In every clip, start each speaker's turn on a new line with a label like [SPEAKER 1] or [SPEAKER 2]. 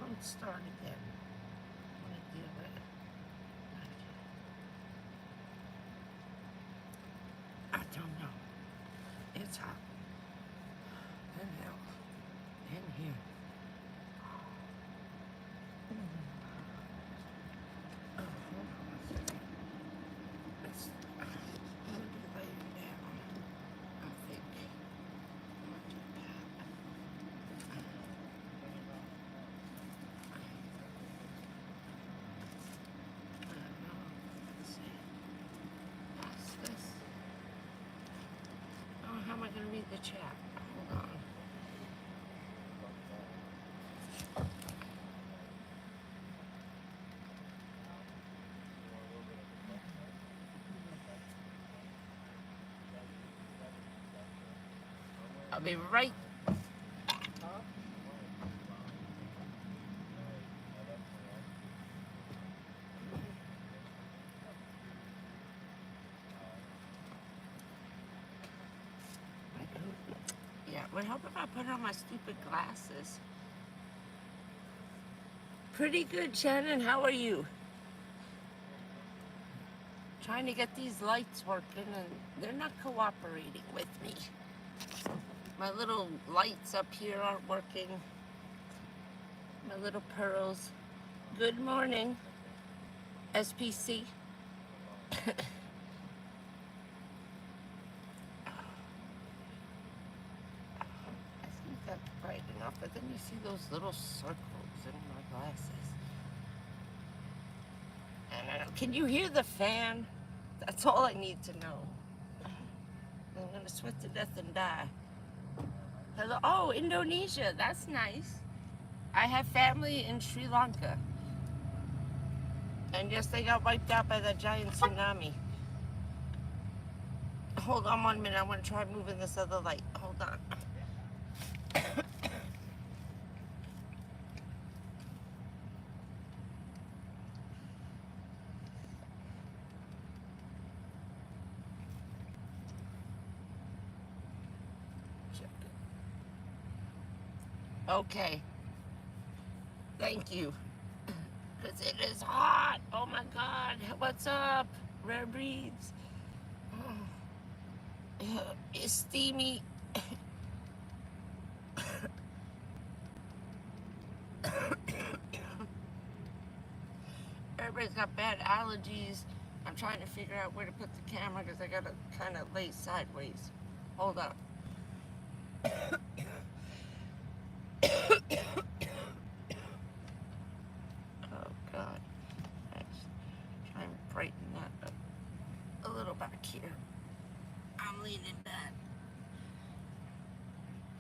[SPEAKER 1] Don't start again. What do you do? I don't know. It's hot. Inhale. In here. Oh, hold on a second. It's I'm gonna be laying down. I think. I'll do that. I don't know. Let's see. What's this? Oh, how am I gonna read the chat? Hold on. I'll be right. Yeah, would help if I put on my stupid glasses. Pretty good, Shannon. How are you? Trying to get these lights working and they're not cooperating with me. My little lights up here aren't working. My little pearls. Good morning, SPC. I think that's bright enough, but then you see those little circles in my glasses. Can you hear the fan? That's all I need to know. I'm gonna sweat to death and die. Hello, oh, Indonesia, that's nice. I have family in Sri Lanka. And yes, they got wiped out by that giant tsunami. Hold on 1 minute, I want to try moving this other light. Hold on. Okay. Thank you. Because it is hot. Oh my God. What's up? Rare breeds. It's steamy. Everybody's got bad allergies. I'm trying to figure out where to put the camera because I got to kind of lay sideways. Hold on. Oh God. Let's try and brighten that up a little back here. I'm leaning back.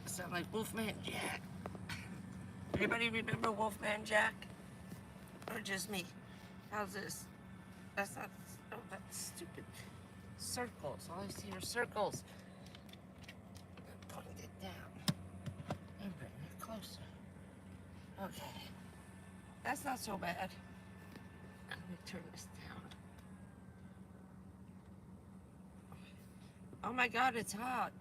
[SPEAKER 1] Sound like Wolfman Jack. Anybody remember Wolfman Jack? Or just me? How's this? That's not, oh, that's stupid. Circles, all I see are circles. Putting it down and bringing it closer. Okay, that's not so bad. Let me turn this down. Oh my God, it's hot.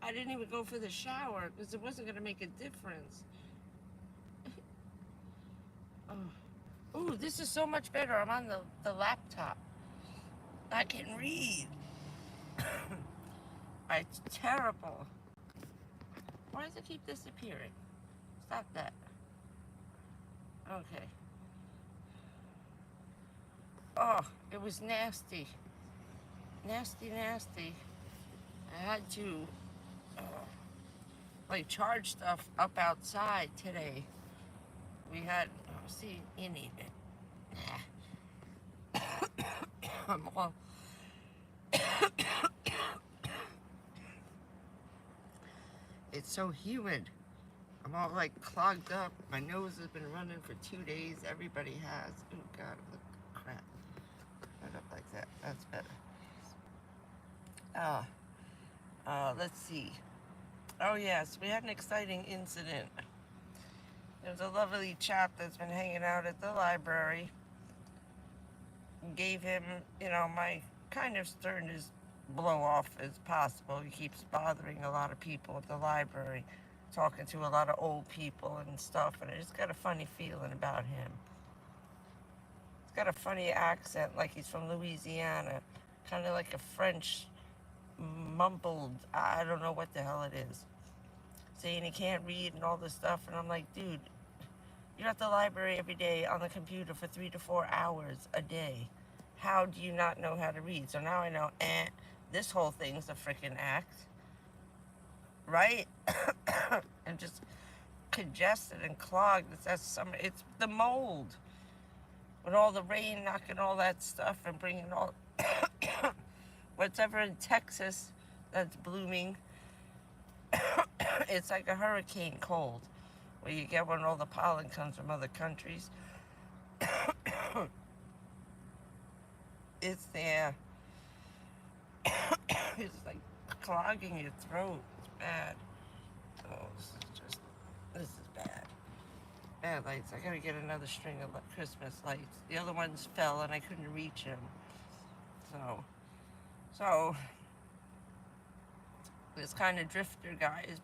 [SPEAKER 1] I didn't even go for the shower because it wasn't going to make a difference. Oh. Ooh, this is so much better. I'm on the laptop. I can read. It's terrible. Why does it keep disappearing? Stop that. Okay. Oh, it was nasty. Nasty, nasty. I had to like charge stuff up outside today. We had, see, you need it. I'm all, it's so humid. I'm all like clogged up. My nose has been running for 2 days. Everybody has. Oh God, look, crap. Put up like that. That's better. Let's see. Oh yes, we had an exciting incident. There's a lovely chap that's been hanging out at the library. Gave him, you know, my kind of sternest blow off as possible. He keeps bothering a lot of people at the library. talking to a lot of old people and stuff, and I just got a funny feeling about him. He's got a funny accent, like he's from Louisiana, kind of like a French mumbled, I don't know what the hell it is, saying he can't read and all this stuff. And I'm like, dude, you're at the library every day on the computer for 3 to 4 hours a day. How do you not know how to read? So now I know, this whole thing's a freaking act, right? And just congested and clogged. It's that summer. It's the mold with all the rain knocking all that stuff and bringing all whatever in Texas that's blooming. It's like a hurricane cold, where you get when all the pollen comes from other countries. It's there. It's like clogging your throat. It's bad. Oh, this is bad. Bad lights. I gotta get another string of Christmas lights. The other ones fell and I couldn't reach them. So this kind of drifter guy is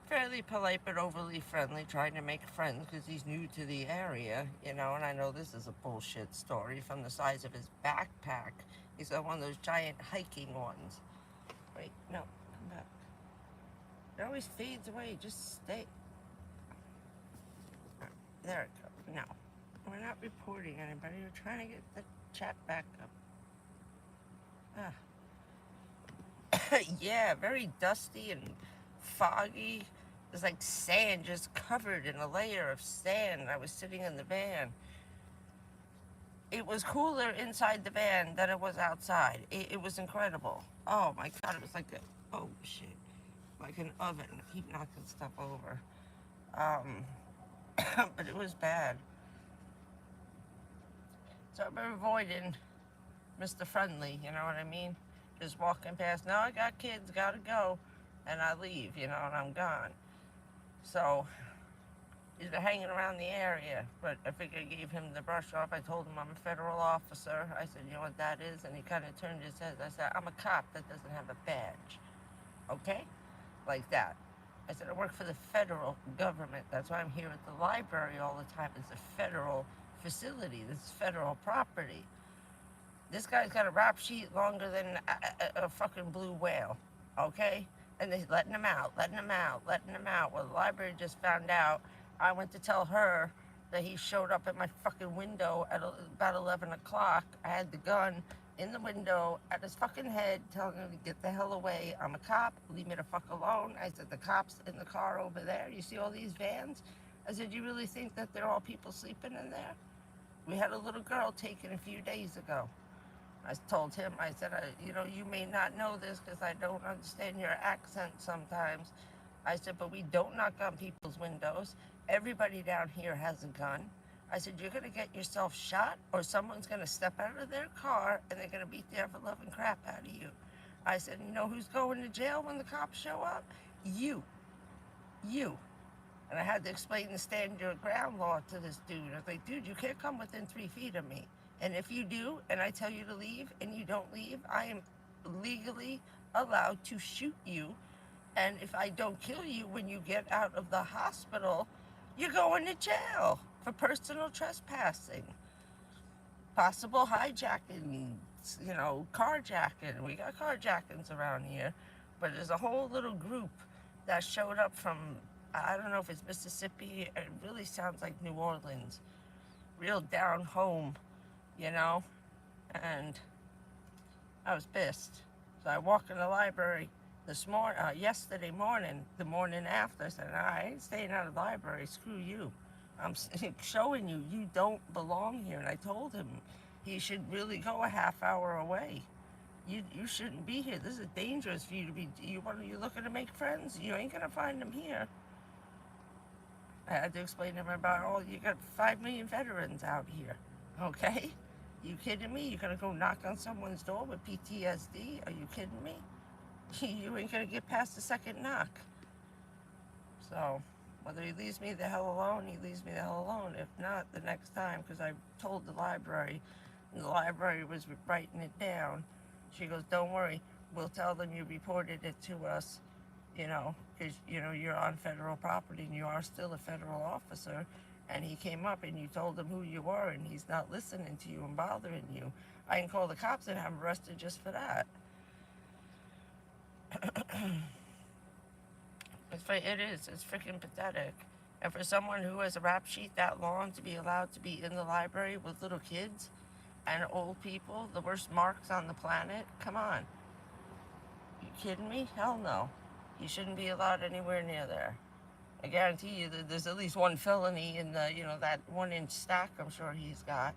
[SPEAKER 1] fairly polite but overly friendly, trying to make friends because he's new to the area, and I know this is a bullshit story from the size of his backpack. He's got one of those giant hiking ones. Wait, no, come back. It always fades away, just stay. There it goes. No, we're not reporting anybody, we're trying to get the chat back up. Yeah, very dusty and foggy. There's like sand just covered in a layer of sand. I was sitting in the van. It was cooler inside the van than it was outside. It was incredible. Oh my God, it was like oh shit, like an oven. I keep knocking stuff over. But it was bad. So I've been avoiding Mr. Friendly, you know what I mean? Just walking past, no, I got kids, gotta go, and I leave, and I'm gone. So he's been hanging around the area, but I figured I gave him the brush off. I told him I'm a federal officer. I said, you know what that is? And he kind of turned his head. I said, I'm a cop that doesn't have a badge, okay? Like that. I said, I work for the federal government. That's why I'm here at the library all the time. It's a federal facility. This is federal property. This guy's got a rap sheet longer than a fucking blue whale, okay? And they're letting him out. Well, the library just found out. I went to tell her that he showed up at my fucking window at about 11 o'clock. I had the gun in the window at his fucking head, telling him to get the hell away. I'm a cop. Leave me the fuck alone. I said, the cop's in the car over there. You see all these vans? I said, you really think that they're all people sleeping in there? We had a little girl taken a few days ago. I told him, I said, you may not know this because I don't understand your accent sometimes. I said, but we don't knock on people's windows. Everybody down here has a gun. I said, you're going to get yourself shot or someone's going to step out of their car and they're going to beat the ever-loving crap out of you. I said, you know who's going to jail when the cops show up? You. And I had to explain the stand your ground law to this dude. I was like, dude, you can't come within 3 feet of me. And if you do, and I tell you to leave, and you don't leave, I am legally allowed to shoot you. And if I don't kill you when you get out of the hospital, you're going to jail for personal trespassing, possible hijacking, carjacking. We got carjackings around here. But there's a whole little group that showed up from, I don't know if it's Mississippi. It really sounds like New Orleans. Real down home. And I was pissed. So I walked in the library yesterday morning, the morning after. I said, nah, I ain't staying out of the library, screw you. I'm showing you, you don't belong here. And I told him he should really go a half hour away. You shouldn't be here. This is dangerous for you to be, you looking to make friends? You ain't gonna find them here. I had to explain to him about, you got 5 million veterans out here, okay? You kidding me? You're gonna go knock on someone's door with PTSD? Are you kidding me? You ain't gonna get past the second knock. So, whether he leaves me the hell alone, he leaves me the hell alone. If not, the next time, because I told the library, and the library was writing it down. She goes, don't worry, we'll tell them you reported it to us, you know, because, you know, you're on federal property and you are still a federal officer. And he came up and you told him who you were and he's not listening to you and bothering you. I can call the cops and have him arrested just for that. It's freaking pathetic. And for someone who has a rap sheet that long to be allowed to be in the library with little kids and old people, the worst marks on the planet, come on. You kidding me? Hell no. He shouldn't be allowed anywhere near there. I guarantee you that there's at least one felony in the, you know, that 1-inch stack I'm sure he's got.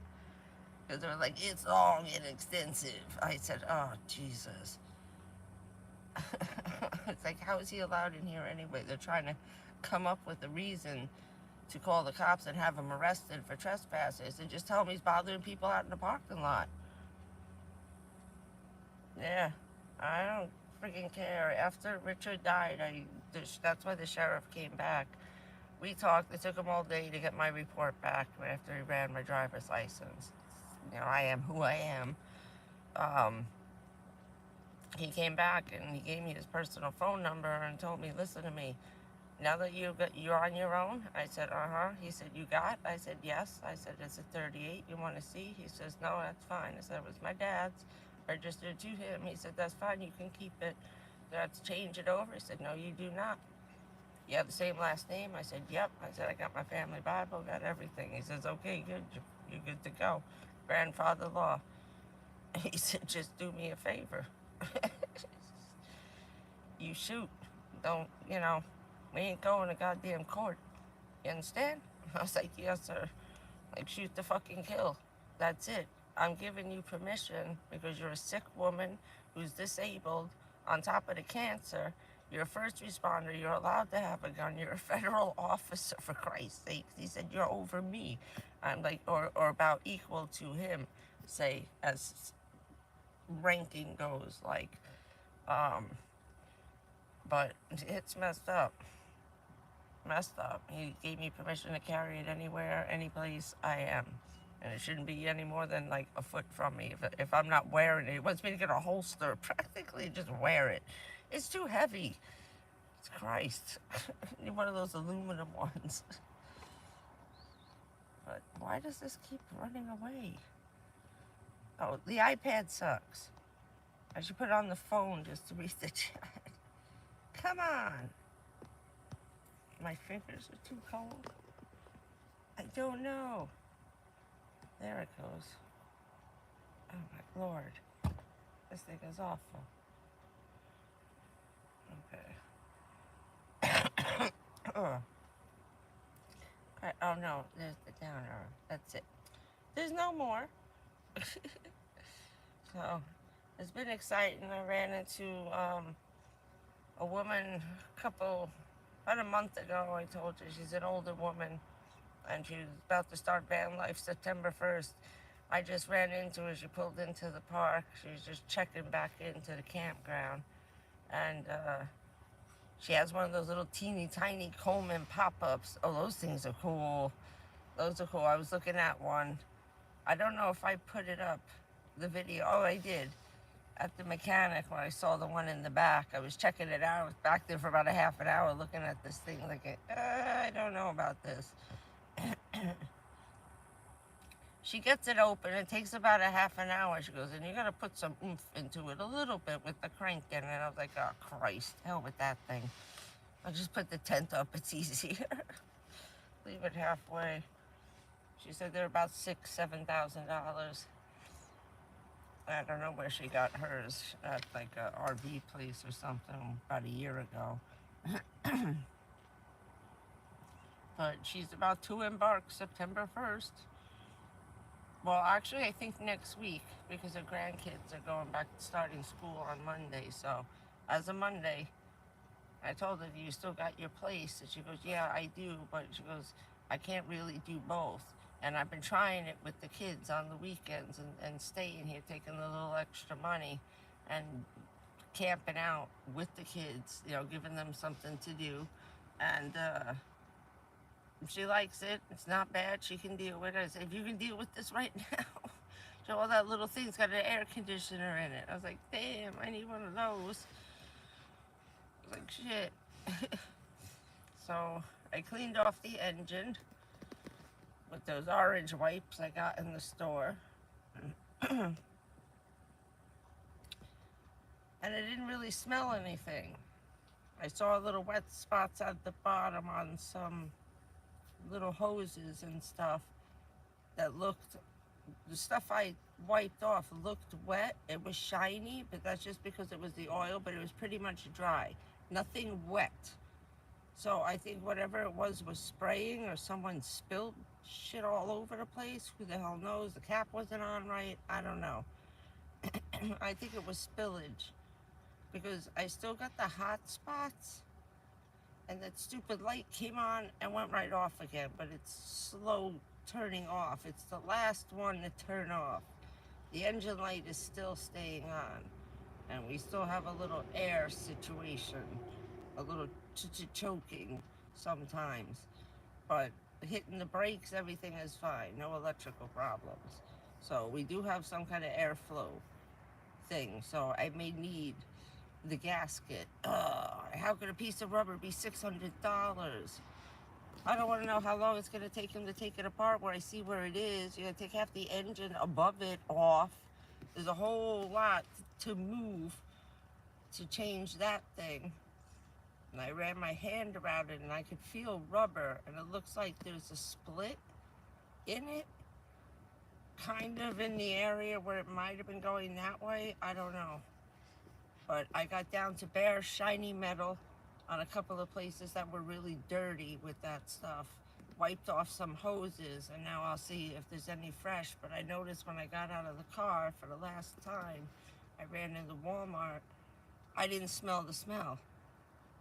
[SPEAKER 1] Because they're like, it's long and extensive. I said, oh, Jesus. It's like, how is he allowed in here anyway? They're trying to come up with a reason to call the cops and have him arrested for trespassers and just tell him he's bothering people out in the parking lot. Yeah, I don't freaking care. After Richard died, that's why the sheriff came back. We talked. It took him all day to get my report back after he ran my driver's license. You know, I am who I am. He came back and he gave me his personal phone number and told me, listen to me, now that you're on your own? I said, uh-huh. He said, you got? I said, yes. I said, is it 38 you want to see? He says, no, that's fine. I said, it was my dad's, registered to him. He said, that's fine, you can keep it. Do I have to change it over? He said, no, you do not. You have the same last name? I said, yep. I said, I got my family Bible, got everything. He says, okay, good, you're good to go. Grandfather law. He said, just do me a favor. You shoot. Don't, you know, we ain't going to goddamn court. You understand? I was like, yes, sir. Like, shoot the fucking kill. That's it. I'm giving you permission because you're a sick woman who's disabled on top of the cancer. You're a first responder. You're allowed to have a gun. You're a federal officer, for Christ's sake. He said, you're over me. I'm like, or about equal to him, say, as ranking goes, like, but it's messed up. Messed up. He gave me permission to carry it anywhere, any place I am. And it shouldn't be any more than like a foot from me. If I'm not wearing it, he wants me to get a holster, practically just wear it. It's too heavy. It's Christ. I need one of those aluminum ones. But why does this keep running away? Oh, the iPad sucks. I should put it on the phone just to read the chat. Come on. My fingers are too cold. I don't know. There it goes. Oh my Lord. This thing is awful. Okay. Oh no, there's the down arrow. That's it. There's no more. So, it's been exciting. I ran into a woman about a month ago. I told you she's an older woman and she was about to start van life September 1st. I just ran into her. She pulled into the park. She was just checking back into the campground. And she has one of those little teeny tiny Coleman pop-ups. Oh, those things are cool. Those are cool. I was looking at one. I don't know if I put it up, the video. Oh, I did. At the mechanic when I saw the one in the back. I was checking it out. I was back there for about a half an hour looking at this thing like, I don't know about this. She gets it open. It takes about a half an hour. She goes, and you got to put some oomph into it a little bit with the crank in it. And I was like, oh, Christ. Hell with that thing. I'll just put the tent up. It's easier. Leave it halfway. She said they're about $6,000–7,000. I don't know where she got hers, at like a RV place or something about a year ago. But she's about to embark September 1st. Well, actually, I think next week, because her grandkids are going back, starting school on Monday. So, as of Monday, I told her, do you still got your place? And she goes, yeah, I do. But she goes, I can't really do both. And I've been trying it with the kids on the weekends and staying here, taking a little extra money and camping out with the kids, you know, giving them something to do. And if she likes it, it's not bad, she can deal with it. I said, if you can deal with this right now. So all that little thing's got an air conditioner in it. I was like, damn, I need one of those. was like, shit. So I cleaned off the engine with those orange wipes I got in the store. And it didn't really smell anything. I saw little wet spots at the bottom on some little hoses and stuff that looked, the stuff I wiped off looked wet. It was shiny, but that's just because it was the oil, but it was pretty much dry. Nothing wet. So I think whatever it was spraying, or someone spilled shit all over the place. Who the hell knows? The cap wasn't on right. I don't know. I think it was spillage, because I still got the hot spots, and that stupid light came on and went right off again, but it's slow turning off. It's the last one to turn off. The engine light is still staying on, and we still have a little air situation, a little choking sometimes, but hitting the brakes, everything is fine, no electrical problems. So we do have some kind of airflow thing, so I may need the gasket. How could a piece of rubber be $600? I don't want to know how long it's going to take him to take it apart, where I see where it is. You're going to take half the engine above it off. There's a whole lot to move to change that thing. And I ran my hand around it, and I could feel rubber, and it looks like there's a split in it, kind of in the area where it might have been going that way. I don't know. But I got down to bare shiny metal on a couple of places that were really dirty with that stuff. Wiped off some hoses, and now I'll see if there's any fresh. But I noticed when I got out of the car for the last time, I ran into Walmart, I didn't smell the smell.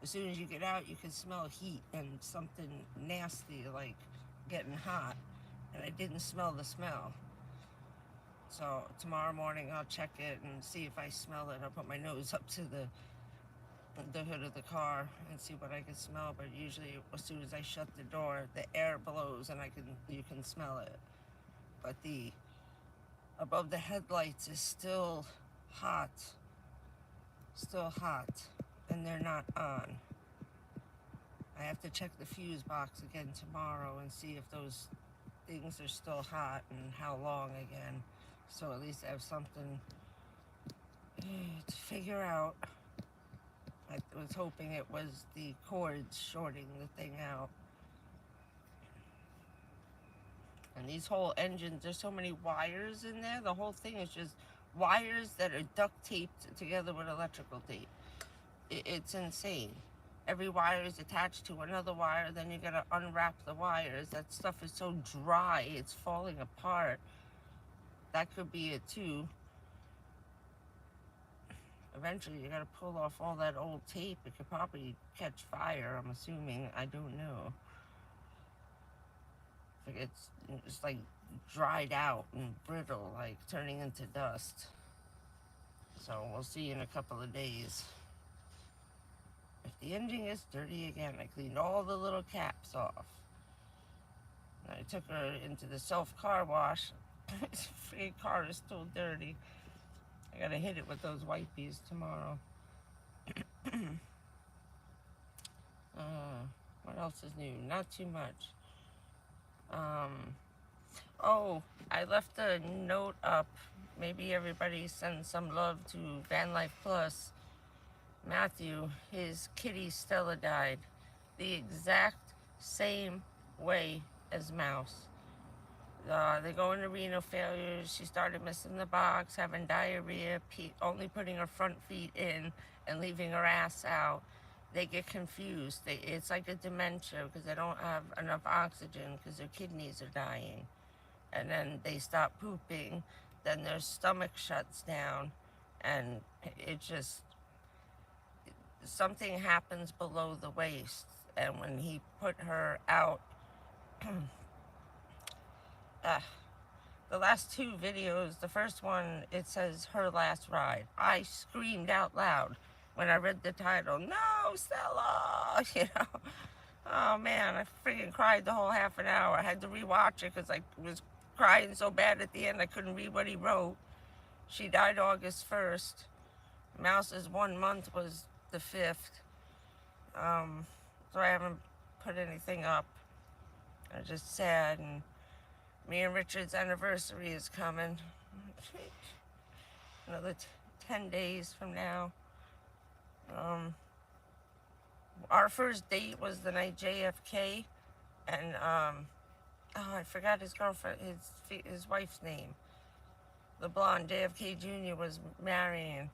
[SPEAKER 1] As soon as you get out, you can smell heat and something nasty, like getting hot. And I didn't smell the smell. So tomorrow morning I'll check it and see if I smell it. I'll put my nose up to the hood of the car and see what I can smell. But usually as soon as I shut the door, the air blows and you can smell it. But the above the headlights is still hot, and they're not on. I have to check the fuse box again tomorrow and see if those things are still hot and how long again. So at least I have something to figure out. I was hoping it was the cords shorting the thing out. And these whole engines, there's so many wires in there. The whole thing is just wires that are duct taped together with electrical tape. It's insane. Every wire is attached to another wire, then you gotta unwrap the wires. That stuff is so dry, it's falling apart. That could be it too. Eventually you gotta pull off all that old tape. It could probably catch fire, I'm assuming. I don't know. It's like dried out and brittle, like turning into dust. So we'll see in a couple of days. If the engine is dirty again, I cleaned all the little caps off. And I took her into the self-car wash. This freaking car is still dirty. I gotta hit it with those wipies tomorrow. What else is new? Not too much. Oh, I left a note up. Maybe everybody send some love to Vanlife Plus. Matthew, his kitty Stella died the exact same way as Mouse. They go into renal failure. She started missing the box, having diarrhea, only putting her front feet in and leaving her ass out. They get confused. It's like a dementia because they don't have enough oxygen because their kidneys are dying. And then they stop pooping. Then their stomach shuts down. And it just, something happens below the waist. And when he put her out, the last two videos, the first one, it says her last ride. I screamed out loud when I read the title, no, Stella, you know. Oh man, I freaking cried the whole half an hour. I had to rewatch it because I was crying so bad at the end I couldn't read what he wrote. She died August 1st. Mouse's 1 month was the 5th. So I haven't put anything up. I'm just sad, and me and Richard's anniversary is coming. Another 10 days from now. Our first date was the night JFK, and I forgot his girlfriend, his wife's name. The blonde JFK Jr. was marrying.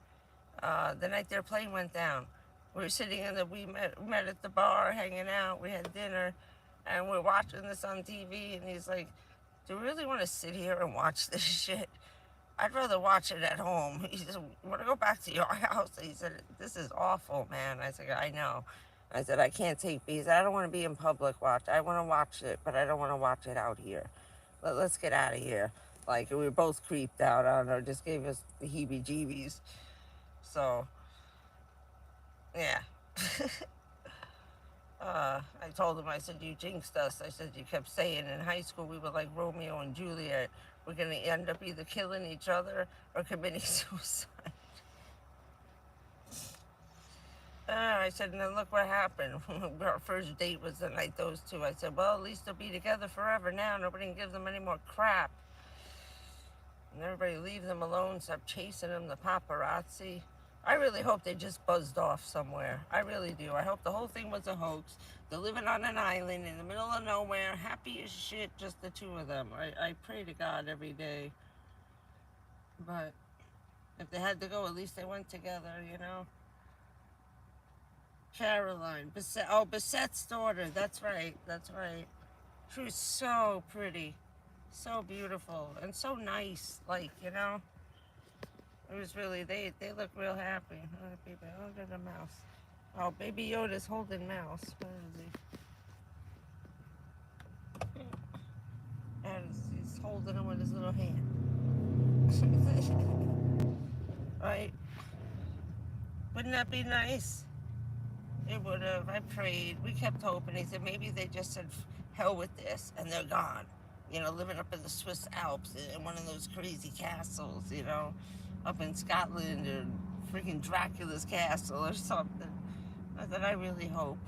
[SPEAKER 1] The night their plane went down, we were sitting we met at the bar, hanging out. We had dinner, and we're watching this on TV. And he's like, "Do we really want to sit here and watch this shit? I'd rather watch it at home." He said, "Want to go back to your house?" He said, "This is awful, man." I said, "I know." I said, "I can't take these. I don't want to be in public watch. I want to watch it, but I don't want to watch it out here. Let's get out of here." Like, we were both creeped out. I don't know, just gave us the heebie-jeebies. So, yeah. I told him, I said, "You jinxed us." I said, "You kept saying in high school we were like Romeo and Juliet. We're going to end up either killing each other or committing suicide." I said, "And then look what happened." Our first date was the night those two. I said, "Well, at least they'll be together forever now. Nobody can give them any more crap. And everybody leave them alone, stop chasing them, the paparazzi." I really hope they just buzzed off somewhere. I really do. I hope the whole thing was a hoax. They're living on an island in the middle of nowhere, happy as shit, just the two of them. I pray to God every day. But if they had to go, at least they went together, you know? Caroline, Bissette's daughter. That's right. She was so pretty, so beautiful, and so nice. Like, you know, it was really, they look real happy. Oh, baby, look at the mouse. Oh, Baby Yoda's holding Mouse. Where is he? And he's holding him with his little hand. Right? Wouldn't that be nice? It would have. I prayed. We kept hoping. He said maybe they just said, "Hell with this," and they're gone. You know, living up in the Swiss Alps in one of those crazy castles, you know, up in Scotland, or freaking Dracula's castle or something. I said, I really hope.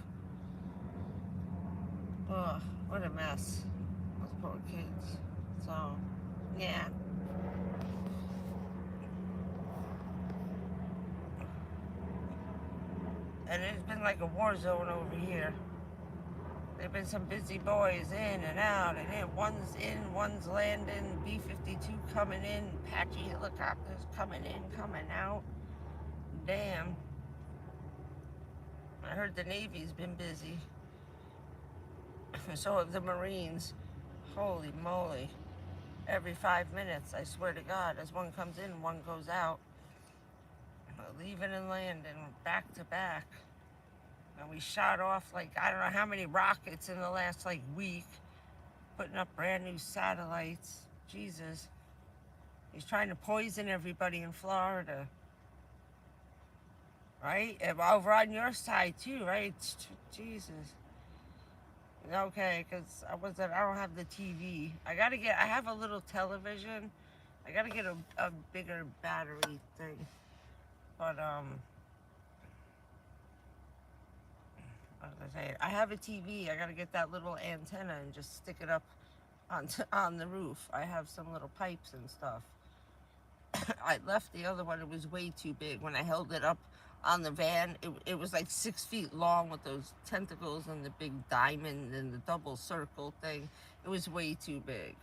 [SPEAKER 1] Oh, what a mess. Those poor kids. So, yeah. And it's been like a war zone over here. There've been some busy boys in and out, and one's in, one's landing, B-52 coming in, Apache helicopters coming in, coming out. Damn. I heard the Navy's been busy. So have the Marines. Holy moly. Every 5 minutes, I swear to God, as one comes in, one goes out. Leaving and landing, back to back. And we shot off, like, I don't know how many rockets in the last, like, week. Putting up brand new satellites. Jesus. He's trying to poison everybody in Florida. Right? And over on your side, too, right? Jesus. Okay, because I don't have the TV. I have a little television. I gotta get a bigger battery thing. But, I have a TV. I gotta get that little antenna and just stick it up on the roof. I have some little pipes and stuff. I left the other one. It was way too big. When I held it up on the van, it was like 6 feet long with those tentacles and the big diamond and the double circle thing. It was way too big.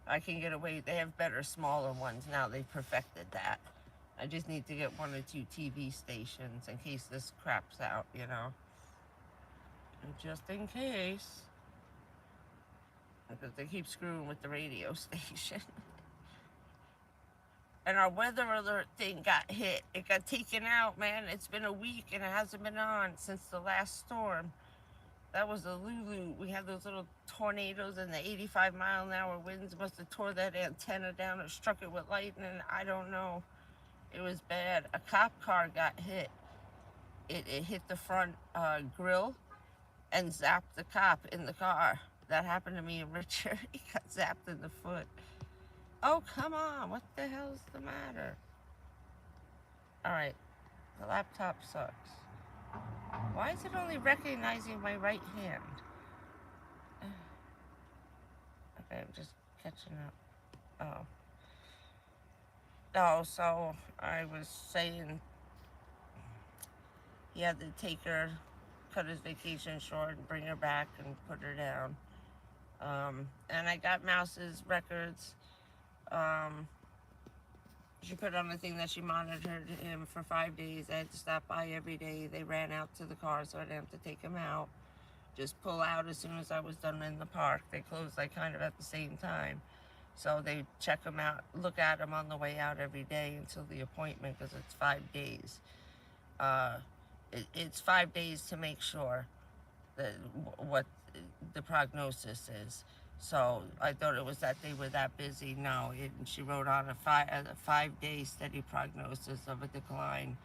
[SPEAKER 1] I can get away. They have better, smaller ones now. They've perfected that. I just need to get 1 or 2 TV stations in case this craps out, you know. And just in case. Because they keep screwing with the radio station. And our weather alert thing got hit. It got taken out, man. It's been a week and it hasn't been on since the last storm. That was the Lulu. We had those little tornadoes and the 85-mile-an-hour winds must have tore that antenna down or struck it with lightning. I don't know. It was bad. A cop car got hit. It hit the front grill and zapped the cop in the car. That happened to me and Richard. He got zapped in the foot. Oh, come on. What the hell's the matter? All right. The laptop sucks. Why is it only recognizing my right hand? Okay, I'm just catching up. Oh. Oh, so I was saying he had to take her, cut his vacation short and bring her back and put her down. And I got Mouse's records. Um, she put on the thing that she monitored him for 5 days. I had to stop by every day. They ran out to the car, so I didn't have to take him out. Just pull out as soon as I was done in the park. They closed like kind of at the same time. So they check him out, look at him on the way out every day until the appointment, because it's 5 days. It's 5 days to make sure that what the prognosis is. So I thought it was that they were that busy. No, she wrote on a 5 day steady prognosis of a decline.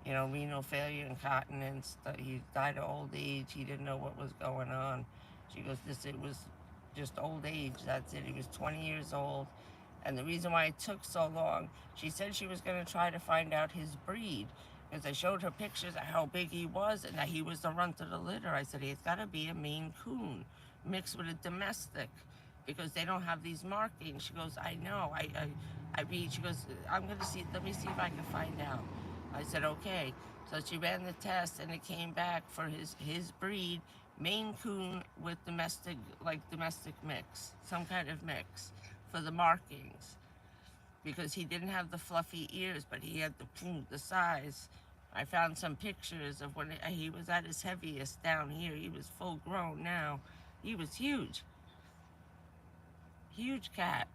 [SPEAKER 1] You know, renal failure, incontinence. He died of old age. He didn't know what was going on. She goes, it was just old age. That's it. He was 20 years old. And the reason why it took so long, she said she was going to try to find out his breed. Because I showed her pictures of how big he was and that he was the runt of the litter. I said, he's got to be a Maine Coon mixed with a domestic, because they don't have these markings. She goes, I know. I read. She goes, I'm going to see. Let me see if I can find out. I said, okay. So she ran the test, and it came back for his breed, Maine Coon with domestic mix, some kind of mix for the markings, because he didn't have the fluffy ears, but he had the size. I found some pictures of when he was at his heaviest down here. He was full grown now. He was huge. Huge cat.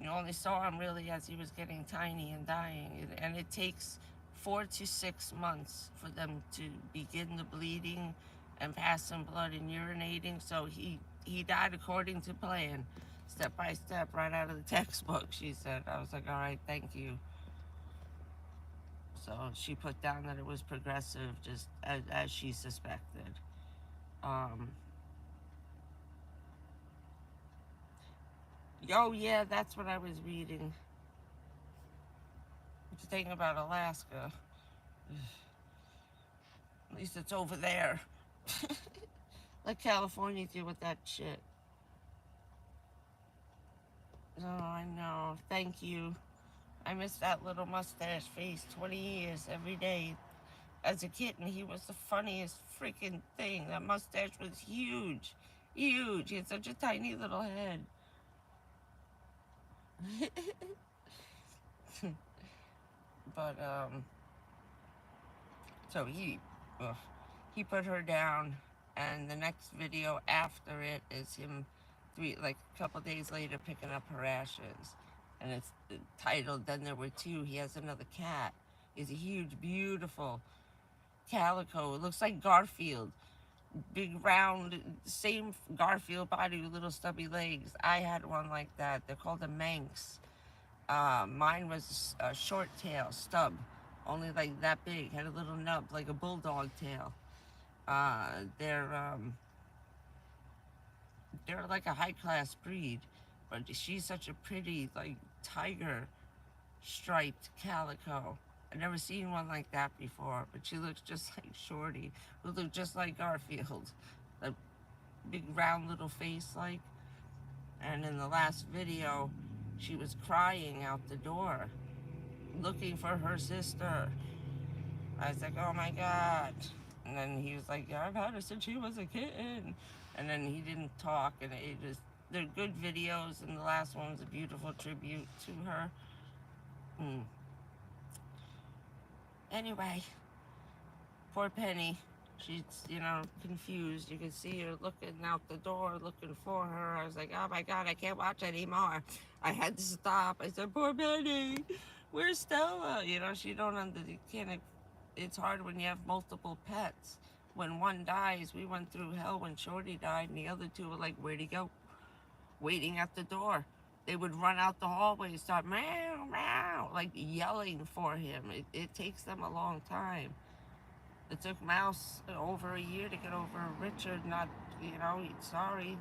[SPEAKER 1] You only saw him really as he was getting tiny and dying. And it takes 4 to 6 months for them to begin the bleeding and passing blood and urinating. So he died according to plan, step by step, right out of the textbook, she said. I was like, all right, thank you. So she put down that it was progressive, just as she suspected. Oh yeah, that's what I was reading. What you think about Alaska? At least it's over there. Let California deal with that shit. Oh, I know. Thank you. I miss that little mustache face. 20 years every day. As a kitten, he was the funniest freaking thing. That mustache was huge. Huge. He had such a tiny little head. But, so he put her down, and the next video after it is him a couple days later picking up her ashes. And it's titled, Then There Were Two. He has another cat. He's a huge, beautiful calico. It looks like Garfield. Big, round, same Garfield body with little stubby legs. I had one like that. They're called a Manx. Mine was a short tail, stub. Only like that big. Had a little nub, like a bulldog tail. They're like a high-class breed. But she's such a pretty, like, tiger striped calico. I've never seen one like that before, but she looks just like Shorty, who looked just like Garfield. A big round little face like. And in the last video, she was crying out the door, looking for her sister. I was like, oh my God. And then he was like, yeah, I've had her since she was a kitten. And then he didn't talk, and they're good videos, and the last one was a beautiful tribute to her. Anyway, poor Penny. She's, confused. You can see her looking out the door, looking for her. I was like, oh my God, I can't watch anymore. I had to stop. I said, poor Penny, where's Stella? She don't understand. It's hard when you have multiple pets. When one dies, we went through hell when Shorty died, and the other two were like, where'd he go? Waiting at the door. They would run out the hallway and start meow, meow, like yelling for him. It takes them a long time. It took Mouse over a year to get over Richard not, sorry,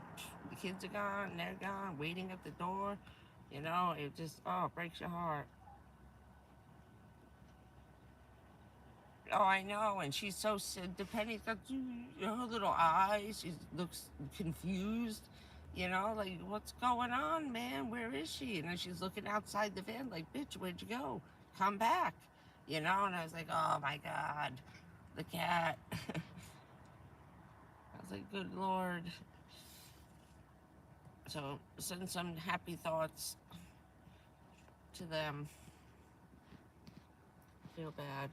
[SPEAKER 1] the kids are gone, they're gone, waiting at the door. It just, breaks your heart. Oh, I know, and she's so Penny's got her little eyes. She looks confused, like what's going on, man? Where is she? And then she's looking outside the van, like, bitch, where'd you go? Come back, And I was like, oh my god, the cat. I was like, good lord. So send some happy thoughts to them. Feel bad.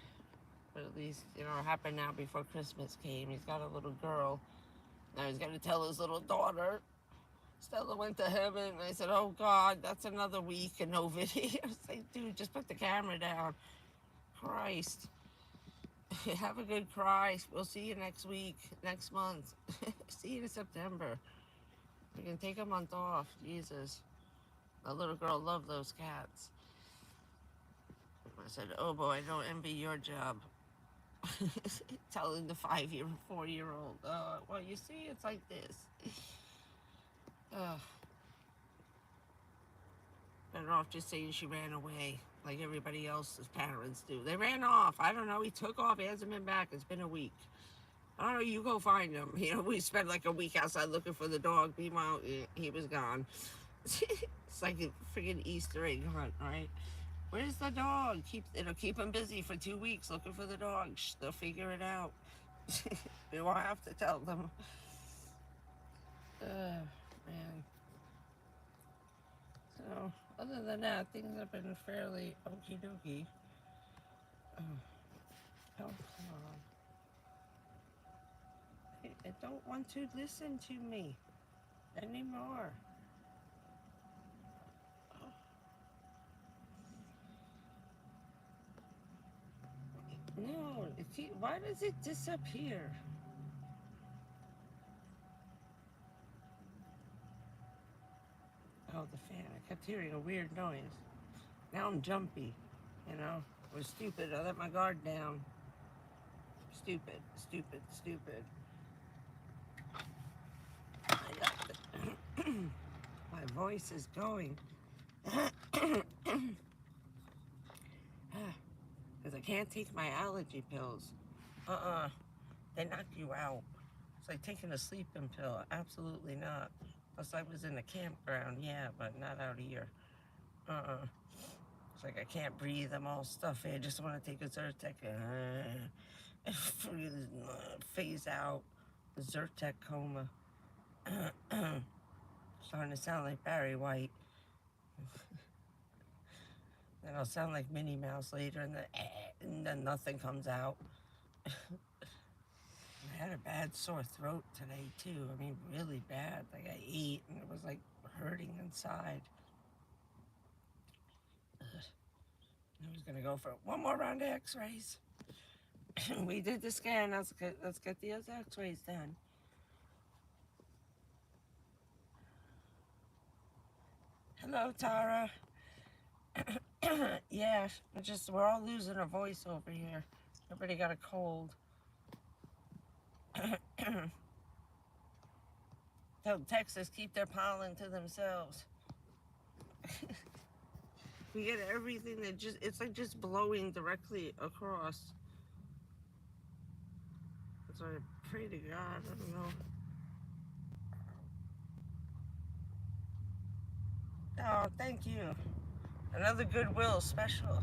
[SPEAKER 1] But at least, it happened now before Christmas came. He's got a little girl. Now he's got to tell his little daughter. Stella went to heaven. And I said, oh, God, that's another week and no video. I was like, dude, just put the camera down. Christ. Have a good cry. We'll see you next week, next month. See you in September. We can take a month off. Jesus. The little girl loved those cats. I said, oh, boy, I don't envy your job. Telling the 4-year-old, well, you see, it's like this. Better off just saying she ran away, like everybody else's parents do. They ran off. I don't know. He took off. He hasn't been back. It's been a week. I don't know. You go find him. We spent like a week outside looking for the dog. Meanwhile, he was gone. It's like a freaking Easter egg hunt, right? Where's the dog? It'll keep him busy for 2 weeks looking for the dog. They'll figure it out. We won't have to tell them. Man. So, other than that, things have been fairly okie dokie. Oh, come on. I don't want to listen to me anymore. No, why does it disappear? Oh, the fan. I kept hearing a weird noise. Now I'm jumpy, It was stupid. I let my guard down. Stupid, stupid, stupid. My voice is going. Because I can't take my allergy pills. They knock you out. It's like taking a sleeping pill. Absolutely not. Plus, I was in a campground, yeah, but not out here. It's like I can't breathe. I'm all stuffy. I just want to take a Zyrtec and phase out. The Zyrtec coma. Starting to sound like Barry White. Then I'll sound like Minnie Mouse later, and then nothing comes out. I had a bad sore throat today, too. I mean, really bad. Like, I ate, and it was, like, hurting inside. I was going to go for one more round of x-rays. We did the scan. Let's get the x-rays done. Hello, Tara. Yeah, we're all losing our voice over here. Everybody got a cold. Tell Texas keep their pollen to themselves. We get everything that it's like just blowing directly across. So I pray to God, I don't know. Oh, thank you. Another Goodwill special.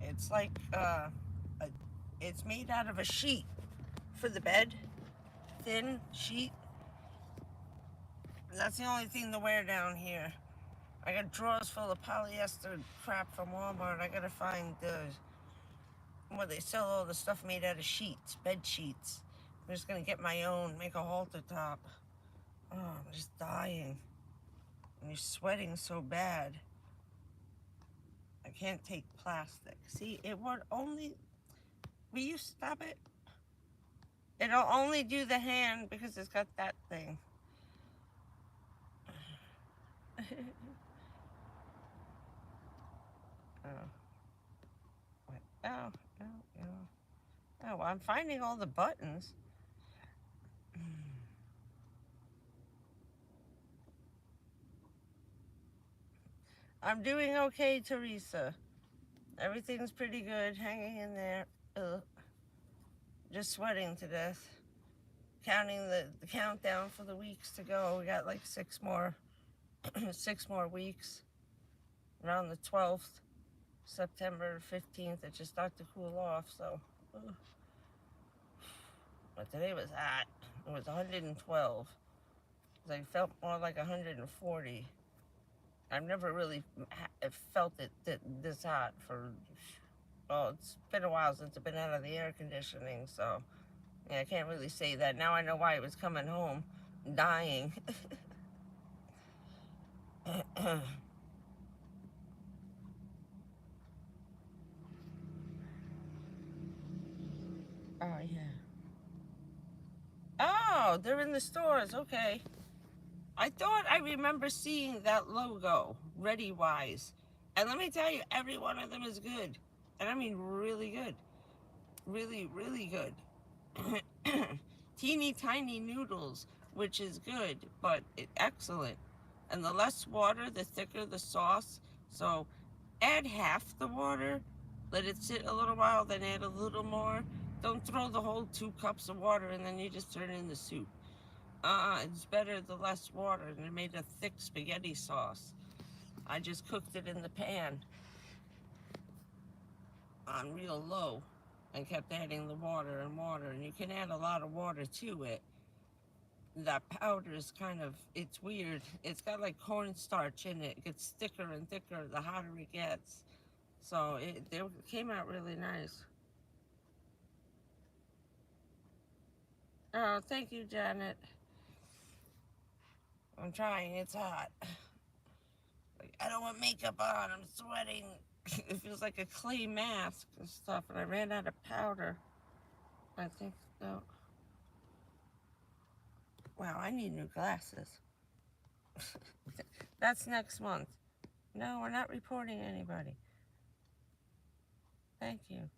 [SPEAKER 1] It's like, it's made out of a sheet for the bed. Thin sheet. That's the only thing to wear down here. I got drawers full of polyester crap from Walmart. I gotta find where they sell all the stuff made out of sheets, bed sheets. I'm just gonna get my own, make a halter top. Oh, I'm just dying. And you're sweating so bad. I can't take plastic. See, it would only... Will you stop it? It'll only do the hand because it's got that thing. Oh, well, I'm finding all the buttons. I'm doing okay, Teresa. Everything's pretty good, hanging in there. Just sweating to death. Counting the countdown for the weeks to go. We got like 6 more, 6 more weeks. Around the 12th, September 15th, it just started to cool off, so. But today was hot. It was 112. It felt more like 140. I've never really felt it this hot for, well, it's been a while since I've been out of the air conditioning, so yeah, I can't really say that. Now I know why it was coming home, dying. Oh, yeah. Oh, they're in the stores, okay. I thought I remember seeing that logo, ReadyWise. And let me tell you, every one of them is good. And I mean really good. Really, really good. Teeny tiny noodles, which is good, but excellent. And the less water, the thicker the sauce. So add half the water, let it sit a little while, then add a little more. Don't throw the whole 2 cups of water and then you just turn in the soup. It's better the less water, and it made a thick spaghetti sauce. I just cooked it in the pan on real low and kept adding the water and water, and you can add a lot of water to it. That powder is kind of, it's weird. It's got like cornstarch in it. It gets thicker and thicker the hotter it gets. So it came out really nice. Oh, thank you, Janet. I'm trying, it's hot. Like, I don't want makeup on, I'm sweating. It feels like a clay mask and stuff, and I ran out of powder. I think so. Wow, I need new glasses. That's next month. No, we're not reporting anybody. Thank you.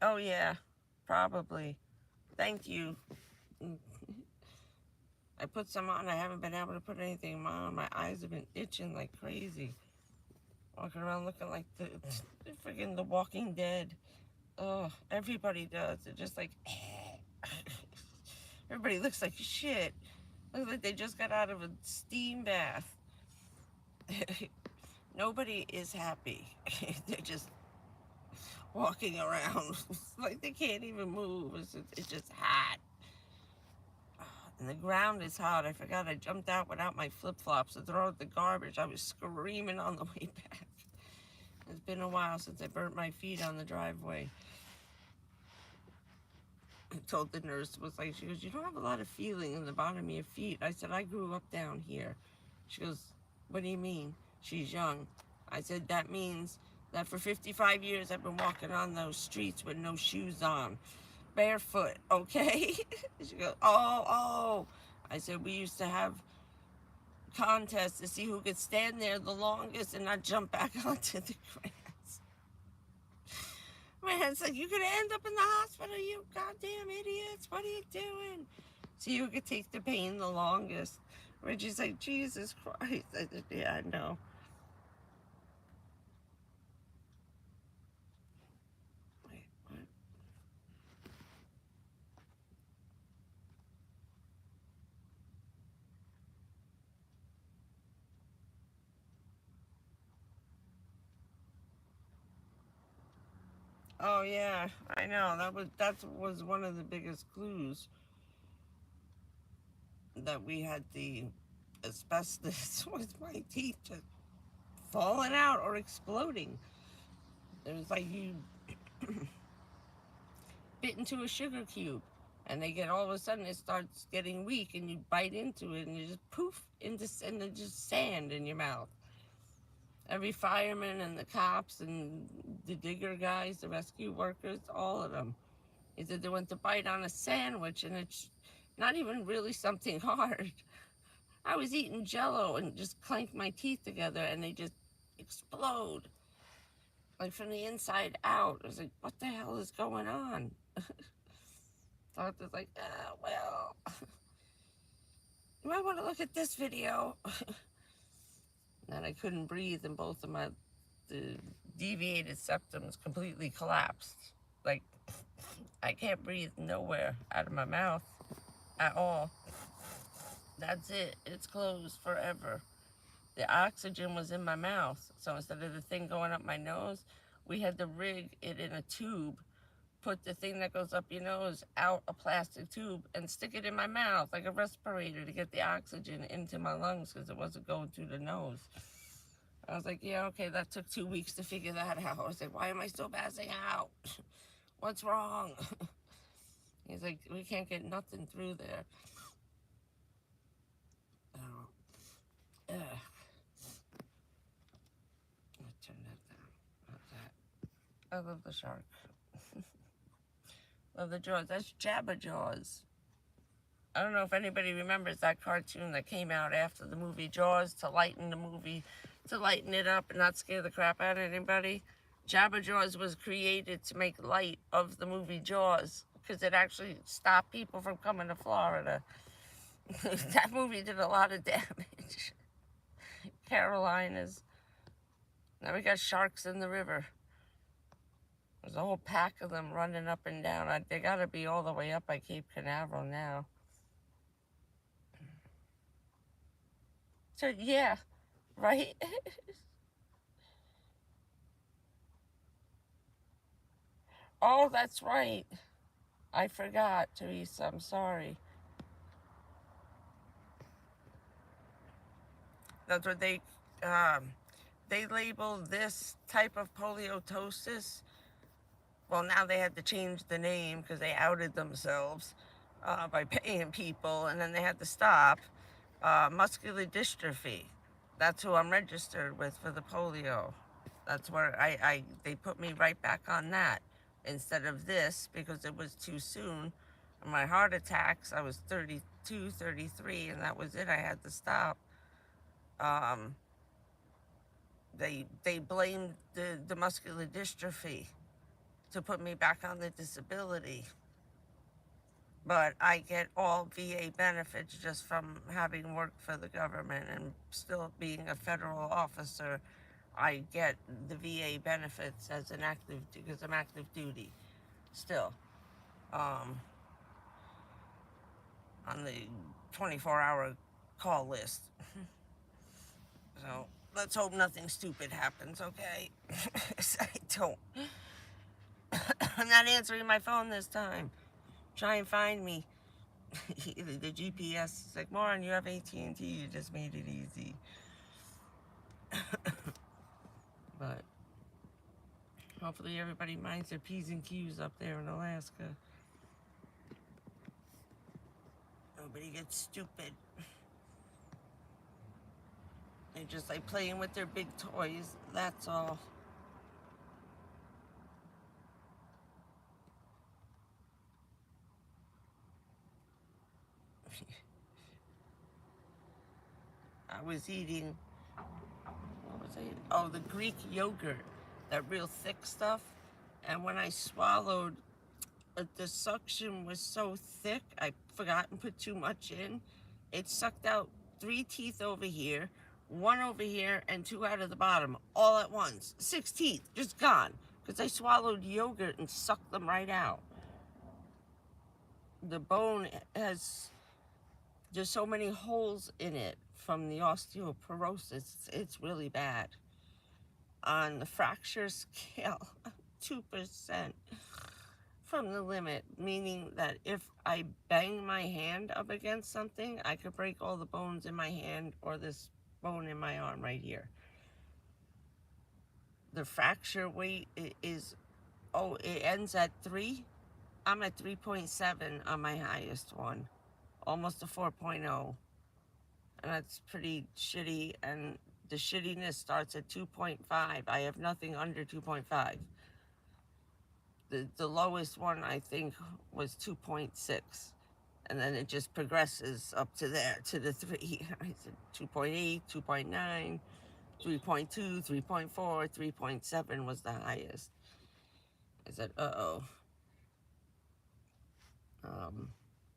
[SPEAKER 1] Oh, yeah, probably. Thank you. I put some on. I haven't been able to put anything on. My eyes have been itching like crazy. Walking around looking like the freaking The Walking Dead. Oh, everybody does. They're just like, everybody looks like shit. Looks like they just got out of a steam bath. Nobody is happy. They're just walking around like they can't even move. It's just hot. And the ground is hot. I forgot I jumped out without my flip-flops to throw out the garbage. I was screaming on the way back. It's been a while since I burnt my feet on the driveway. I told the nurse, she goes, you don't have a lot of feeling in the bottom of your feet. I said, I grew up down here. She goes, what do you mean? She's young. I said, that means that for 55 years I've been walking on those streets with no shoes on, barefoot, okay? She goes, oh. I said, we used to have contests to see who could stand there the longest and not jump back onto the grass. Man, it's like, you could end up in the hospital, you goddamn idiots. What are you doing? So you could take the pain the longest. Reggie's like, Jesus Christ. I said, yeah, I know. Wait, what? Oh, yeah, I know. That was one of the biggest clues that we had the asbestos with my teeth just falling out or exploding. It was like you bit into a sugar cube and all of a sudden it starts getting weak and you bite into it and you just poof and then just sand in your mouth. Every fireman and the cops and the digger guys, the rescue workers, all of them. He said they went to bite on a sandwich and it's not even really something hard. I was eating Jell-O and just clanked my teeth together and they just explode. Like from the inside out. I was like, what the hell is going on? Doctor's like, well, you might want to look at this video. And I couldn't breathe and both of my the deviated septum's completely collapsed. Like, I can't breathe nowhere out of my mouth at all. That's it. It's closed forever. The oxygen was in my mouth. So instead of the thing going up my nose, we had to rig it in a tube, put the thing that goes up your nose out a plastic tube and stick it in my mouth like a respirator to get the oxygen into my lungs because it wasn't going through the nose. I was like, yeah, okay, that took 2 weeks to figure that out. I was like, why am I still passing out? What's wrong? He's like, we can't get nothing through there. Oh, ugh. Let's turn that down. Not that. I love the shark. Love the Jaws. That's Jabba Jaws. I don't know if anybody remembers that cartoon that came out after the movie Jaws to lighten the movie, to lighten it up and not scare the crap out of anybody. Jabba Jaws was created to make light of the movie Jaws because it actually stopped people from coming to Florida. That movie did a lot of damage. Carolinas. Now we got sharks in the river. There's a whole pack of them running up and down. They gotta be all the way up by Cape Canaveral now. So yeah, right? Oh, that's right. I forgot, Teresa. I'm sorry. That's what they label this type of poliotosis. Well, now they had to change the name because they outed themselves by paying people, and then they had to stop. Muscular dystrophy. That's who I'm registered with for the polio. That's where they put me right back on that instead of this because it was too soon. My heart attacks, I was 32, 33, and that was it. I had to stop. They blamed the muscular dystrophy to put me back on the disability. But I get all VA benefits just from having worked for the government and still being a federal officer. I get the VA benefits as an active, because I'm active duty still. On the 24-hour call list. So let's hope nothing stupid happens, okay? I don't. I'm not answering my phone this time. Try and find me. The GPS is like, Lauren, you have AT&T. You just made it easy. But hopefully everybody minds their P's and Q's up there in Alaska. Nobody gets stupid. They just like playing with their big toys. That's all. I was eating, what was I eating? Oh, the Greek yogurt, that real thick stuff. And when I swallowed, the suction was so thick, I forgot and put too much in. It sucked out 3 teeth over here, 1 over here, and 2 out of the bottom, all at once. 6 teeth, just gone. Because I swallowed yogurt and sucked them right out. The bone has, there's so many holes in it from the osteoporosis. It's really bad. On the fracture scale, 2% from the limit, meaning that if I bang my hand up against something, I could break all the bones in my hand or this bone in my arm right here. The fracture weight is, it ends at 3. I'm at 3.7 on my highest one, almost a 4.0. And that's pretty shitty, and the shittiness starts at 2.5. I have nothing under 2.5. The lowest one, I think, was 2.6. And then it just progresses up to there, to the 3. I said 2.8, 2.9, 3.2, 3.4, 3.7 was the highest. I said, uh-oh.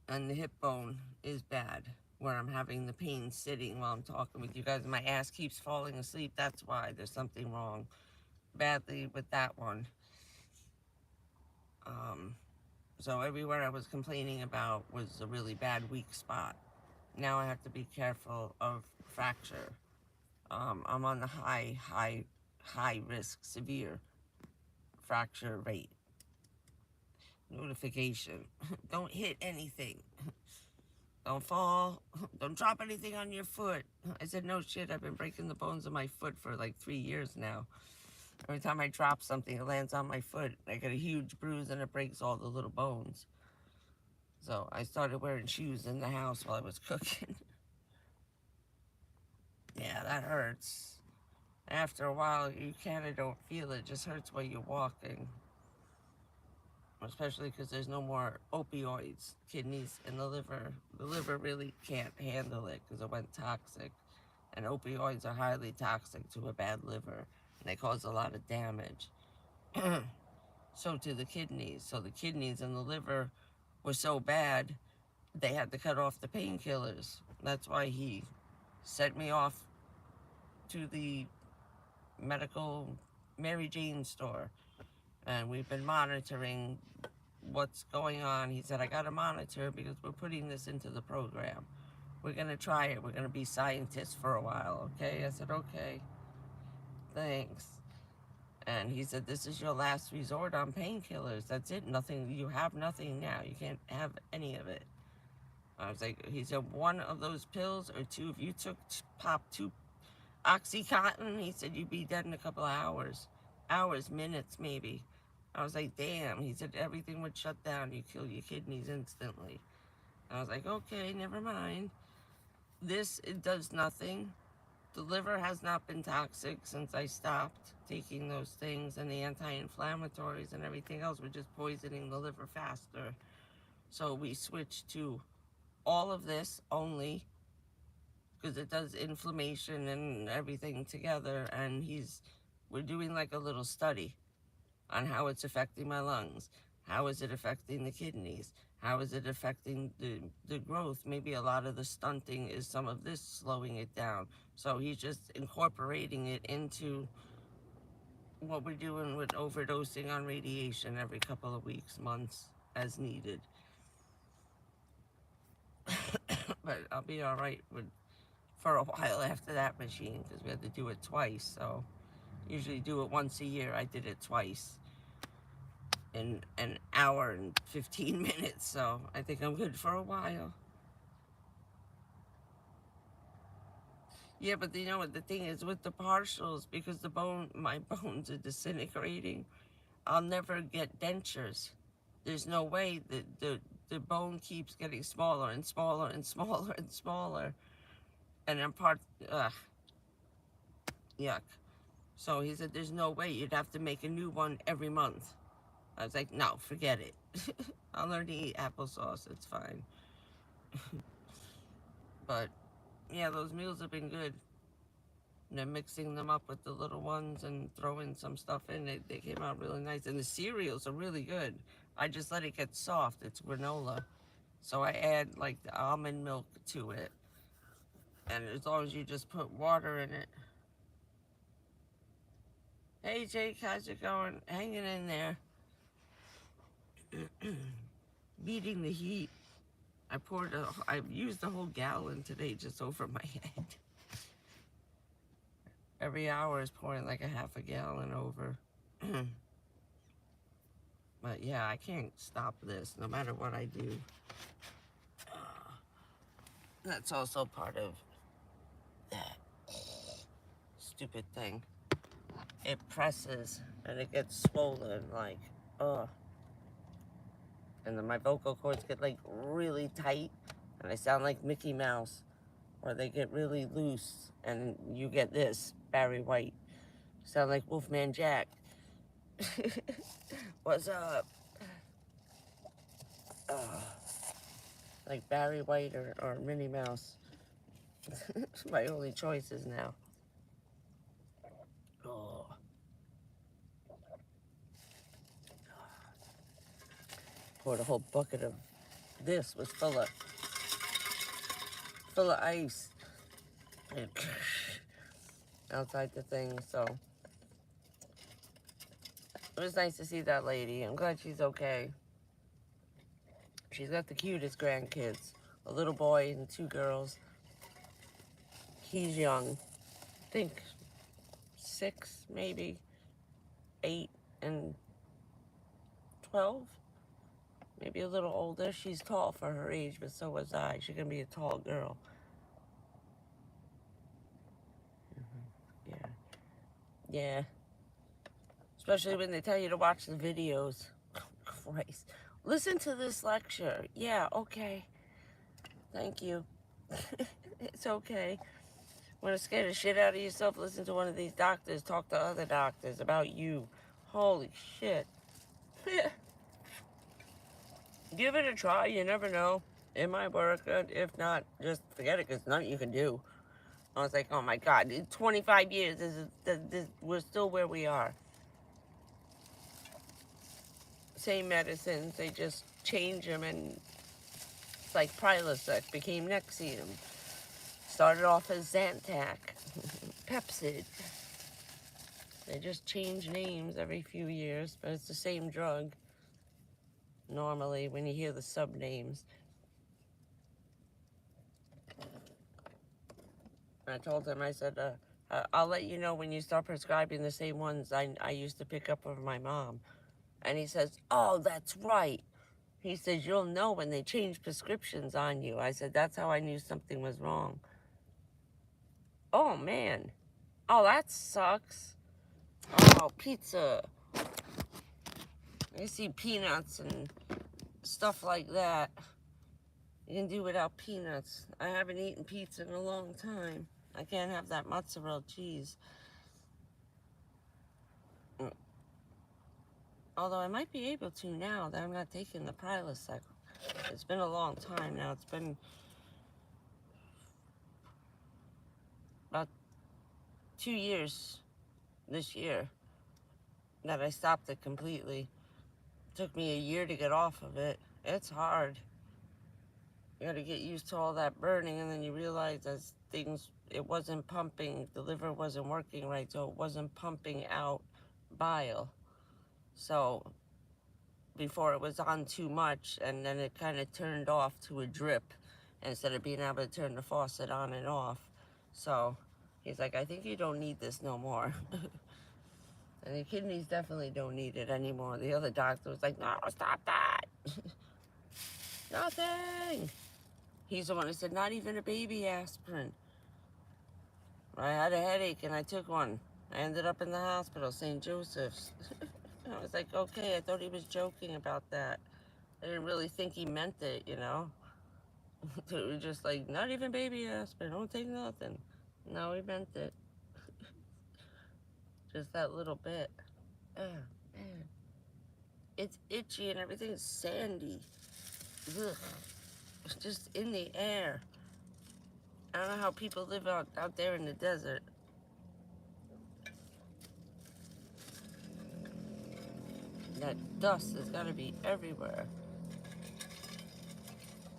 [SPEAKER 1] And the hip bone is bad, where I'm having the pain sitting while I'm talking with you guys. My ass keeps falling asleep. That's why there's something wrong. badly with that one. So everywhere I was complaining about was a really bad weak spot. Now I have to be careful of fracture. I'm on the high risk, severe fracture rate. Notification. Don't hit anything. Don't fall. Don't drop anything on your foot. I said, no shit, I've been breaking the bones of my foot for like 3 years now. Every time I drop something, it lands on my foot. I get a huge bruise and it breaks all the little bones. So I started wearing shoes in the house while I was cooking. Yeah, that hurts. After a while, you kind of don't feel it. It just hurts while you're walking. Especially because there's no more opioids, kidneys, and the liver. The liver really can't handle it because it went toxic. And opioids are highly toxic to a bad liver. And they cause a lot of damage. So to the kidneys. So the kidneys and the liver were so bad, they had to cut off the painkillers. That's why he sent me off to the medical Mary Jane store. And we've been monitoring what's going on. He said, I got to monitor because we're putting this into the program. We're going to try it. We're going to be scientists for a while, okay? I said, okay, thanks. And he said, this is your last resort on painkillers. That's it. Nothing. You have nothing now. You can't have any of it. I was like, he said, one of those pills or two, if you popped 2 Oxycontin, he said, you'd be dead in a couple of hours. Hours, minutes, maybe. I was like, damn. He said, everything would shut down. You kill your kidneys instantly. I was like, okay, never mind. This, it does nothing. The liver has not been toxic since I stopped taking those things, and the anti-inflammatories and everything else were just poisoning the liver faster. So we switched to all of this only because it does inflammation and everything together, and we're doing like a little study on how it's affecting my lungs. How is it affecting the kidneys? How is it affecting the growth? Maybe a lot of the stunting is some of this slowing it down. So he's just incorporating it into what we're doing with overdosing on radiation every couple of weeks, months, as needed. But I'll be all right for a while after that machine because we had to do it twice. So usually do it once a year. I did it twice in an hour and 15 minutes, so I think I'm good for a while. Yeah, but you know what the thing is with the partials, because my bones are disintegrating, I'll never get dentures. There's no way that the bone keeps getting smaller and smaller and smaller and smaller. And I'm yuck. So he said, there's no way, you'd have to make a new one every month. I was like, no, forget it. I'll learn to eat applesauce, it's fine. But yeah, those meals have been good. And then mixing them up with the little ones and throwing some stuff in, they came out really nice. And the cereals are really good. I just let it get soft. It's granola. So I add like the almond milk to it. And as long as you just put water in it. Hey Jake, how's it going? Hanging in there. Beating the heat. I used a whole gallon today just over my head. Every hour is pouring like a half a gallon over. But yeah, I can't stop this no matter what I do. That's also part of that stupid thing. It presses and it gets swollen like, and then my vocal cords get like really tight and I sound like Mickey Mouse, or they get really loose and you get this, Barry White. Sound like Wolfman Jack. What's up? Like Barry White or Minnie Mouse. My only choices now. Oh. Poured a whole bucket of this was full of ice outside the thing, so It was nice to see that lady. I'm glad she's okay. She's got the cutest grandkids. A little boy and 2 girls. He's young. I think 6, maybe 8 and 12. Maybe a little older. She's tall for her age, but so was I. She's gonna be a tall girl. Yeah. Yeah. Especially when they tell you to watch the videos. Oh, Christ. Listen to this lecture. Yeah, okay. Thank you. It's okay. Want to scare the shit out of yourself? Listen to one of these doctors talk to other doctors about you. Holy shit. Give it a try. You never know. It might work. If not, just forget it, because nothing you can do. I was like, oh my God, 25 years, we're still where we are. Same medicines, they just change them, and it's like Prilosec became Nexium. Started off as Zantac, Pepsid. They just change names every few years, but it's the same drug. Normally, when you hear the sub names. I told him, I said, I'll let you know when you start prescribing the same ones I used to pick up for my mom. And he says, oh, that's right. He says, you'll know when they change prescriptions on you. I said, that's how I knew something was wrong. Oh, man. Oh, that sucks. Oh, pizza. I see peanuts and stuff like that. You can do without peanuts. I haven't eaten pizza in a long time. I can't have that mozzarella cheese. Although I might be able to now that I'm not taking the Prilosec. It's been a long time now. It's been about 2 years this year that I stopped it completely. It took me a year to get off of it. It's hard. You gotta get used to all that burning, and then you realize as things, it wasn't pumping, the liver wasn't working right, so it wasn't pumping out bile. So before it was on too much, and then it kind of turned off to a drip instead of being able to turn the faucet on and off. So he's like, I think you don't need this no more. And the kidneys definitely don't need it anymore. The other doctor was like, no, stop that. Nothing. He's the one who said, not even a baby aspirin. I had a headache and I took one. I ended up in the hospital, St. Joseph's. I was like, okay, I thought he was joking about that. I didn't really think he meant it, you know? It was just like, not even baby aspirin, don't take nothing. No, he meant it. Just that little bit. Oh, man. It's itchy and everything's sandy. Ugh. It's just in the air. I don't know how people live out there in the desert. That dust has got to be everywhere.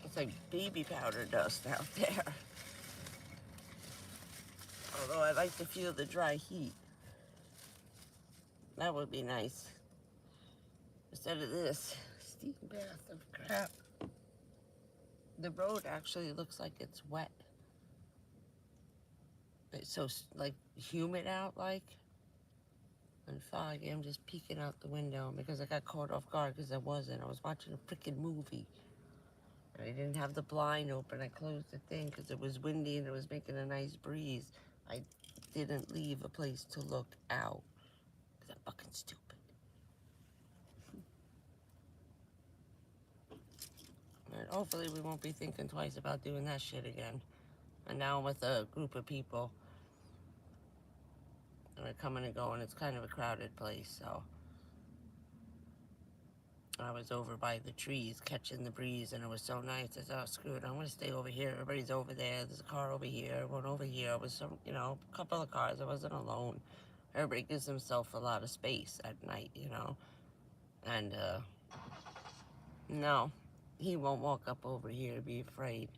[SPEAKER 1] It's like baby powder dust out there. Although I like to feel the dry heat. That would be nice. Instead of this steam bath of crap. The road actually looks like it's wet. It's so, like, humid out, like. And foggy. I'm just peeking out the window because I got caught off guard because I wasn't. I was watching a freaking movie. And I didn't have the blind open. I closed the thing because it was windy and it was making a nice breeze. I didn't leave a place to look out because I'm fucking stupid. And hopefully we won't be thinking twice about doing that shit again. And now I'm with a group of people. And they're coming and going. It's kind of a crowded place, so. I was over by the trees catching the breeze, and it was so nice. I said, oh, screw it, I'm going to stay over here. Everybody's over there. There's a car over here, one over here. It was some, you know, a couple of cars. I wasn't alone. Everybody gives himself a lot of space at night, you know. And, no, he won't walk up over here to be afraid.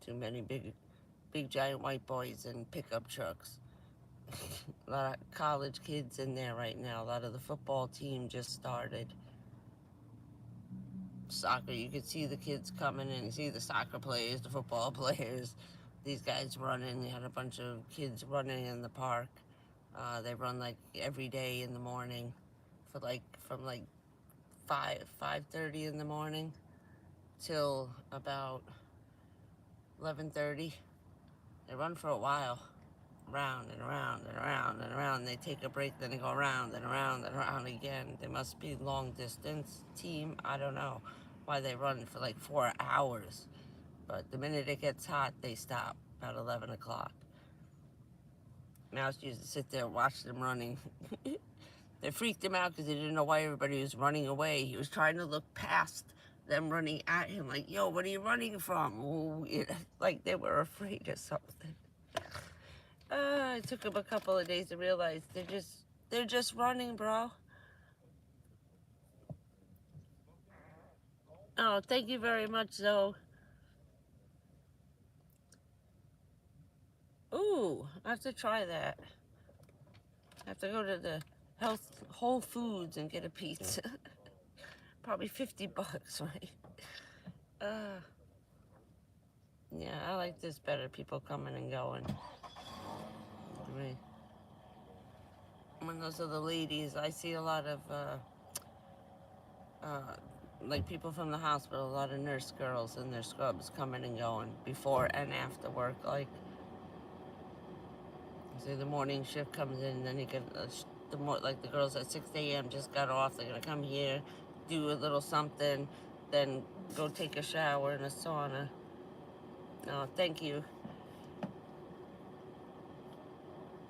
[SPEAKER 1] Too many big giant white boys in pickup trucks. A lot of college kids in there right now. A lot of the football team just started. Soccer, you could see the kids coming in. You see the soccer players, the football players. These guys running. They had a bunch of kids running in the park. They run like every day in the morning, for like from like 5:30 in the morning till about 11:30. They run for a while, round and around and around and around. They take a break, then they go around and around and around again. They must be long distance team. I don't know why they run for like 4 hours. But the minute it gets hot, they stop about 11 o'clock. Mouse used to sit there and watch them running. They freaked him out because they didn't know why everybody was running away. He was trying to look past them running at him, like, yo, what are you running from? Ooh, like they were afraid of something. It took him a couple of days to realize they're just running, bro. Oh, thank you very much, Zoe. Ooh, I have to try that. I have to go to the Whole Foods and get a pizza. Probably 50 bucks, right? Yeah, I like this better. People coming and going. Right. When those are the ladies, I see a lot of like people from the hospital, a lot of nurse girls in their scrubs coming and going before and after work. Like, say the morning shift comes in, and then you get like the girls at 6 a.m. just got off. They're gonna come here, do a little something, then go take a shower in a sauna. No, thank you.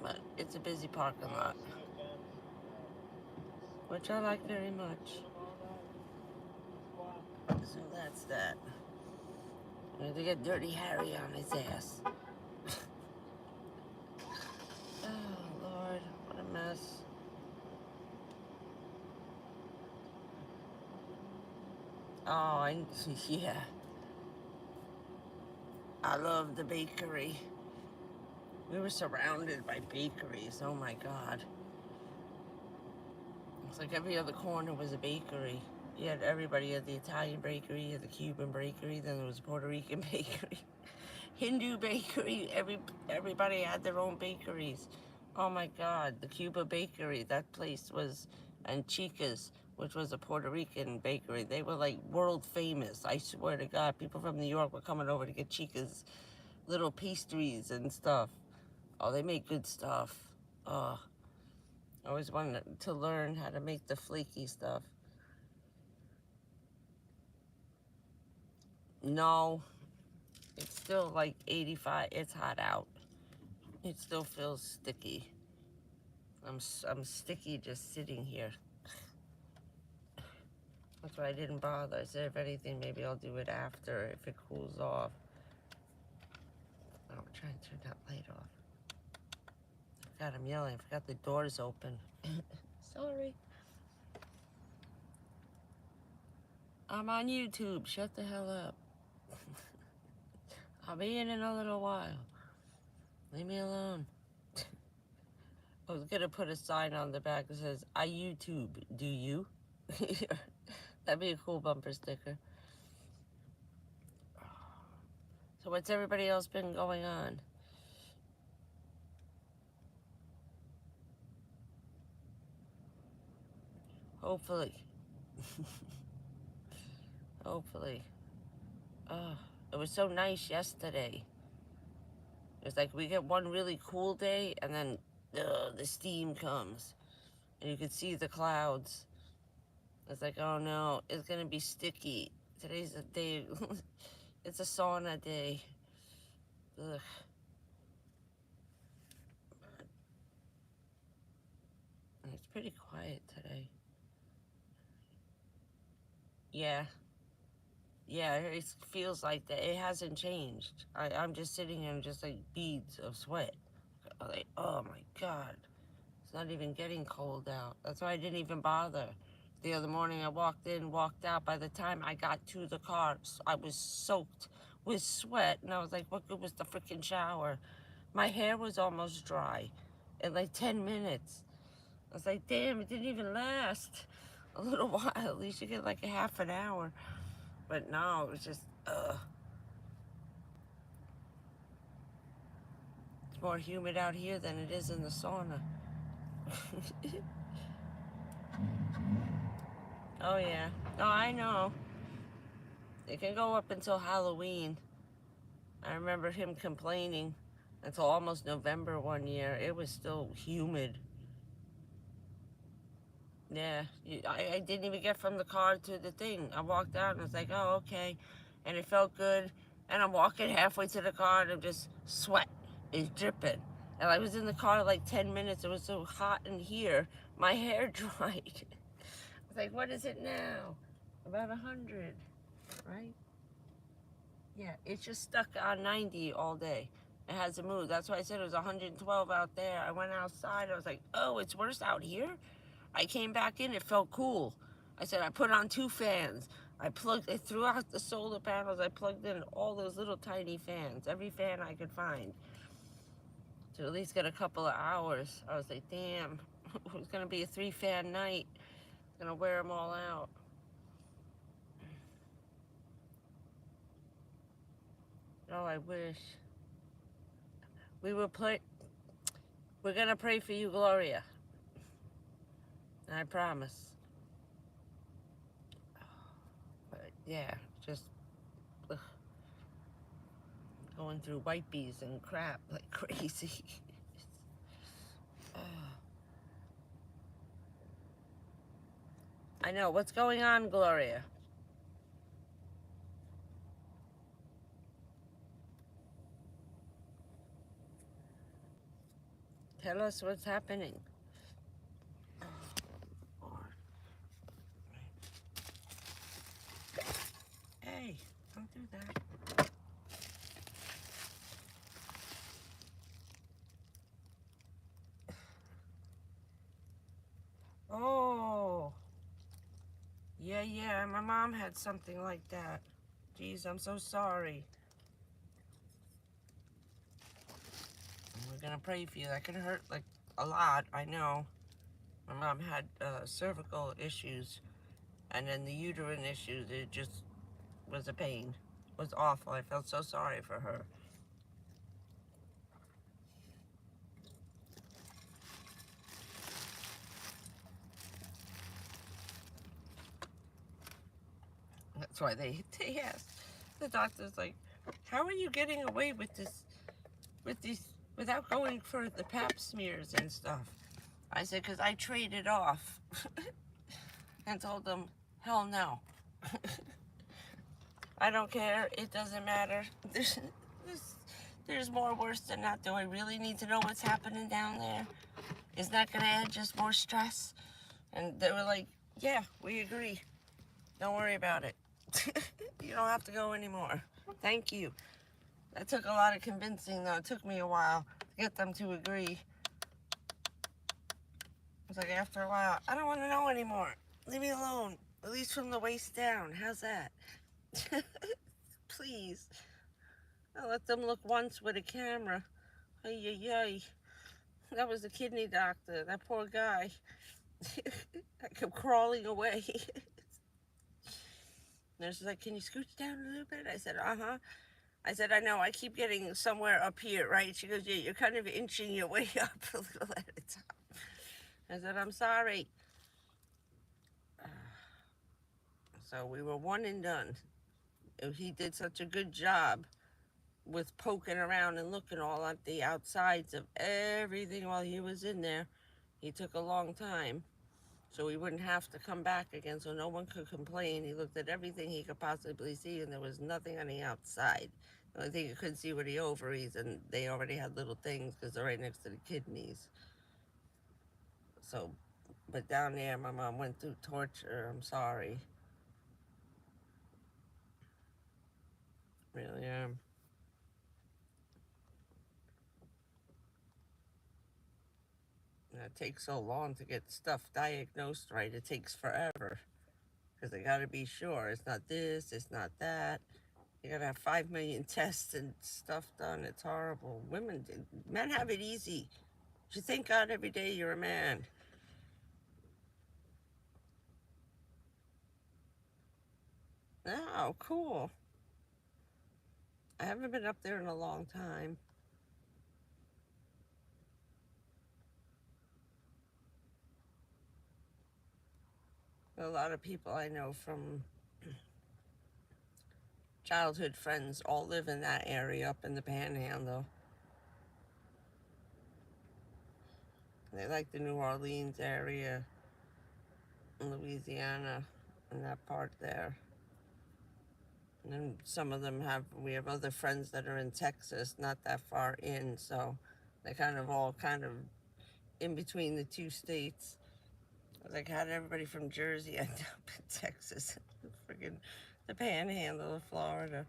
[SPEAKER 1] But it's a busy parking lot, which I like very much. So that's that. We have to get Dirty Harry on his ass. Oh, Lord, what a mess. Oh, yeah. I love the bakery. We were surrounded by bakeries. Oh, my God. It's like every other corner was a bakery. You had everybody. You had the Italian bakery, you had the Cuban bakery, then there was a Puerto Rican bakery, Hindu bakery. Everybody had their own bakeries. Oh my God, the Cuba bakery, that place was, and Chica's, which was a Puerto Rican bakery. They were like world famous. I swear to God, people from New York were coming over to get Chica's little pastries and stuff. Oh, they make good stuff. Oh, I always wanted to learn how to make the flaky stuff. No, it's still like 85. It's hot out. It still feels sticky. I'm sticky just sitting here. That's why I didn't bother. I said, if anything, maybe I'll do it after if it cools off. Oh, I'm trying to turn that light off. God, I'm yelling. I forgot the door's open. Sorry. I'm on YouTube. Shut the hell up. I'll be in a little while. Leave me alone. I was gonna put a sign on the back that says, I YouTube, do you? That'd be a cool bumper sticker. So what's everybody else been going on? Hopefully. Hopefully. Oh, it was so nice yesterday. It's like we get one really cool day and then the steam comes. And you can see the clouds. It's like, oh no, it's gonna be sticky. Today's the day. It's a sauna day. Ugh. It's pretty quiet today. Yeah. Yeah, it feels like that. It hasn't changed. I'm just sitting here and just like beads of sweat. Like, oh my God. It's not even getting cold out. That's why I didn't even bother. The other morning I walked in, walked out. By the time I got to the car, I was soaked with sweat. And I was like, what good was the freaking shower? My hair was almost dry. in like 10 minutes. I was like, damn, it didn't even last a little while. At least you get like a half an hour. But no, it was just, It's more humid out here than it is in the sauna. Oh, yeah. No, I know. It can go up until Halloween. I remember him complaining until almost November one year. It was still humid. Yeah, I didn't even get from the car to the thing. I walked out and I was like, oh, okay. And it felt good. And I'm walking halfway to the car and I'm just sweat is dripping. And I was in the car like 10 minutes. It was so hot in here. My hair dried. I was like, what is it now? About 100, right? Yeah, it's just stuck on 90 all day. It hasn't moved. That's why I said it was 112 out there. I went outside. I was like, oh, it's worse out here? I came back in. It felt cool. I said, I put on 2 fans. I threw out the solar panels. I plugged in all those little tiny fans, every fan I could find, to at least get a couple of hours. I was like, damn, it was going to be a 3-fan night. Going to wear them all out. Oh, I wish. We're going to pray for you, Gloria. I promise. But yeah, just ugh, going through wipies and crap like crazy. I know. What's going on, Gloria? Tell us what's happening. Hey, don't do that. Oh, yeah, my mom had something like that. Jeez, I'm so sorry. We're gonna pray for you. That can hurt like a lot, I know. My mom had cervical issues, and then the uterine issues. It just was a pain. It was awful. I felt so sorry for her. That's why they asked. The doctor's like, how are you getting away with this, without going for the pap smears and stuff? I said, because I traded off. And told them, hell no. I don't care. It doesn't matter. There's more worse than that. Do I really need to know what's happening down there? Is that going to add just more stress? And they were like, yeah, we agree. Don't worry about it. You don't have to go anymore. Thank you. That took a lot of convincing, though. It took me a while to get them to agree. It's like after a while, I don't want to know anymore. Leave me alone. At least from the waist down. How's that? Please. I let them look once with a camera. Ay, ay, ay. That was the kidney doctor. That poor guy. I kept crawling away. Nurse was like, can you scooch down a little bit? I said, uh-huh. I said, I know, I keep getting somewhere up here, right? She goes, yeah, you're kind of inching your way up a little at a time. I said, I'm sorry. So we were one and done. He did such a good job with poking around and looking all at the outsides of everything while he was in there. He took a long time, so we wouldn't have to come back again, so no one could complain. He looked at everything he could possibly see, and there was nothing on the outside. The only thing you couldn't see were the ovaries, and they already had little things because they're right next to the kidneys. So, but down there, my mom went through torture. I'm sorry. Really am. It takes so long to get stuff diagnosed right. It takes forever because they got to be sure it's not this, it's not that. You got to have 5 million tests and stuff done. It's horrible. Men have it easy. You thank God every day you're a man. Oh, cool. I haven't been up there in a long time. A lot of people I know from childhood friends all live in that area up in the Panhandle. They like the New Orleans area, Louisiana, and that part there. And then some of them we have other friends that are in Texas, not that far in, so they kind of in between the two states. Like, how did everybody from Jersey end up in Texas? Friggin' the Panhandle of Florida.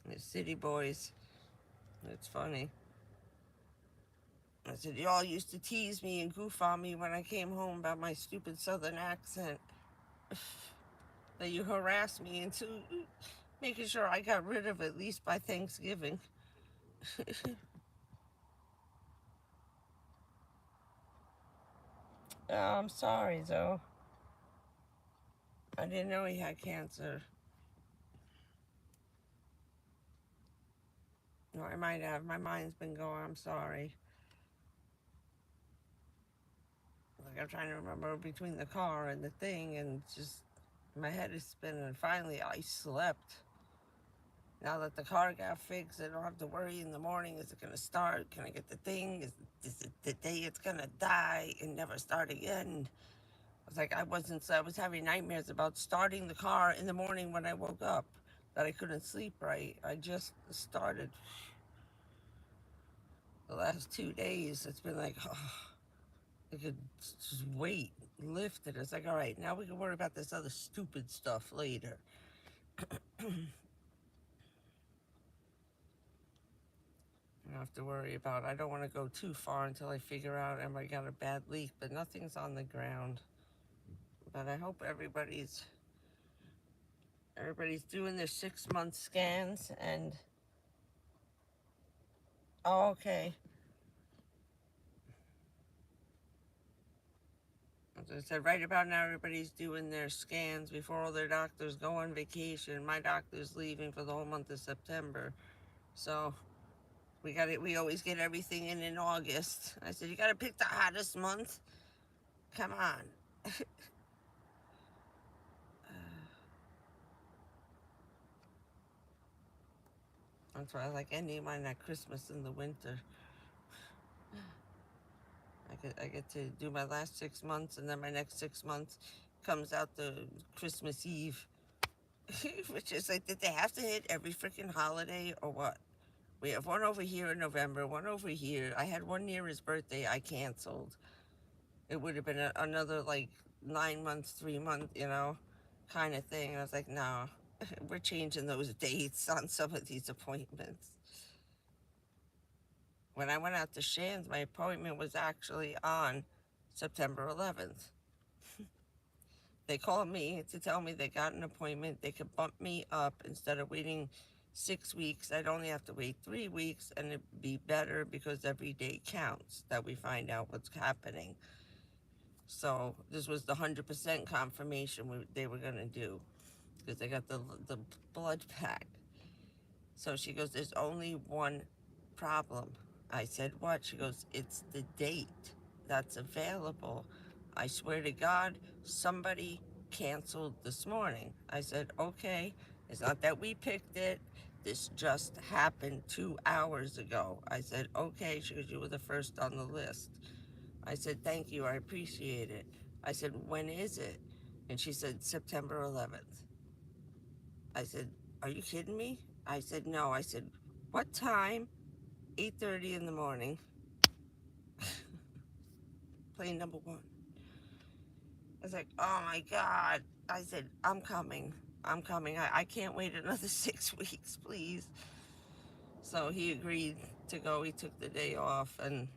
[SPEAKER 1] The city boys. It's funny. I said, y'all used to tease me and goof on me when I came home about my stupid southern accent. That you harassed me into making sure I got rid of it at least by Thanksgiving. Oh, I'm sorry, Zoe. I didn't know he had cancer. No, I might have. My mind's been going. I'm sorry. Like, I'm trying to remember between the car and the thing, and just my head is spinning. Finally, I slept. Now that the car got fixed, I don't have to worry in the morning. Is it going to start? Can I get the thing? Is it the day it's going to die and never start again? I was like, I was having nightmares about starting the car in the morning when I woke up, that I couldn't sleep right. I just started the last 2 days. It's been like, oh, I could just wait, lift it. It's like, all right, now we can worry about this other stupid stuff later. I don't have to worry about. I don't want to go too far until I figure out am I got a bad leak, but nothing's on the ground. But I hope everybody's doing their 6-month scans and oh, okay. As I said, right about now, everybody's doing their scans before all their doctors go on vacation. My doctor's leaving for the whole month of September, so we got it. We always get everything in August. I said, you got to pick the hottest month. Come on. That's why I like ending mine at Christmas in the winter. I get to do my last 6 months, and then my next 6 months comes out the Christmas Eve, which is like, did they have to hit every freaking holiday or what? We have one over here in November, one over here. I had one near his birthday I canceled. It would have been another like 9 months, 3 months, kind of thing. And I was like, no, we're changing those dates on some of these appointments. When I went out to Shands, my appointment was actually on September 11th. They called me to tell me they got an appointment. They could bump me up instead of waiting 6 weeks. I'd only have to wait 3 weeks, and it'd be better because every day counts that we find out what's happening. So this was the 100% confirmation they were going to do because they got the blood pack. So she goes, there's only one problem. I said, what? She goes, it's the date that's available. I swear to God, somebody canceled this morning. I said, okay, it's not that we picked it. This just happened 2 hours ago. I said, okay. She goes, you were the first on the list. I said, thank you, I appreciate it. I said, when is it? And she said, September 11th. I said, are you kidding me? I said, no. I said, what time? 8:30 in the morning. Plane number one. I was like, oh my God. I said, I'm coming. I'm coming. I can't wait another 6 weeks, please. So he agreed to go. He took the day off, and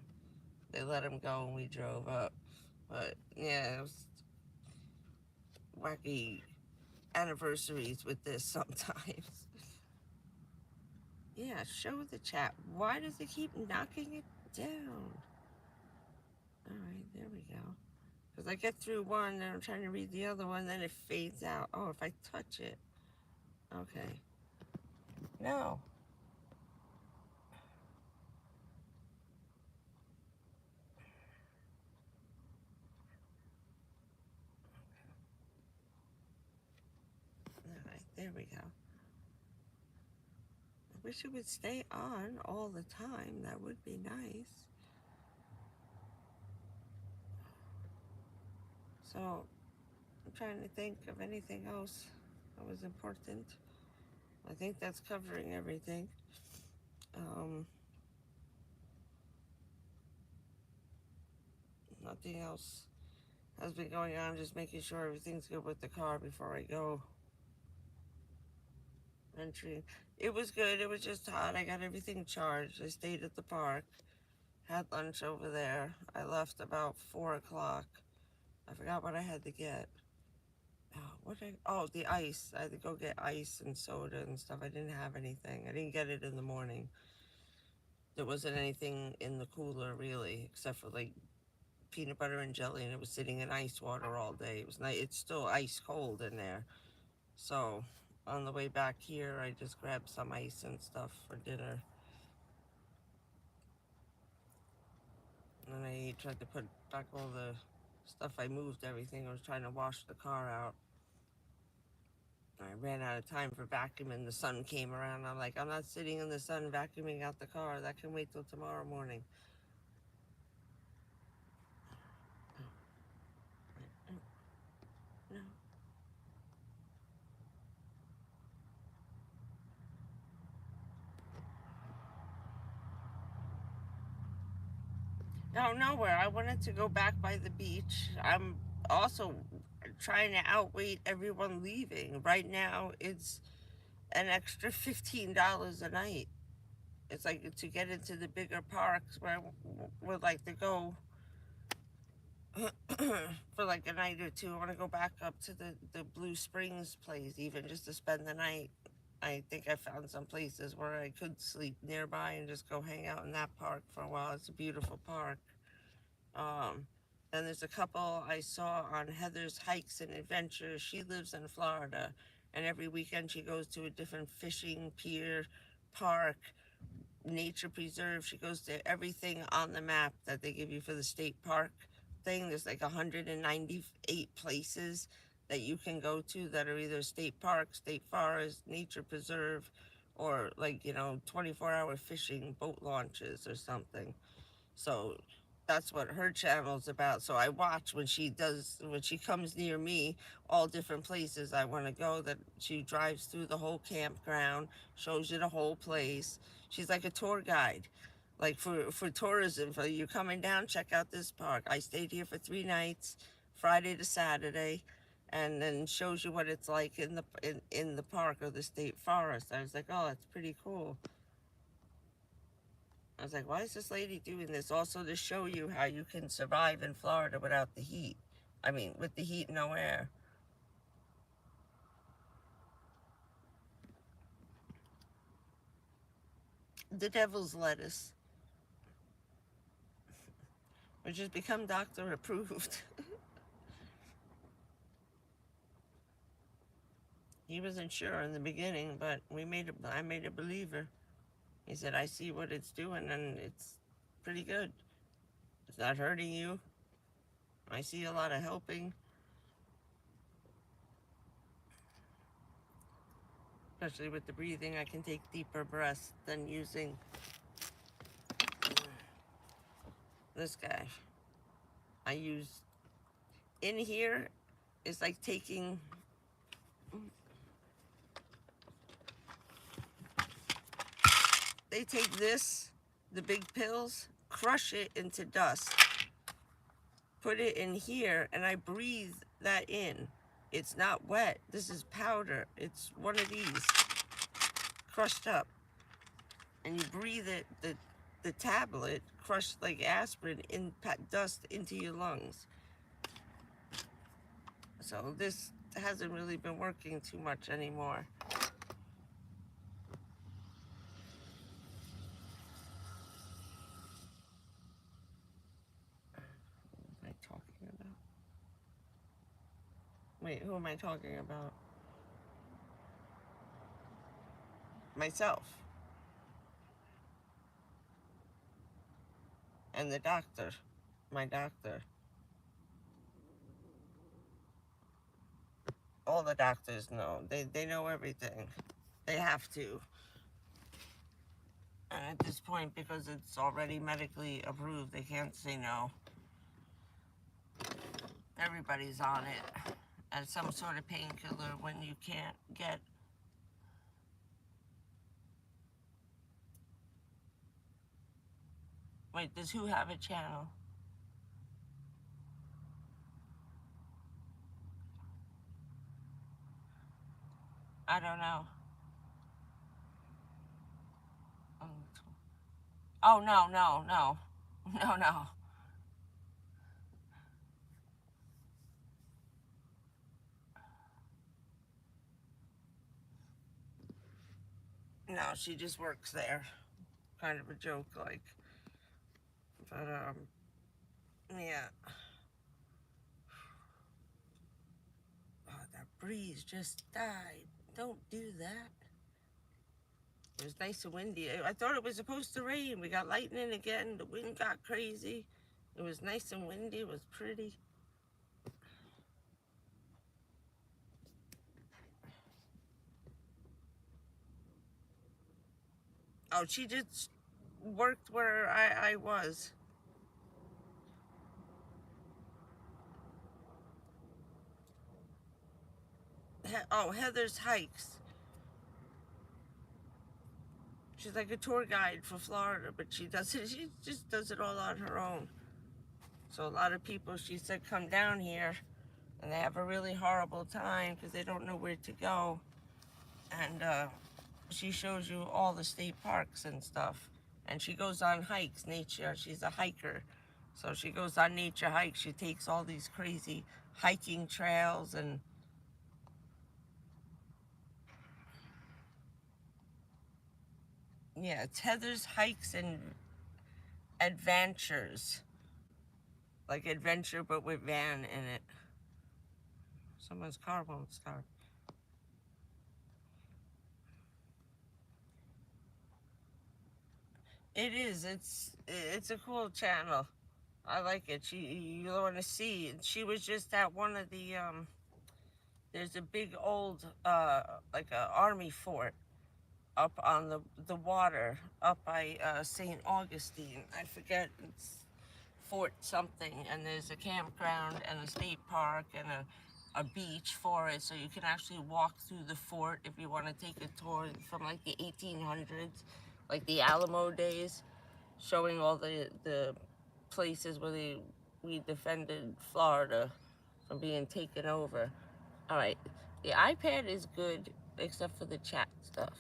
[SPEAKER 1] they let him go, and we drove up. But yeah, it was wacky anniversaries with this sometimes. Yeah, show the chat. Why does it keep knocking it down. All right, there we go. Because I get through one and I'm trying to read the other one, then it fades out. Oh, if I touch it. Okay. No. All right, there we go. I wish it would stay on all the time. That would be nice. So, I'm trying to think of anything else that was important. I think that's covering everything. Nothing else has been going on. Just making sure everything's good with the car before I go entering. It was good. It was just hot. I got everything charged. I stayed at the park. Had lunch over there. I left about 4 o'clock. I forgot what I had to get. Oh, the ice. I had to go get ice and soda and stuff. I didn't have anything. I didn't get it in the morning. There wasn't anything in the cooler really, except for like peanut butter and jelly, and it was sitting in ice water all day. It was nice. It's still ice cold in there. So on the way back here, I just grabbed some ice and stuff for dinner. And I tried to put back all the stuff. I moved everything. I was trying to wash the car out. I ran out of time for vacuuming. The sun came around. I'm like, I'm not sitting in the sun vacuuming out the car. That can wait till tomorrow morning. No. No, nowhere. I wanted to go back by the beach. I'm also trying to outweight everyone leaving. Right now, it's an extra $15 a night. It's like to get into the bigger parks where I would like to go for like a night or two. I want to go back up to the Blue Springs place, even just to spend the night. I think I found some places where I could sleep nearby and just go hang out in that park for a while. It's a beautiful park. And there's a couple I saw on Heather's Hikes and Adventures. She lives in Florida, and every weekend she goes to a different fishing pier, park, nature preserve. She goes to everything on the map that they give you for the state park thing. There's like 198 places that you can go to that are either state park, state forest, nature preserve, or like, 24-hour fishing boat launches or something. So that's what her channel's about. So I watch when she comes near me, all different places I want to go, that she drives through the whole campground, shows you the whole place. She's like a tour guide, like for tourism. For you coming down, check out this park. I stayed here for 3 nights, Friday to Saturday, and then shows you what it's like in the park or the state forest. I was like, oh, that's pretty cool. I was like, why is this lady doing this? Also to show you how you can survive in Florida without the heat. I mean, with the heat, no air. The devil's lettuce, which has become doctor approved. He wasn't sure in the beginning, but I made a believer. He said, I see what it's doing, and it's pretty good. It's not hurting you. I see a lot of helping. Especially with the breathing, I can take deeper breaths than using this guy. I use, in here, it's like taking, they take this, the big pills, crush it into dust, put it in here, and I breathe that in. It's not wet. This is powder. It's one of these, crushed up. And you breathe it, the tablet, crushed like aspirin, in dust into your lungs. So this hasn't really been working too much anymore. Wait, who am I talking about? Myself. And the doctor. My doctor. All the doctors know. They know everything. They have to. And at this point, because it's already medically approved, they can't say no. Everybody's on it as some sort of painkiller when you can't get. Wait, does who have a channel? I don't know. Oh, no, no, no. No, no. No, she just works there. Kind of a joke, like. But, yeah. Oh, that breeze just died. Don't do that. It was nice and windy. I thought it was supposed to rain. We got lightning again. The wind got crazy. It was nice and windy. It was pretty. Oh, she just worked where I was. Oh, Heather's Hikes. She's like a tour guide for Florida, but she just does it all on her own. So a lot of people, she said, come down here and they have a really horrible time because they don't know where to go. And she shows you all the state parks and stuff. And she goes on hikes, nature. She's a hiker. So she goes on nature hikes. She takes all these crazy hiking trails and yeah, it's Heather's Hikes and Adventures. Like adventure, but with van in it. Someone's car won't start. It is. It's a cool channel. I like it. You want to see. She was just at one of the there's a big old like a army fort up on the water up by St. Augustine. I forget, it's Fort something, and there's a campground and a state park and a beach for it, so you can actually walk through the fort if you want to take a tour from like the 1800s, like the Alamo days, showing all the places where we defended Florida from being taken over. All right, the iPad is good except for the chat stuff.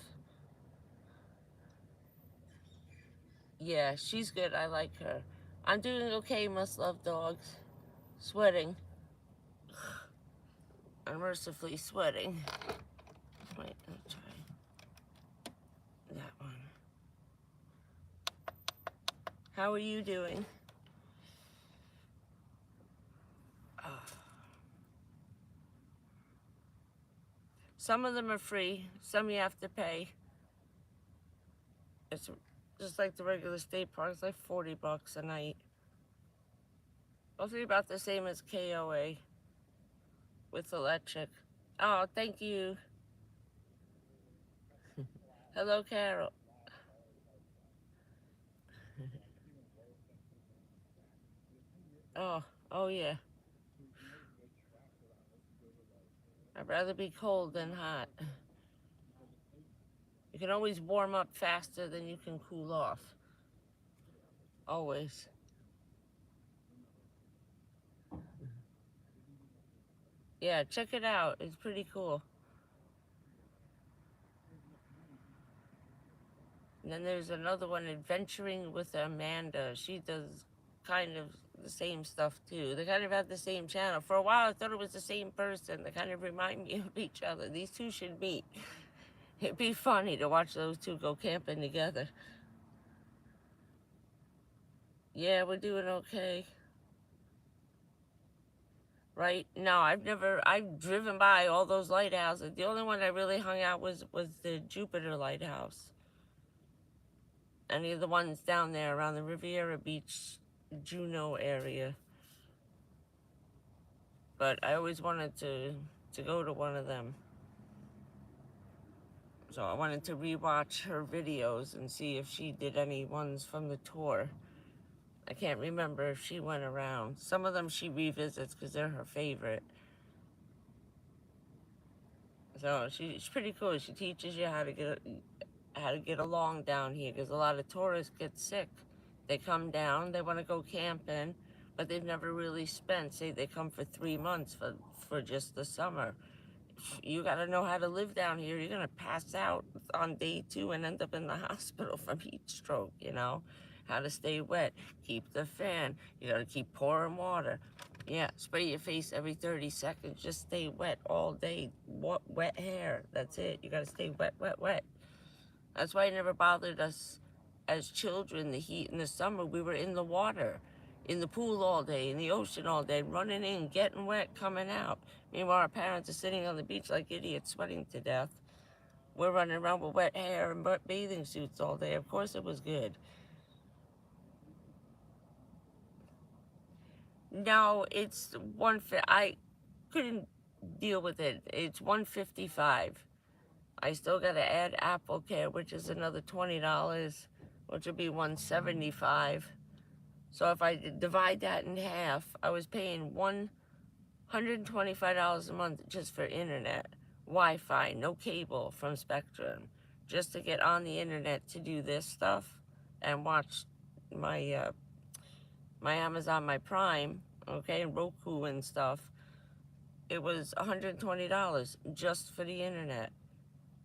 [SPEAKER 1] Yeah, she's good. I like her. I'm doing okay, must love dogs. Sweating. Unmercifully sweating. Wait, let's try that one. How are you doing? Oh. Some of them are free. Some you have to pay. It's just like the regular state parks, like $40 a night. Mostly about the same as KOA with electric. Oh, thank you. Hello, Carol. Oh, oh yeah. I'd rather be cold than hot. You can always warm up faster than you can cool off. Always. Yeah, check it out. It's pretty cool. And then there's another one, Adventuring with Amanda. She does kind of the same stuff too. They kind of have the same channel. For a while, I thought it was the same person. They kind of remind me of each other. These two should meet. It'd be funny to watch those two go camping together. Yeah, we're doing okay. right? No, I've driven by all those lighthouses. The only one I really hung out was the Jupiter lighthouse. Any of the ones down there around the Riviera Beach, Juneau area. But I always wanted to go to one of them. So I wanted to rewatch her videos and see if she did any ones from the tour. I can't remember if she went around. Some of them she revisits because they're her favorite. So she's pretty cool. She teaches you how to get along down here because a lot of tourists get sick. They come down, they want to go camping, but they've never really spent. Say they come for 3 months for just the summer. You got to know how to live down here. You're going to pass out on day 2 and end up in the hospital from heat stroke, you know. How to stay wet, keep the fan. You got to keep pouring water. Yeah, spray your face every 30 seconds. Just stay wet all day. Wet hair. That's it. You got to stay wet, wet, wet. That's why it never bothered us as children, the heat in the summer. We were in the water, in the pool all day, in the ocean all day, running in, getting wet, coming out. Meanwhile, our parents are sitting on the beach like idiots, sweating to death. We're running around with wet hair and wet bathing suits all day. Of course it was good. No, it's I couldn't deal with it. It's $155. I still got to add Apple Care, which is another $20, which would be $175. So if I divide that in half, I was paying $125 a month just for internet, Wi-Fi, no cable from Spectrum, just to get on the internet to do this stuff and watch my my Amazon, my Prime, okay, and Roku and stuff. It was $120 just for the internet.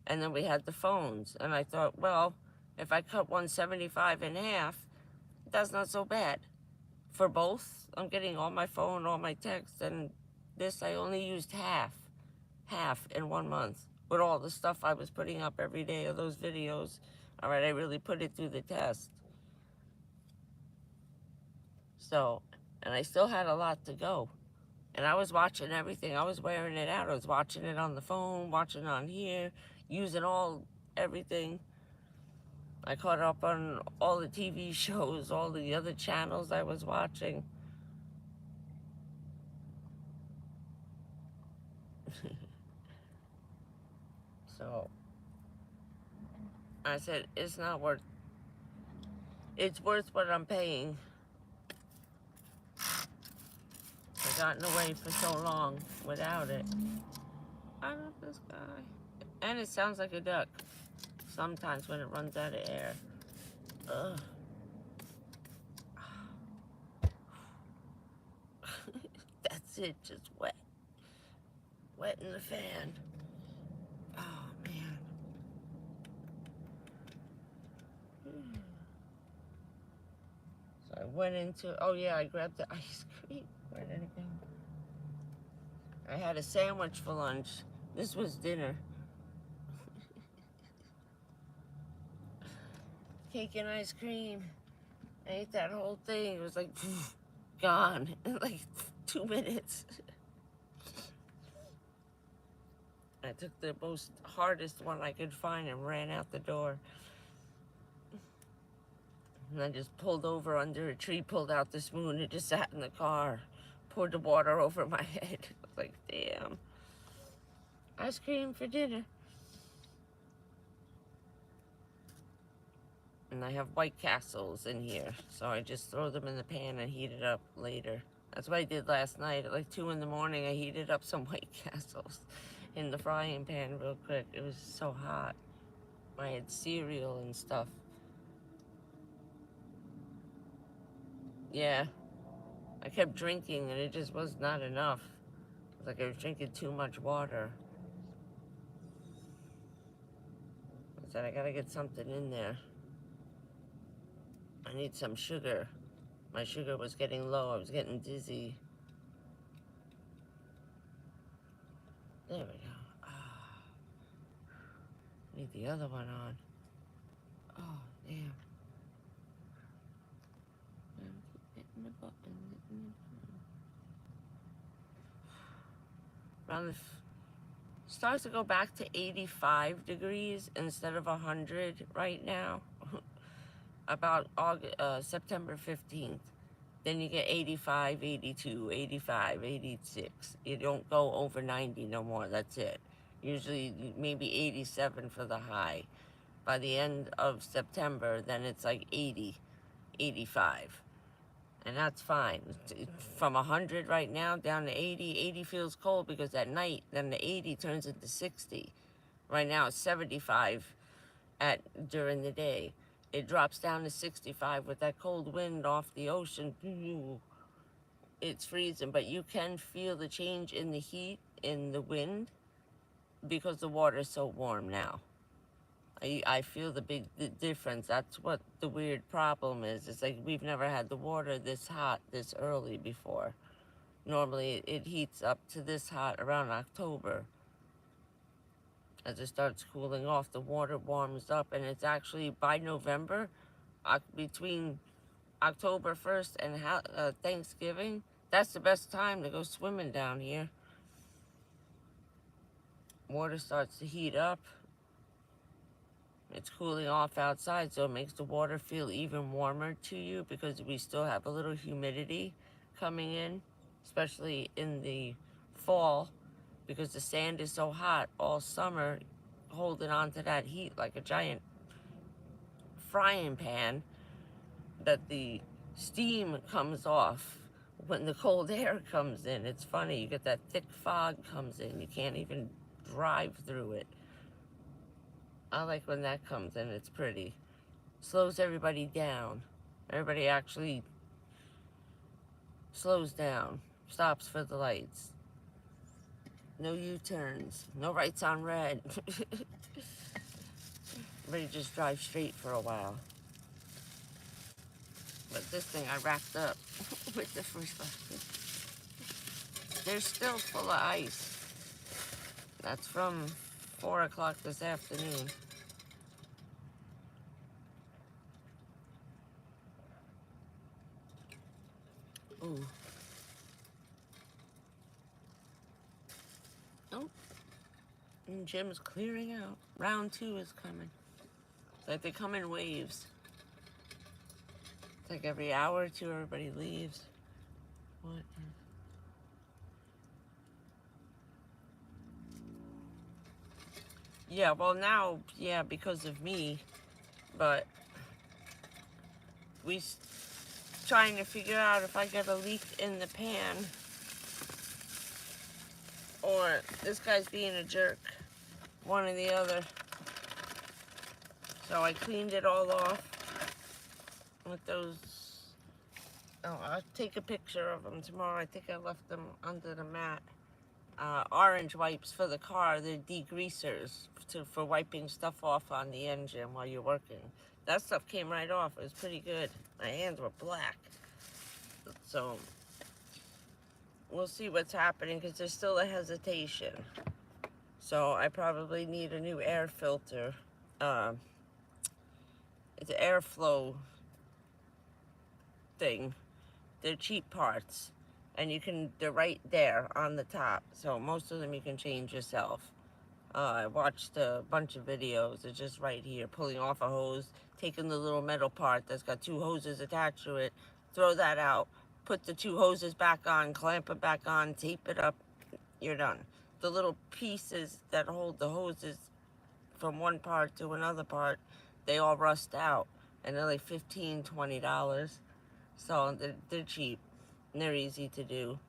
[SPEAKER 1] And then we had the phones. And I thought, well, if I cut 175 in half, that's not so bad. For both, I'm getting all my phone, all my texts, and this I only used half in 1 month. With all the stuff I was putting up every day of those videos. All right, I really put it through the test. So, and I still had a lot to go. And I was watching everything. I was wearing it out. I was watching it on the phone, watching it on here, using everything. I caught up on all the TV shows, all the other channels I was watching. So, I said, it's not worth, it's worth what I'm paying. I got in the way for so long without it. I love this guy. And it sounds like a duck sometimes when it runs out of air. Ugh. That's it, just wet. Wet in the fan. Oh, man. So I went into, oh yeah, I grabbed the ice cream. Where did it go? I had a sandwich for lunch. This was dinner. Cake and ice cream. I ate that whole thing. It was like, gone in like 2 minutes. I took the most hardest one I could find and ran out the door. And I just pulled over under a tree, pulled out the spoon, and just sat in the car. Poured the water over my head. I was like, damn. Ice cream for dinner. And I have White Castles in here, so I just throw them in the pan and heat it up later. That's what I did last night. At like 2 in the morning, I heated up some White Castles in the frying pan real quick. It was so hot. I had cereal and stuff. Yeah, I kept drinking and it just was not enough. It was like I was drinking too much water. I said, I gotta get something in there. I need some sugar. My sugar was getting low. I was getting dizzy. There we go. Oh, need the other one on. Oh, damn. Hitting the button.
[SPEAKER 2] around the starts to go back to 85 degrees instead of 100 right now. About September 15th. Then you get 85, 82, 85, 86. You don't go over 90 no more. That's it. Usually maybe 87 for the high. By the end of September, then it's like 80, 85. And that's fine. From 100 right now down to 80. 80 feels cold because at night, then the 80 turns into 60. Right now it's 75 during the day. It drops down to 65 with that cold wind off the ocean. It's freezing, but you can feel the change in the heat, in the wind, because the water is so warm now. I feel the big difference. That's what the weird problem is. It's like we've never had the water this hot this early before. Normally it heats up to this hot around October. As it starts cooling off, the water warms up, and it's actually by November, between October 1st and Thanksgiving, that's the best time to go swimming down here. Water starts to heat up. It's cooling off outside, so it makes the water feel even warmer to you because we still have a little humidity coming in, especially in the fall, because the sand is so hot all summer, holding on to that heat like a giant frying pan, that the steam comes off when the cold air comes in. It's funny, you get that thick fog comes in, you can't even drive through it. I like when that comes in, it's pretty. Slows everybody down. Everybody actually slows down, stops for the lights. No U-turns, no rights on red. Everybody just drives straight for a while. But this thing I wrapped up with the first one. They're still full of ice. That's from 4 o'clock this afternoon. Ooh. Oh. And Jim's clearing out. Round 2 is coming. It's like they come in waves. It's like every hour or two everybody leaves. What? Yeah, well now, yeah, because of me, but we trying to figure out if I get a leak in the pan or this guy's being a jerk, one or the other. So I cleaned it all off with those. Oh, I'll take a picture of them tomorrow. I think I left them under the mat. Orange wipes for the car. They're degreasers for wiping stuff off on the engine while you're working. That stuff came right off. It was pretty good. My hands were black. So we'll see what's happening because there's still a hesitation. So I probably need a new air filter. It's an airflow thing. They're cheap parts. And they're right there on the top. So most of them you can change yourself. I watched a bunch of videos. It's just right here, pulling off a hose, taking the little metal part that's got 2 hoses attached to it, throw that out, put the 2 hoses back on, clamp it back on, tape it up, you're done. The little pieces that hold the hoses from one part to another part, they all rust out. And they're like $15, $20. So they're cheap. And they're easy to do.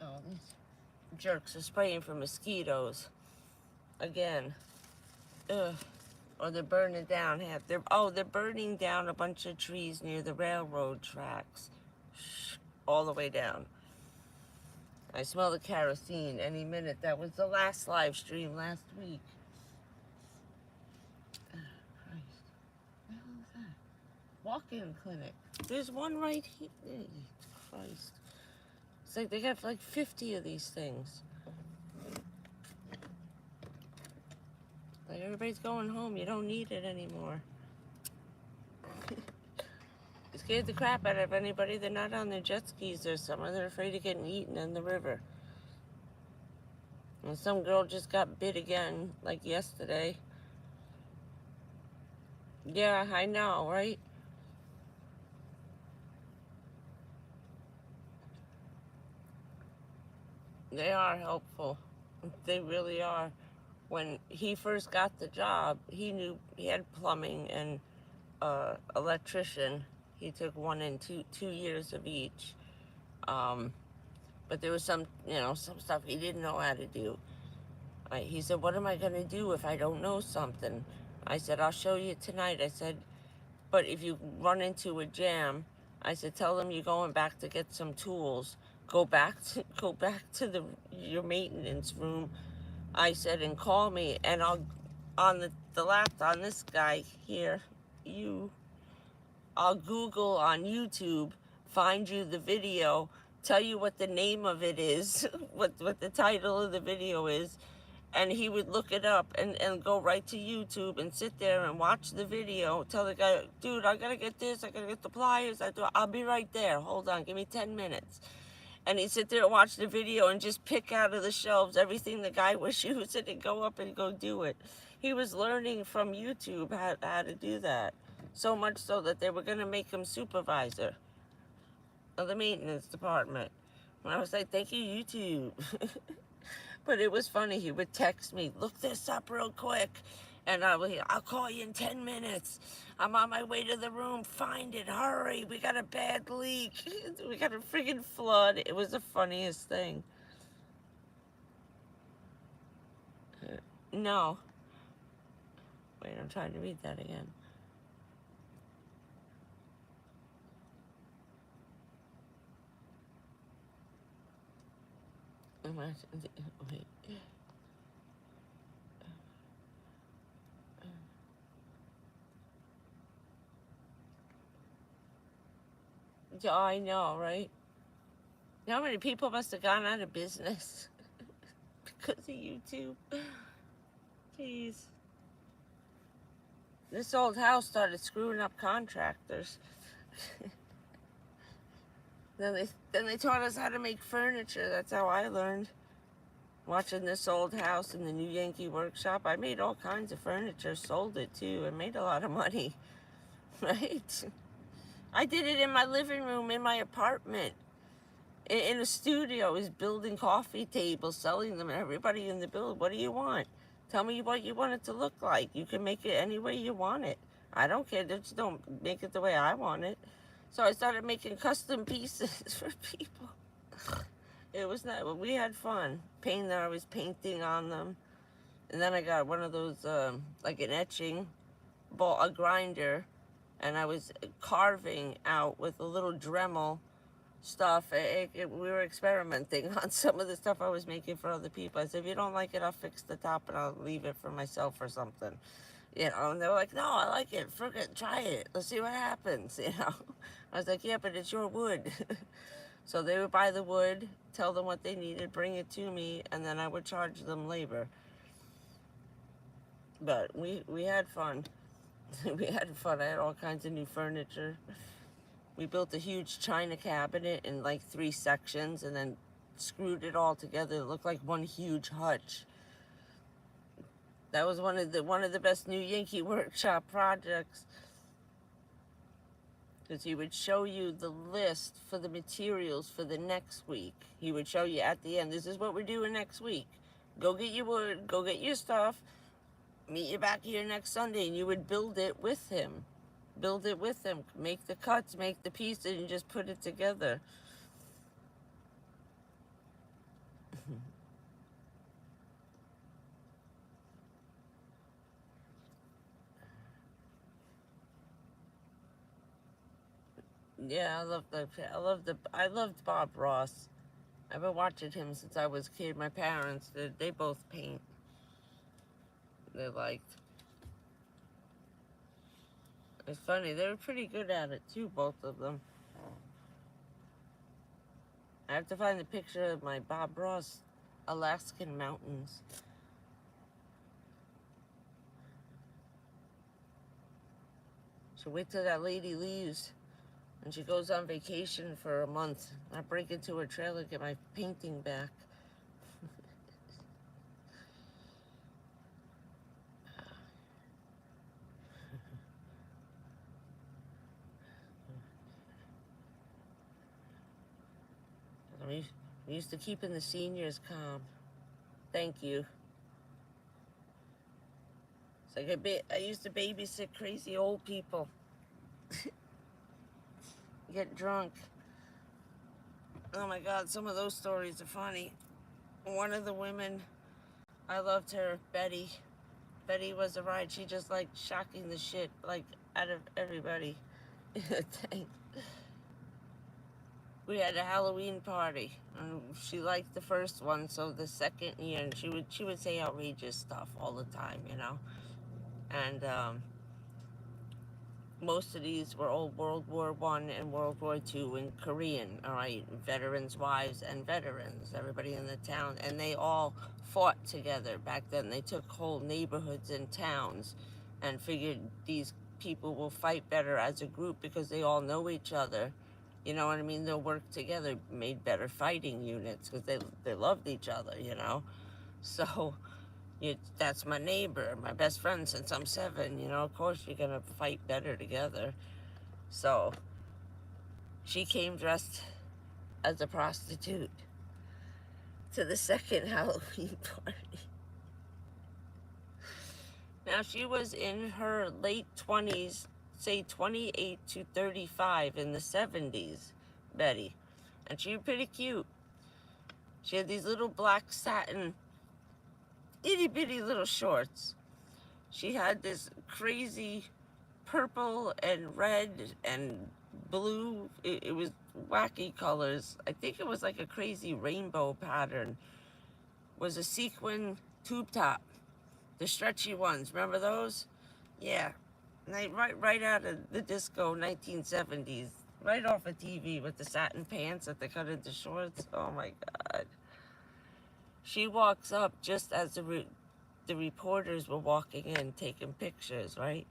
[SPEAKER 2] Oh, these jerks are spraying for mosquitoes. Again. Ugh. Or they're burning down they're burning down a bunch of trees near the railroad tracks. All the way down. I smell the kerosene any minute. That was the last live stream last week. Walk-in clinic. There's one right here. Christ. It's like they got like 50 of these things. Like everybody's going home. You don't need it anymore. scared the crap out of anybody. They're not on their jet skis or something. They're afraid of getting eaten in the river. And some girl just got bit again, like yesterday. Yeah, I know, right? They are helpful. They really are. When he first got the job, he knew he had plumbing and electrician. He took 1 and 2 years of each. But there was some, some stuff he didn't know how to do. He said, "What am I going to do if I don't know something?" I said, "I'll show you tonight." I said, "But if you run into a jam," I said, "tell them you're going back to get some tools. Go back to your maintenance room." I said, "and call me, and I'll on the laptop on this guy here, I'll Google on YouTube, find you the video, tell you what the name of it is, what the title of the video is." And he would look it up and go right to YouTube and sit there and watch the video. Tell the guy, "Dude, I gotta get this, I gotta get the pliers, I'll be right there. Hold on, give me 10 minutes. And he'd sit there and watch the video and just pick out of the shelves everything the guy was using and go up and go do it. He was learning from YouTube how to do that. So much so that they were going to make him supervisor of the maintenance department. And I was like, "Thank you, YouTube." But it was funny. He would text me, "Look this up real quick." And I'll call you in 10 minutes. I'm on my way to the room. Find it. Hurry. We got a bad leak. We got a friggin' flood. It was the funniest thing. No. Wait, I'm trying to read that again. Wait. Yeah, I know, right? You know how many people must have gone out of business because of YouTube? Jeez. This old house started screwing up contractors. Then they taught us how to make furniture. That's how I learned. Watching this old house in the New Yankee Workshop. I made all kinds of furniture, sold it too, and made a lot of money. Right? I did it in my living room in my apartment. In a studio, I was building coffee tables, selling them, and everybody in the building, "What do you want? Tell me what you want it to look like. You can make it any way you want it. I don't care. Just don't make it the way I want it." So I started making custom pieces for people. It was not. We had fun. I was painting on them, and then I got one of those like an etching ball, a grinder, and I was carving out with a little Dremel stuff. We were experimenting on some of the stuff I was making for other people. I said, "If you don't like it, I'll fix the top and I'll leave it for myself or something." And they were like, "No, I like it. Forget, try it. Let's see what happens." I was like, "Yeah, but it's your wood." So they would buy the wood, tell them what they needed, bring it to me, and then I would charge them labor. But we had fun. We had fun. I had all kinds of new furniture. We built a huge china cabinet in like 3 sections and then screwed it all together. It looked like one huge hutch. That was one of the best New Yankee Workshop projects. Because he would show you the list for the materials for the next week. He would show you at the end, "This is what we're doing next week. Go get your wood, go get your stuff, meet you back here next Sunday," and you would build it with him. Build it with him. Make the cuts, make the pieces, and just put it together. Yeah, I loved Bob Ross. I've been watching him since I was a kid. My parents, they both paint. They liked. It's funny, they were pretty good at it too, both of them. I have to find the picture of my Bob Ross Alaskan mountains. So wait till that lady leaves. And she goes on vacation for a month. I break into her trailer, get my painting back. We used to keeping the seniors calm. Thank you. It's like I used to babysit crazy old people. Get drunk. Oh my God, some of those stories are funny. One of the women, I loved her, Betty. Betty was a ride. She just like shocking the shit like out of everybody. We had a Halloween party, and she liked the first one, so the second year, and she would say outrageous stuff all the time, you know. And most of these were old World War I and World War II and Korean, all right, veterans' wives and veterans, everybody in the town, and they all fought together back then. They took whole neighborhoods and towns and figured these people will fight better as a group because they all know each other. You know what I mean? They'll work together, made better fighting units because they loved each other, you know? So that's my neighbor, my best friend since I'm 7, you know? Of course you're going to fight better together. So she came dressed as a prostitute to the second Halloween party. Now she was in her late 20s, say 28 to 35 in the 70s, Betty. And she was pretty cute. She had these little black satin, itty bitty little shorts. She had this crazy purple and red and blue. It was wacky colors. I think it was like a crazy rainbow pattern. It was a sequin tube top. The stretchy ones, remember those? Yeah. Right out of the disco 1970s. Right off of TV with the satin pants that they cut into shorts. Oh my God. She walks up just as the reporters were walking in taking pictures, right?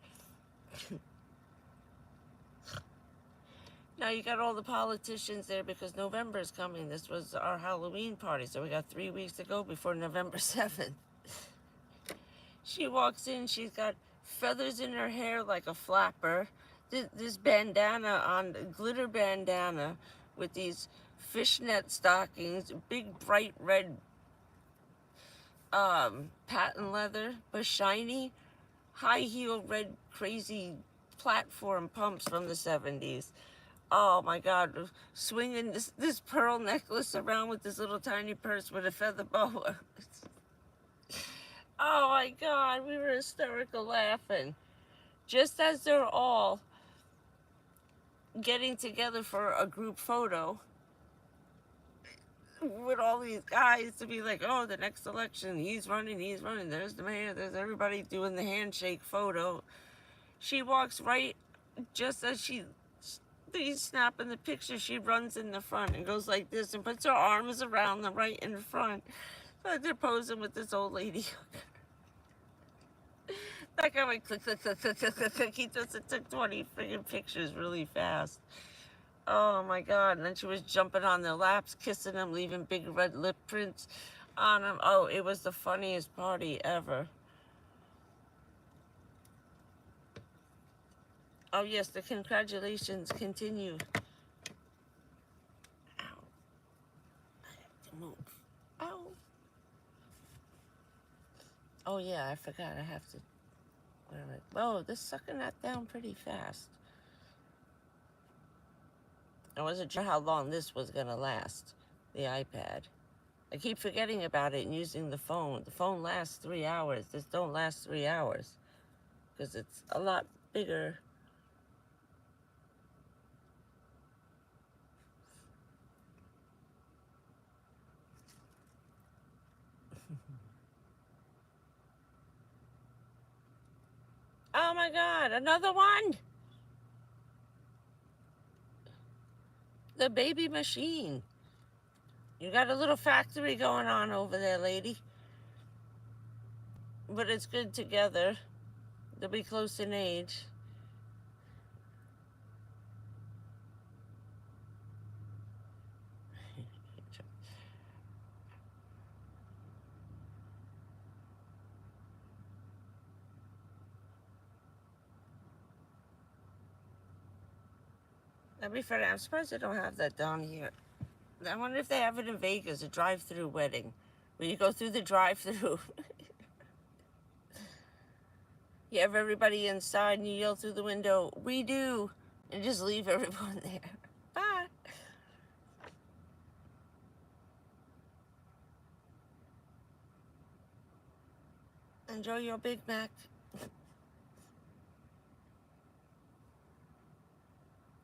[SPEAKER 2] Now you got all the politicians there because November's coming. This was our Halloween party, so we got 3 weeks to go before November 7th. She walks in, she's got feathers in her hair like a flapper, this bandana on, glitter bandana with these fishnet stockings, big bright red patent leather, but shiny, high heel red crazy platform pumps from the 70s. Oh my God, swinging this pearl necklace around with this little tiny purse with a feather boa. Oh my God, we were hysterical laughing. Just as they're all getting together for a group photo with all these guys to be like, oh, the next election, he's running, there's the mayor, there's everybody doing the handshake photo. She walks right, just as he's snapping the picture, she runs in the front and goes like this and puts her arms around them right in front. So they're posing with this old lady. That guy went click, click, click, click, click, click, click. He just took 20 friggin' pictures really fast. Oh my God. And then she was jumping on their laps, kissing them, leaving big red lip prints on them. Oh, it was the funniest party ever. Oh yes, the congratulations continue. Ow. I have to move. Ow. Oh yeah, I forgot I have to. Oh, this sucking that down pretty fast. I wasn't sure how long this was gonna last, the iPad. I keep forgetting about it and using the phone. The phone lasts 3 hours. This don't last 3 hours because it's a lot bigger. Oh my God, another one! The baby machine. You got a little factory going on over there, lady. But it's good together. They'll be close in age. That'd be funny. I'm surprised they don't have that down here. I wonder if they have it in Vegas, a drive-through wedding, where you go through the drive-through. You have everybody inside and you yell through the window, "We do," and just leave everyone there. Bye. Enjoy your Big Mac.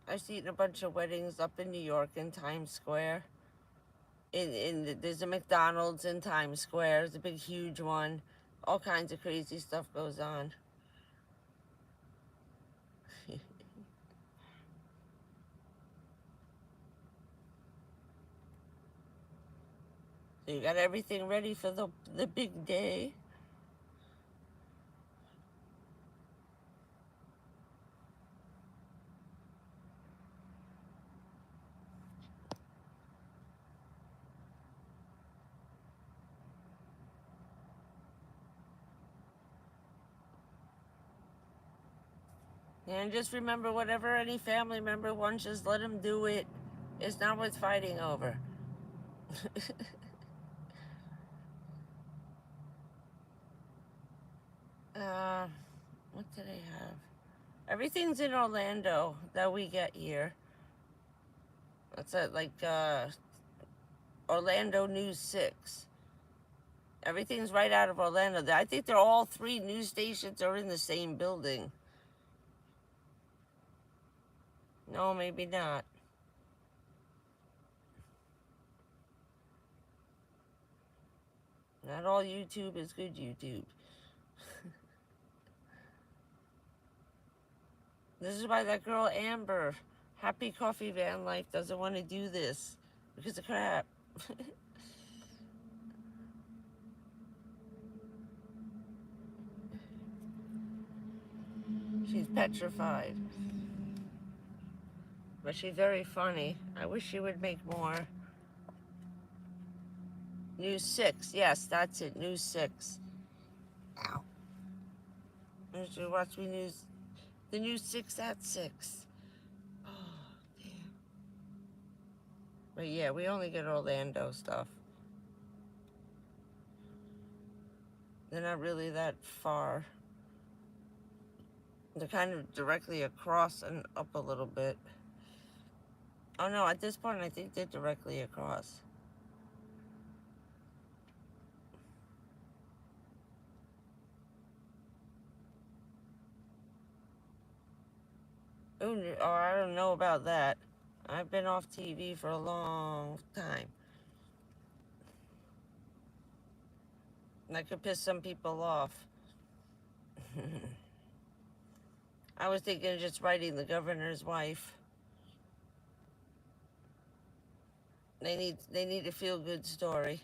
[SPEAKER 2] I've seen a bunch of weddings up in New York in Times Square. There's a McDonald's in Times Square. It's a big, huge one. All kinds of crazy stuff goes on. So you got everything ready for the big day. And just remember, whatever any family member wants, just let them do it. It's not worth fighting over. What did I have? Everything's in Orlando that we get here. That's at like Orlando News 6. Everything's right out of Orlando. I think they're all three news stations are in the same building. No, maybe not. Not all YouTube is good YouTube. This is why that girl Amber, Happy Coffee Van Life, doesn't want to do this because of crap. She's petrified. But she's very funny. I wish she would make more. News 6. Yes, that's it. News 6. Ow. You watch me news. The News 6 at 6. Oh, damn. But yeah, we only get Orlando stuff. They're not really that far. They're kind of directly across and up a little bit. Oh no, at this point I think they're directly across. Oh, I don't know about that. I've been off TV for a long time. That could piss some people off. I was thinking of just writing the governor's wife. They need a feel-good story.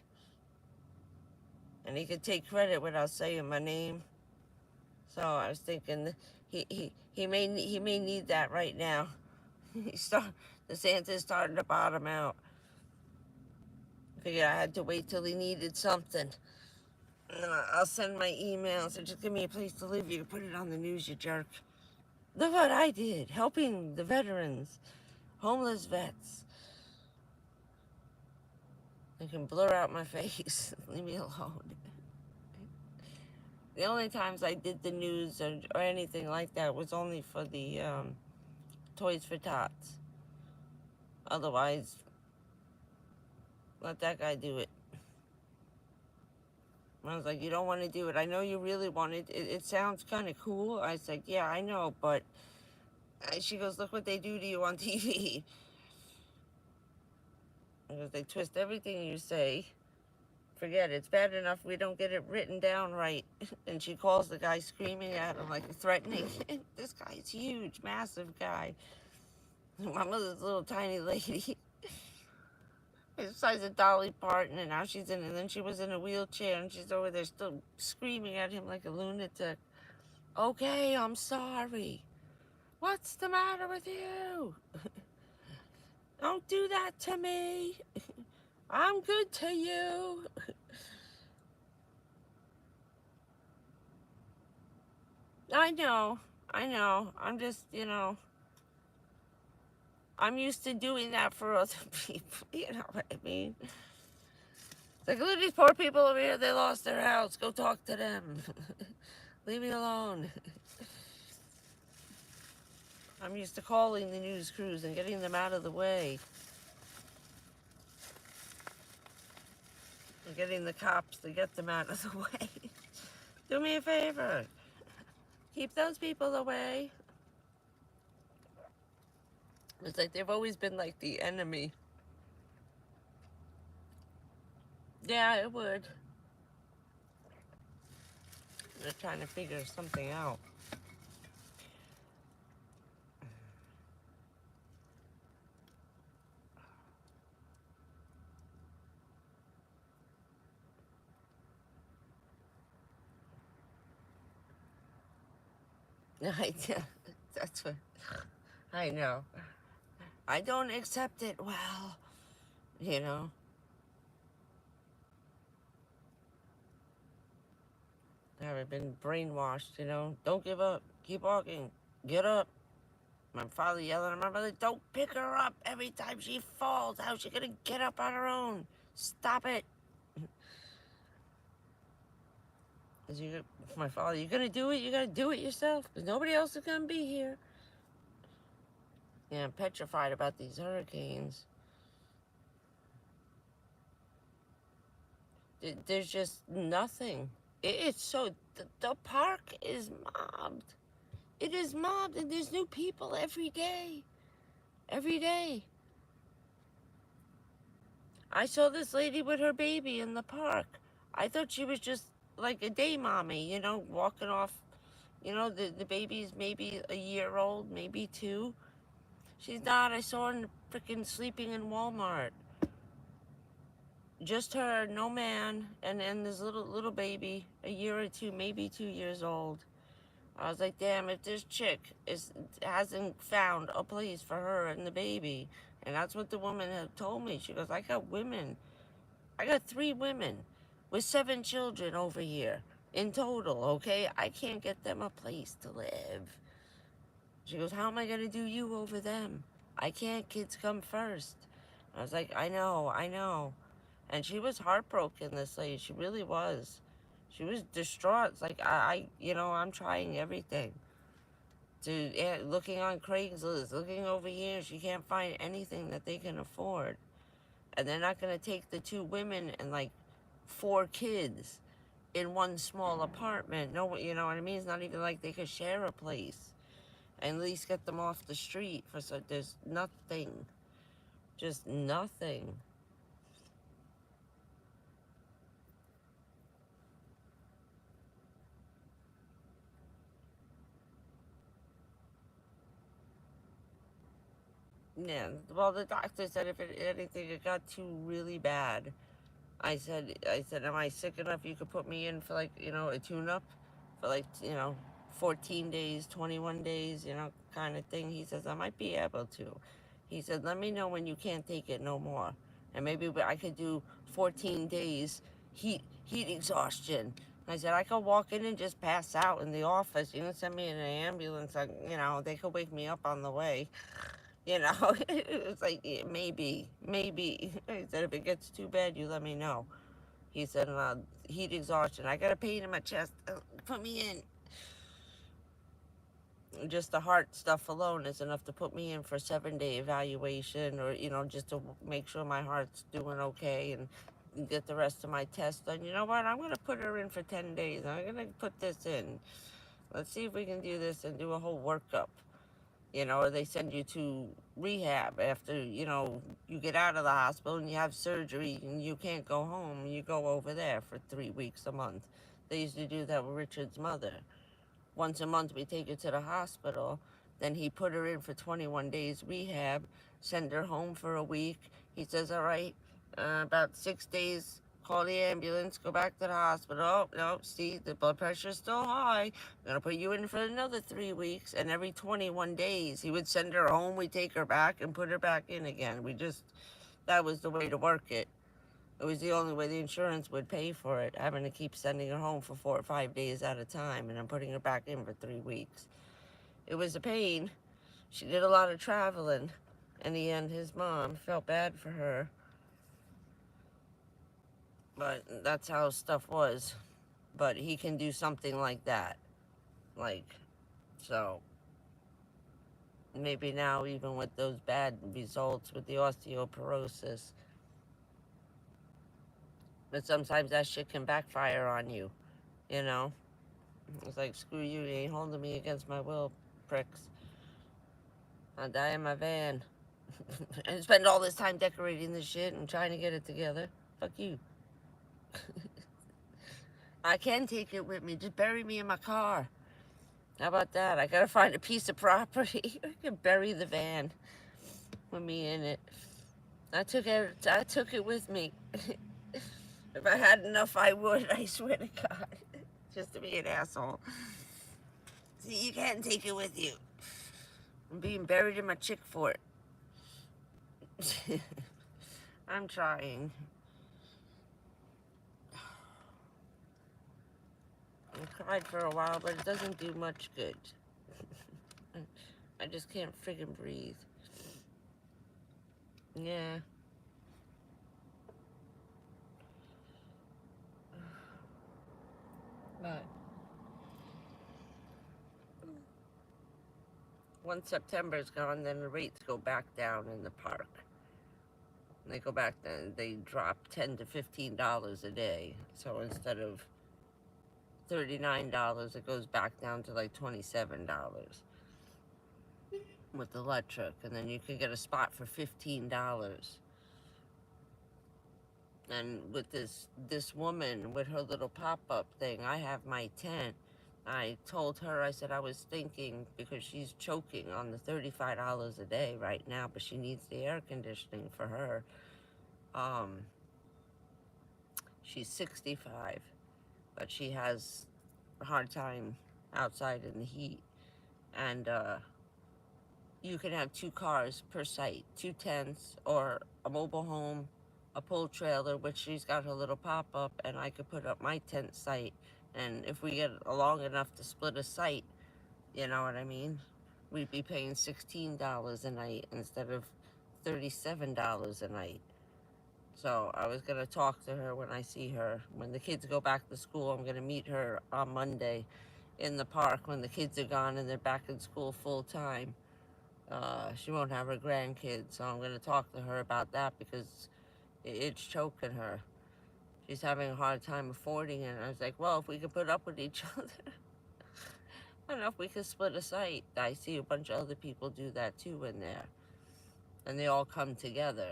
[SPEAKER 2] And he could take credit without saying my name. So I was thinking he may need that right now. The Santa's starting to bottom out. Figured I had to wait till he needed something. And I'll send my emails. And just give me a place to live. You can put it on the news, you jerk. Look what I did, helping the veterans, homeless vets. I can blur out my face. Leave me alone. The only times I did the news or anything like that was only for the Toys for Tots. Otherwise, let that guy do it. I was like, you don't want to do it. I know you really want it. It sounds kind of cool. I was like, yeah, I know, but she goes, look what they do to you on TV. Because they twist everything you say. Forget it. It's bad enough we don't get it written down right. And she calls the guy screaming at him, like threatening. This guy's huge, massive guy. My mother's a little tiny lady. The size of Dolly Parton, and now she's in, and then she was in a wheelchair, and she's over there still screaming at him like a lunatic. Okay, I'm sorry. What's the matter with you? Don't do that to me. I'm good to you. I know. I'm just, I'm used to doing that for other people. You know what I mean? It's like, look at these poor people over here. They lost their house. Go talk to them. Leave me alone. I'm used to calling the news crews and getting them out of the way. And getting the cops to get them out of the way. Do me a favor. Keep those people away. It's like they've always been like the enemy. Yeah, it would. They're trying to figure something out. That's what I know. I don't accept it well, you know. I've been brainwashed, you know. Don't give up. Keep walking. Get up. My father yelling at my mother, don't pick her up every time she falls. How's she gonna get up on her own? Stop it. My father, you're gonna do it, you gotta do it yourself, because nobody else is gonna be here. Yeah, I'm petrified about these hurricanes. There's just nothing. It's so, the park is mobbed. It is mobbed, and there's new people every day. Every day. I saw this lady with her baby in the park. I thought she was just like a day mommy, you know, walking off. You know, the baby's maybe a year old, maybe 2. She's not. I saw her freaking sleeping in Walmart. Just her, no man, and this little baby, a year or 2, maybe 2 years old. I was like, damn, if this chick hasn't found a place for her and the baby. And that's what the woman had told me. She goes, I got 3 women with 7 children over here in total, okay? I can't get them a place to live. She goes, how am I going to do you over them? I can't, kids come first. I was like, I know. And she was heartbroken, this lady. She really was. She was distraught. It's like, I'm trying everything. Looking on Craigslist, looking over here. She can't find anything that they can afford. And they're not going to take the 2 women and like 4 kids in one small apartment. No, you know what I mean? It's not even like they could share a place. And at least get them off the street. There's nothing. Just nothing. Yeah, well, the doctor said if anything, it got too really bad. I said, am I sick enough you could put me in for like, a tune-up for like, 14 days, 21 days, kind of thing. He says, I might be able to. He said, let me know when you can't take it no more. And maybe I could do 14 days heat exhaustion. I said, I could walk in and just pass out in the office. You can send me in an ambulance. They could wake me up on the way. It's like, yeah, maybe. He said, if it gets too bad, you let me know. He said, heat exhaustion. I got a pain in my chest. Put me in. Just the heart stuff alone is enough to put me in for 7-day evaluation, or, just to make sure my heart's doing okay and get the rest of my tests done. You know what? I'm going to put her in for 10 days. I'm going to put this in. Let's see if we can do this and do a whole workup. Or they send you to rehab after, you get out of the hospital and you have surgery and you can't go home. You go over there for 3 weeks, a month. They used to do that with Richard's mother. Once a month, we take her to the hospital. Then he put her in for 21 days rehab, send her home for a week. He says, all right, about 6 days, call the ambulance, go back to the hospital. Oh, no, see, the blood pressure's still high. I'm going to put you in for another 3 weeks. And every 21 days, he would send her home. We'd take her back and put her back in again. That was the way to work it. It was the only way the insurance would pay for it, having to keep sending her home for 4 or 5 days at a time, and I'm putting her back in for 3 weeks. It was a pain. She did a lot of traveling. In the end, his mom felt bad for her, but that's how stuff was. But he can do something like that. Like, so maybe now, even with those bad results with the osteoporosis, but sometimes that shit can backfire on you, you know? It's like, screw you, you ain't holding me against my will, pricks. I'll die in my van. And spend all this time decorating this shit and trying to get it together. Fuck you. I can take it with me. Just bury me in my car. How about that? I gotta find a piece of property. I can bury the van with me in it. I took it with me. If I had enough, I would. I swear to God. Just to be an asshole. See, you can't take it with you. I'm being buried in my chick fort. I'm trying. I cried for a while, but it doesn't do much good. I just can't friggin' breathe. Yeah. But once September's gone, then the rates go back down in the park. They go back then, they drop $10 to $15 a day. So instead of $39, it goes back down to like $27 with the electric. And then you can get a spot for $15. And with this woman with her little pop-up thing, I have my tent. I told her, I said I was thinking, because she's choking on the $35 a day right now, but she needs the air conditioning for her. She's 65, but she has a hard time outside in the heat. And you can have 2 cars per site, 2 tents, or a mobile home, a pull trailer, which she's got her little pop-up, and I could put up my tent site. And if we get along enough to split a site, you know what I mean? We'd be paying $16 a night instead of $37 a night. So I was going to talk to her when I see her. When the kids go back to school, I'm going to meet her on Monday in the park when the kids are gone and they're back in school full time. She won't have her grandkids, so I'm going to talk to her about that because it's choking her. She's having a hard time affording it. And I was like, well, if we could put up with each other, I don't know if we could split a site. I see a bunch of other people do that too in there. And they all come together.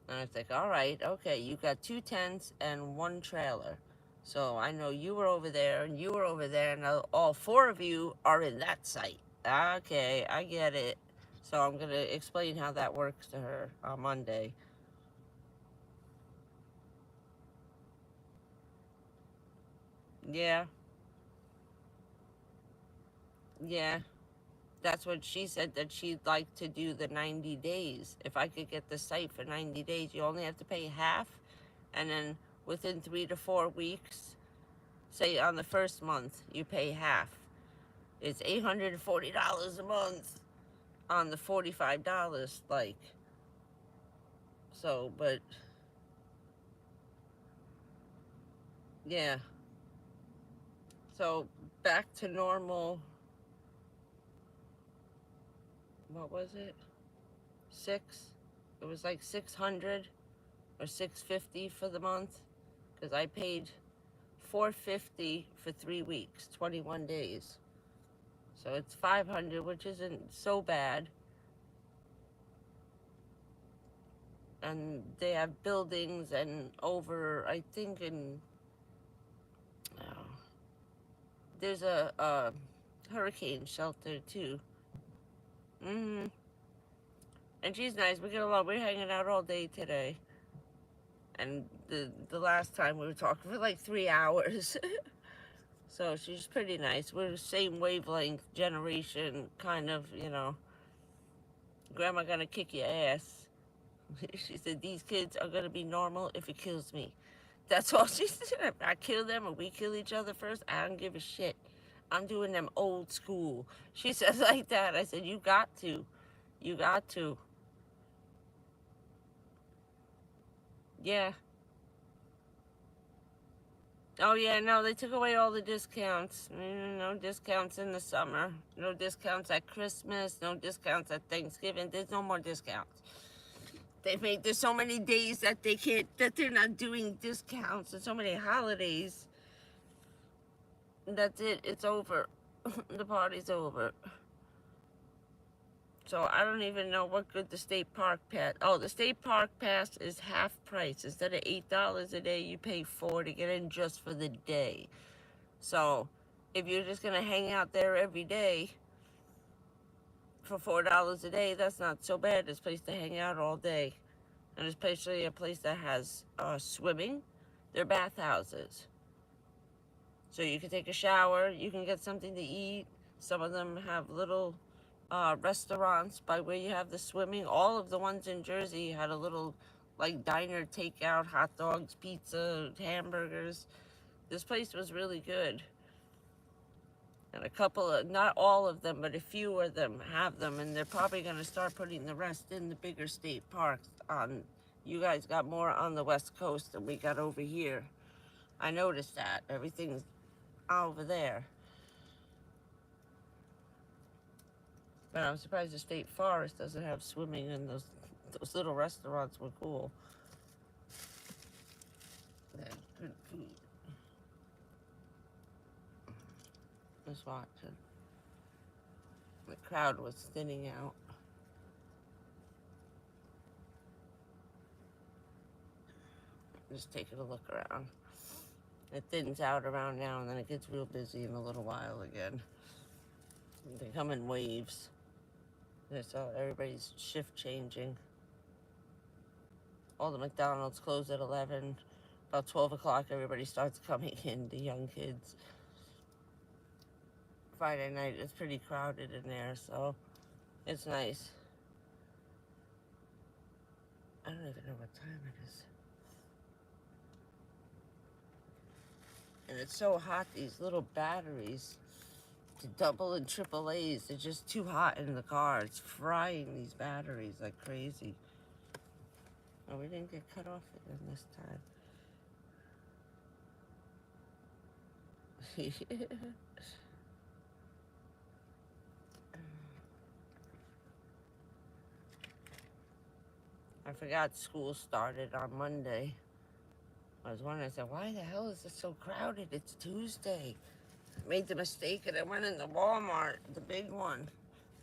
[SPEAKER 2] And I was like, all right, okay, you got 2 tents and 1 trailer. So I know you were over there and you were over there, and all 4 of you are in that site. Okay, I get it. So I'm going to explain how that works to her on Monday. Yeah, yeah. That's what she said, that she'd like to do the 90 days. If I could get the site for 90 days, you only have to pay half. And then within 3 to 4 weeks, say on the first month, you pay half. It's $840 a month on the $45, like. So, but, yeah. So, back to normal. What was it? 6? It was like 600 or 650 for the month. Because I paid $450 for 3 weeks, 21 days. So it's 500, which isn't so bad. And they have buildings and over, I think there's a hurricane shelter too. Mm-hmm. And she's nice. We get along. We're hanging out all day today. And the last time we were talking for like 3 hours. So she's pretty nice. We're the same wavelength generation, kind of, you know. Grandma gonna kick your ass. She said, these kids are gonna be normal if it kills me. That's all she said. If I kill them or we kill each other first, I don't give a shit. I'm doing them old school. She says like that. I said, you got to. You got to. Yeah. Oh yeah, no, they took away all the discounts. No discounts in the summer. No discounts at Christmas. No discounts at Thanksgiving. There's no more discounts. There's so many days that they can't, that they're not doing discounts, and so many holidays. That's it. It's over. The party's over. So I don't even know what good the state park pass. Oh, the state park pass is half price. Instead of $8 a day, you pay $4 to get in just for the day. So if you're just gonna hang out there every day for $4 a day, that's not so bad. It's a place to hang out all day, and especially a place that has swimming. They're bathhouses, so you can take a shower. You can get something to eat. Some of them have little restaurants by where you have the swimming. All of the ones in Jersey had a little like diner takeout, hot dogs, pizza, hamburgers. This place was really good. And a couple of, not all of them, but a few of them have them, and they're probably going to start putting the rest in the bigger state parks. You guys got more on the West Coast than we got over here. I noticed that. Everything's over there. But I'm surprised the state forest doesn't have swimming, and those little restaurants were cool. They had good food. Just watching. The crowd was thinning out. Just taking a look around. It thins out around now, and then it gets real busy in a little while again. They come in waves. So everybody's shift changing. All the McDonald's close at 11. About 12 o'clock, everybody starts coming in, the young kids. Friday night, it's pretty crowded in there, so it's nice. I don't even know what time it is. And it's so hot, these little batteries, the double and triple A's, they're just too hot in the car. It's frying these batteries like crazy. Oh, we didn't get cut off again this time. I forgot school started on Monday. I was wondering, I said, why the hell is it so crowded? It's Tuesday. I made the mistake and I went into Walmart, the big one.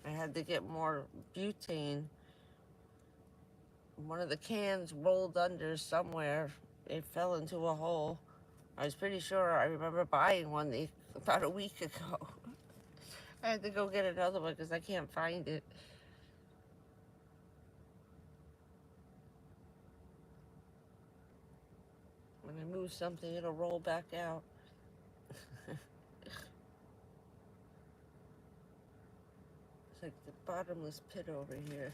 [SPEAKER 2] I had to get more butane. One of the cans rolled under somewhere. It fell into a hole. I was pretty sure I remember buying one about a week ago. I had to go get another one because I can't find it. When I move something, it'll roll back out. It's like the bottomless pit over here.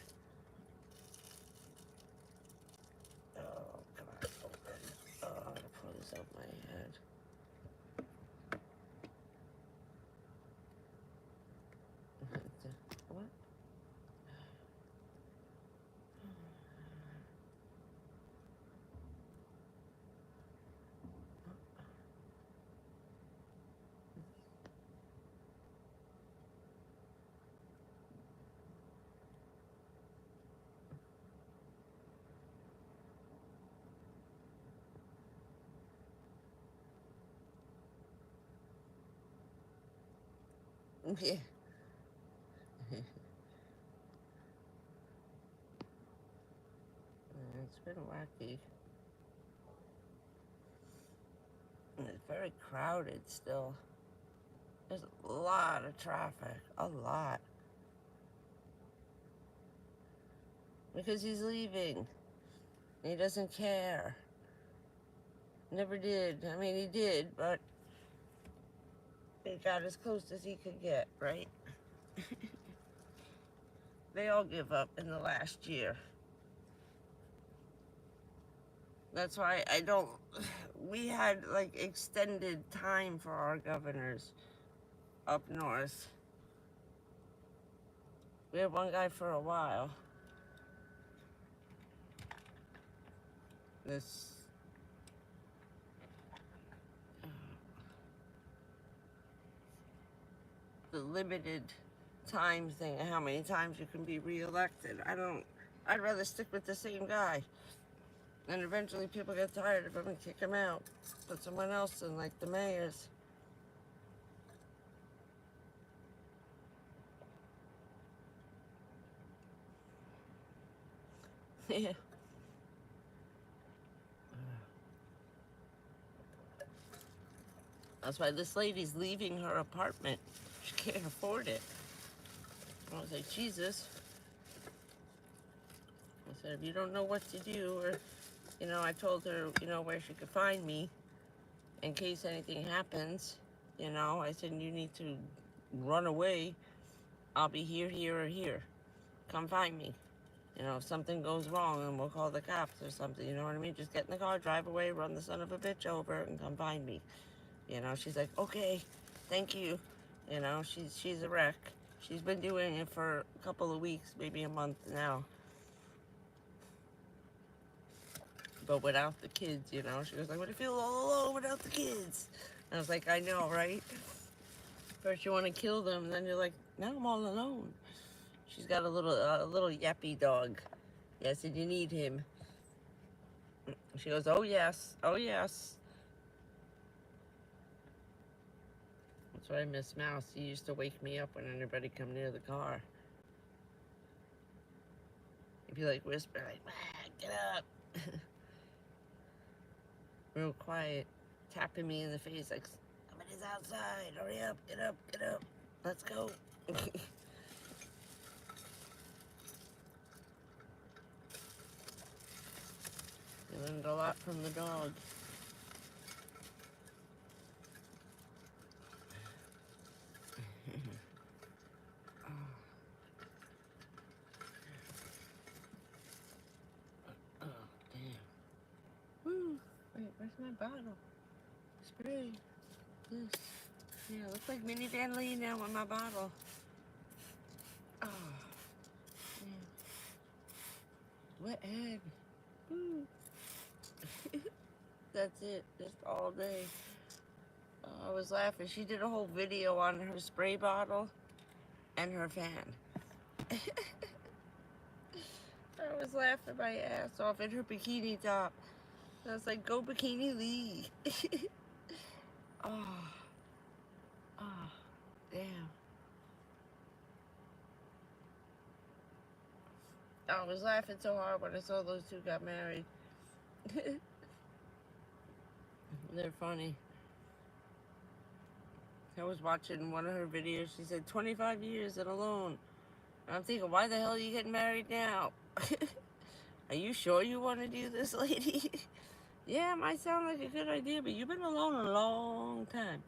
[SPEAKER 2] Oh, God, open. Oh, I'm gonna pull this out my head. What? Yeah. It's been wacky. And it's very crowded still. There's a lot of traffic. A lot. Because he's leaving. He doesn't care. Never did. I mean, he did, but he got as close as he could get, right? They all give up in the last year. That's why I don't. We had like extended time for our governors up north. We had one guy for a while. this the limited time thing, how many times you can be reelected. I'd rather stick with the same guy. And eventually people get tired of him and kick him out. Put someone else in, like the mayors. Yeah. That's why this lady's leaving her apartment. She can't afford it. I was like, Jesus. I said, if you don't know what to do, or, I told her, where she could find me in case anything happens. I said, you need to run away. I'll be here, here, or here. Come find me. If something goes wrong, and we'll call the cops or something, you know what I mean? Just get in the car, drive away, run the son of a bitch over, and come find me. She's like, okay, thank you. She's a wreck. She's been doing it for a couple of weeks, maybe a month now. But without the kids, she was like, "Would I feel all alone without the kids?" And I was like, I know, right? First you want to kill them, and then you're like, now I'm all alone. She's got a little yappy dog. Yeah, I said, you need him. She goes, oh yes, oh yes. That's why I miss Mouse. He used to wake me up when anybody come near the car. He'd be like whisper, like, get up. Real quiet, tapping me in the face like, somebody's outside, hurry up, get up, get up, let's go. I learned a lot from the dog. Oh, damn. Woo. Wait, where's my bottle? Spray. This. Yeah, looks like Mini Van Lee now with my bottle. Oh. Yeah. Wet head. Woo. That's it, just all day. I was laughing. She did a whole video on her spray bottle and her fan. I was laughing my ass off in her bikini top. I was like, go Bikini Lee. Oh. Oh, damn. I was laughing so hard when I saw those two got married. They're funny. I was watching one of her videos. She said 25 years and alone. And I'm thinking, why the hell are you getting married now? Are you sure you want to do this, lady? Yeah, it might sound like a good idea, but you've been alone a long time.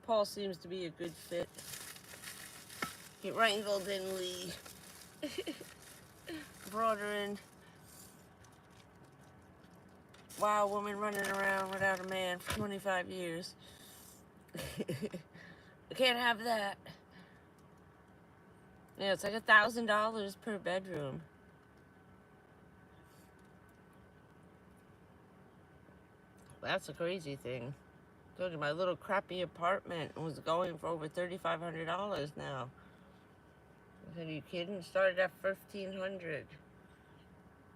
[SPEAKER 2] Paul seems to be a good fit. He wrangled in Lee. Brought her in. Wild woman running around without a man for 25 years. I can't have that. Yeah, it's like $1,000 per bedroom. That's a crazy thing. I told you my little crappy apartment was going for over $3,500 now. I said, are you kidding? It started at $1,500.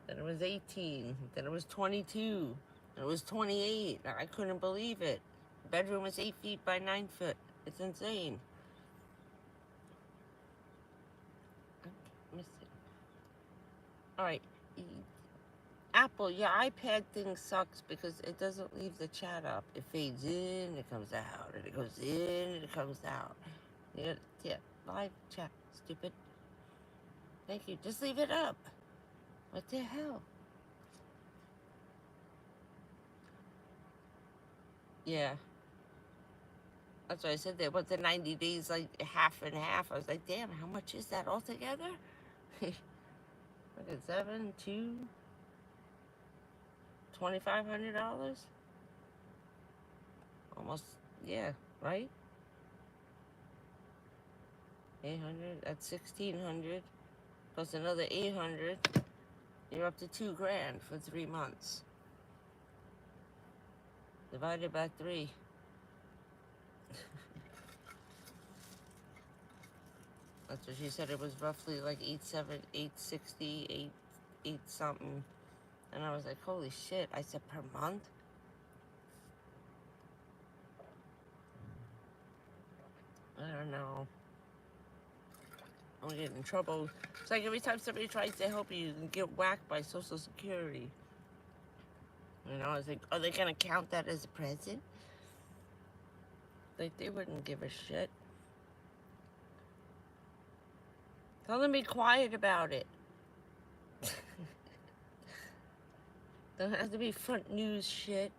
[SPEAKER 2] Then it was 18. Then it was 22. Then it was 28. I couldn't believe it. The bedroom was 8 feet by 9 foot. It's insane. All right. Apple, your iPad thing sucks because it doesn't leave the chat up. It fades in, it comes out, and it goes in, and it comes out. Yeah, live chat, stupid. Thank you. Just leave it up. What the hell? Yeah. That's what I said there. What's the 90 days, like half and half? I was like, damn, how much is that altogether? Look at 7, 2, $2,500? Almost, yeah, right? 800, that's 1,600. plus another 800, you're up to 2 grand for 3 months. Divided by 3. That's what she said. It was roughly like 860, 8 something. And I was like, holy shit. I said, per month? I don't know. I'm gonna get in trouble. It's like every time somebody tries to help you, you get whacked by Social Security. You know, I was like, are they gonna count that as a present? Like, they wouldn't give a shit. Tell them to be quiet about it. Don't have to be front news shit.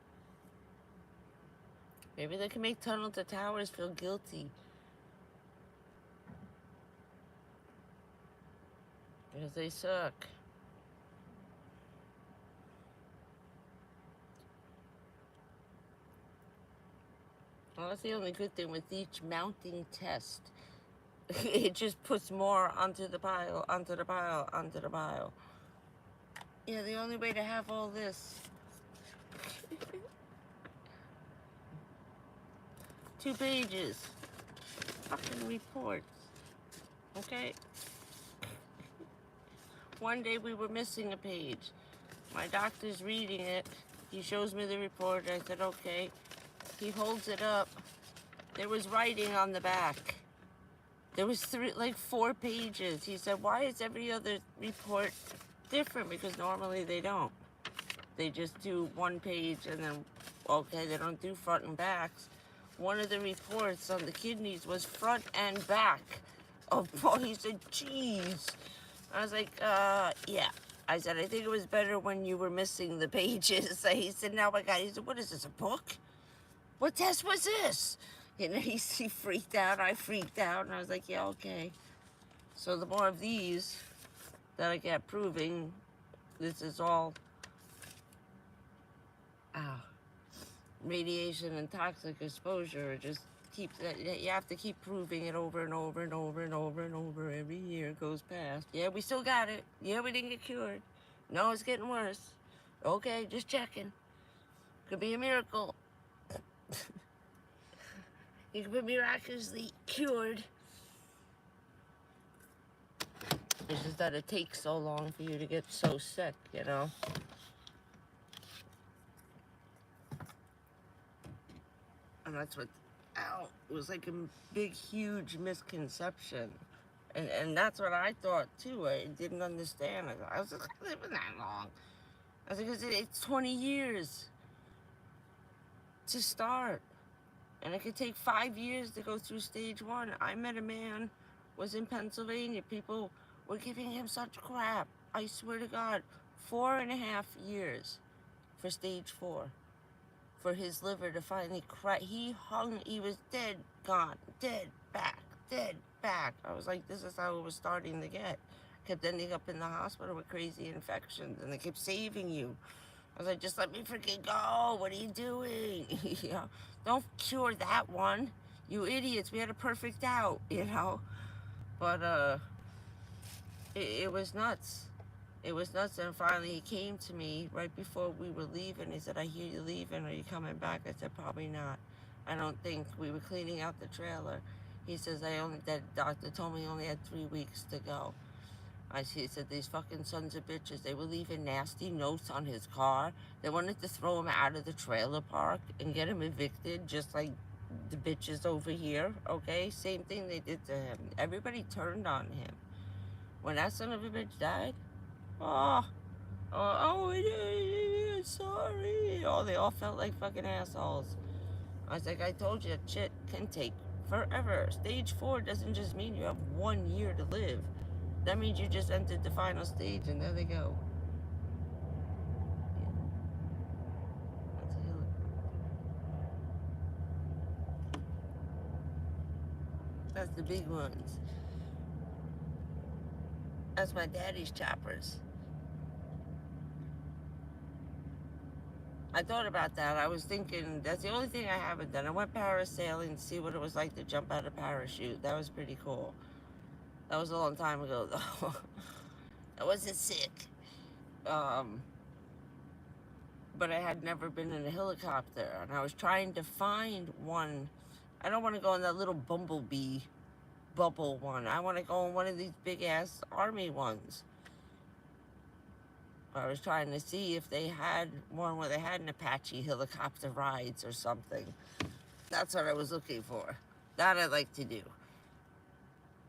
[SPEAKER 2] Maybe they can make Tunnel to Towers feel guilty. Because they suck. Well, that's the only good thing with each mounting test. It just puts more onto the pile, onto the pile, onto the pile. Yeah, the only way to have all this. 2 pages. Fucking reports. Okay? One day we were missing a page. My doctor's reading it. He shows me the report. I said, okay. He holds it up. There was writing on the back. There was 4 pages. He said, why is every other report different? Because normally they don't. They just do 1 page and then, okay, they don't do front and backs. One of the reports on the kidneys was front and back. Oh, he said, geez. I was like, yeah. I said, I think it was better when you were missing the pages. He said, now I got it. He said, what is this, a book? What test was this? You know, he freaked out. I freaked out. And I was like, yeah, okay. So the more of these that I get proving this is all radiation and toxic exposure, just keep that. You have to keep proving it over and over and over and over and over. Every year goes past. Yeah, we still got it. Yeah, we didn't get cured. No, it's getting worse. Okay, just checking. Could be a miracle. You could be miraculously cured. It's just that it takes so long for you to get so sick, you know? And that's what, it was like a big, huge misconception. And that's what I thought, too. I didn't understand. I was like, I living that long. I was like, it's 20 years to start. And it could take 5 years to go through stage 1. I met a man, was in Pennsylvania. People were giving him such crap. I swear to God, 4.5 years for stage 4. For his liver to finally crack. He hung, he was dead, gone, dead, back, dead, back. I was like, this is how it was starting to get. Kept ending up in the hospital with crazy infections, and they kept saving you. I was like, just let me freaking go. What are you doing? You know, don't cure that one. You idiots. We had a perfect out, you know. But it was nuts. It was nuts. And finally he came to me right before we were leaving. He said, I hear you leaving. Are you coming back? I said, probably not. I don't think. We were cleaning out the trailer. He says, that doctor told me he only had 3 weeks to go. He said, these fucking sons of bitches, they were leaving nasty notes on his car. They wanted to throw him out of the trailer park and get him evicted, just like the bitches over here, okay? Same thing they did to him. Everybody turned on him. When that son of a bitch died, sorry. Oh, they all felt like fucking assholes. I was like, I told you, that shit can take forever. Stage 4 doesn't just mean you have 1 year to live. That means you just entered the final stage, and there they go. Yeah. That's the big ones. That's my daddy's choppers. I thought about that. I was thinking, that's the only thing I haven't done. I went parasailing to see what it was like to jump out of a parachute. That was pretty cool. That was a long time ago, though.
[SPEAKER 1] I wasn't sick.
[SPEAKER 2] Um, but I had never been in a helicopter, and I was trying to find one. I don't want to go in that little bumblebee bubble one. I want to go in one of these big ass army ones. I was trying to see if they had one where they had an Apache helicopter rides or something. That's what I was looking for. That I'd like to do.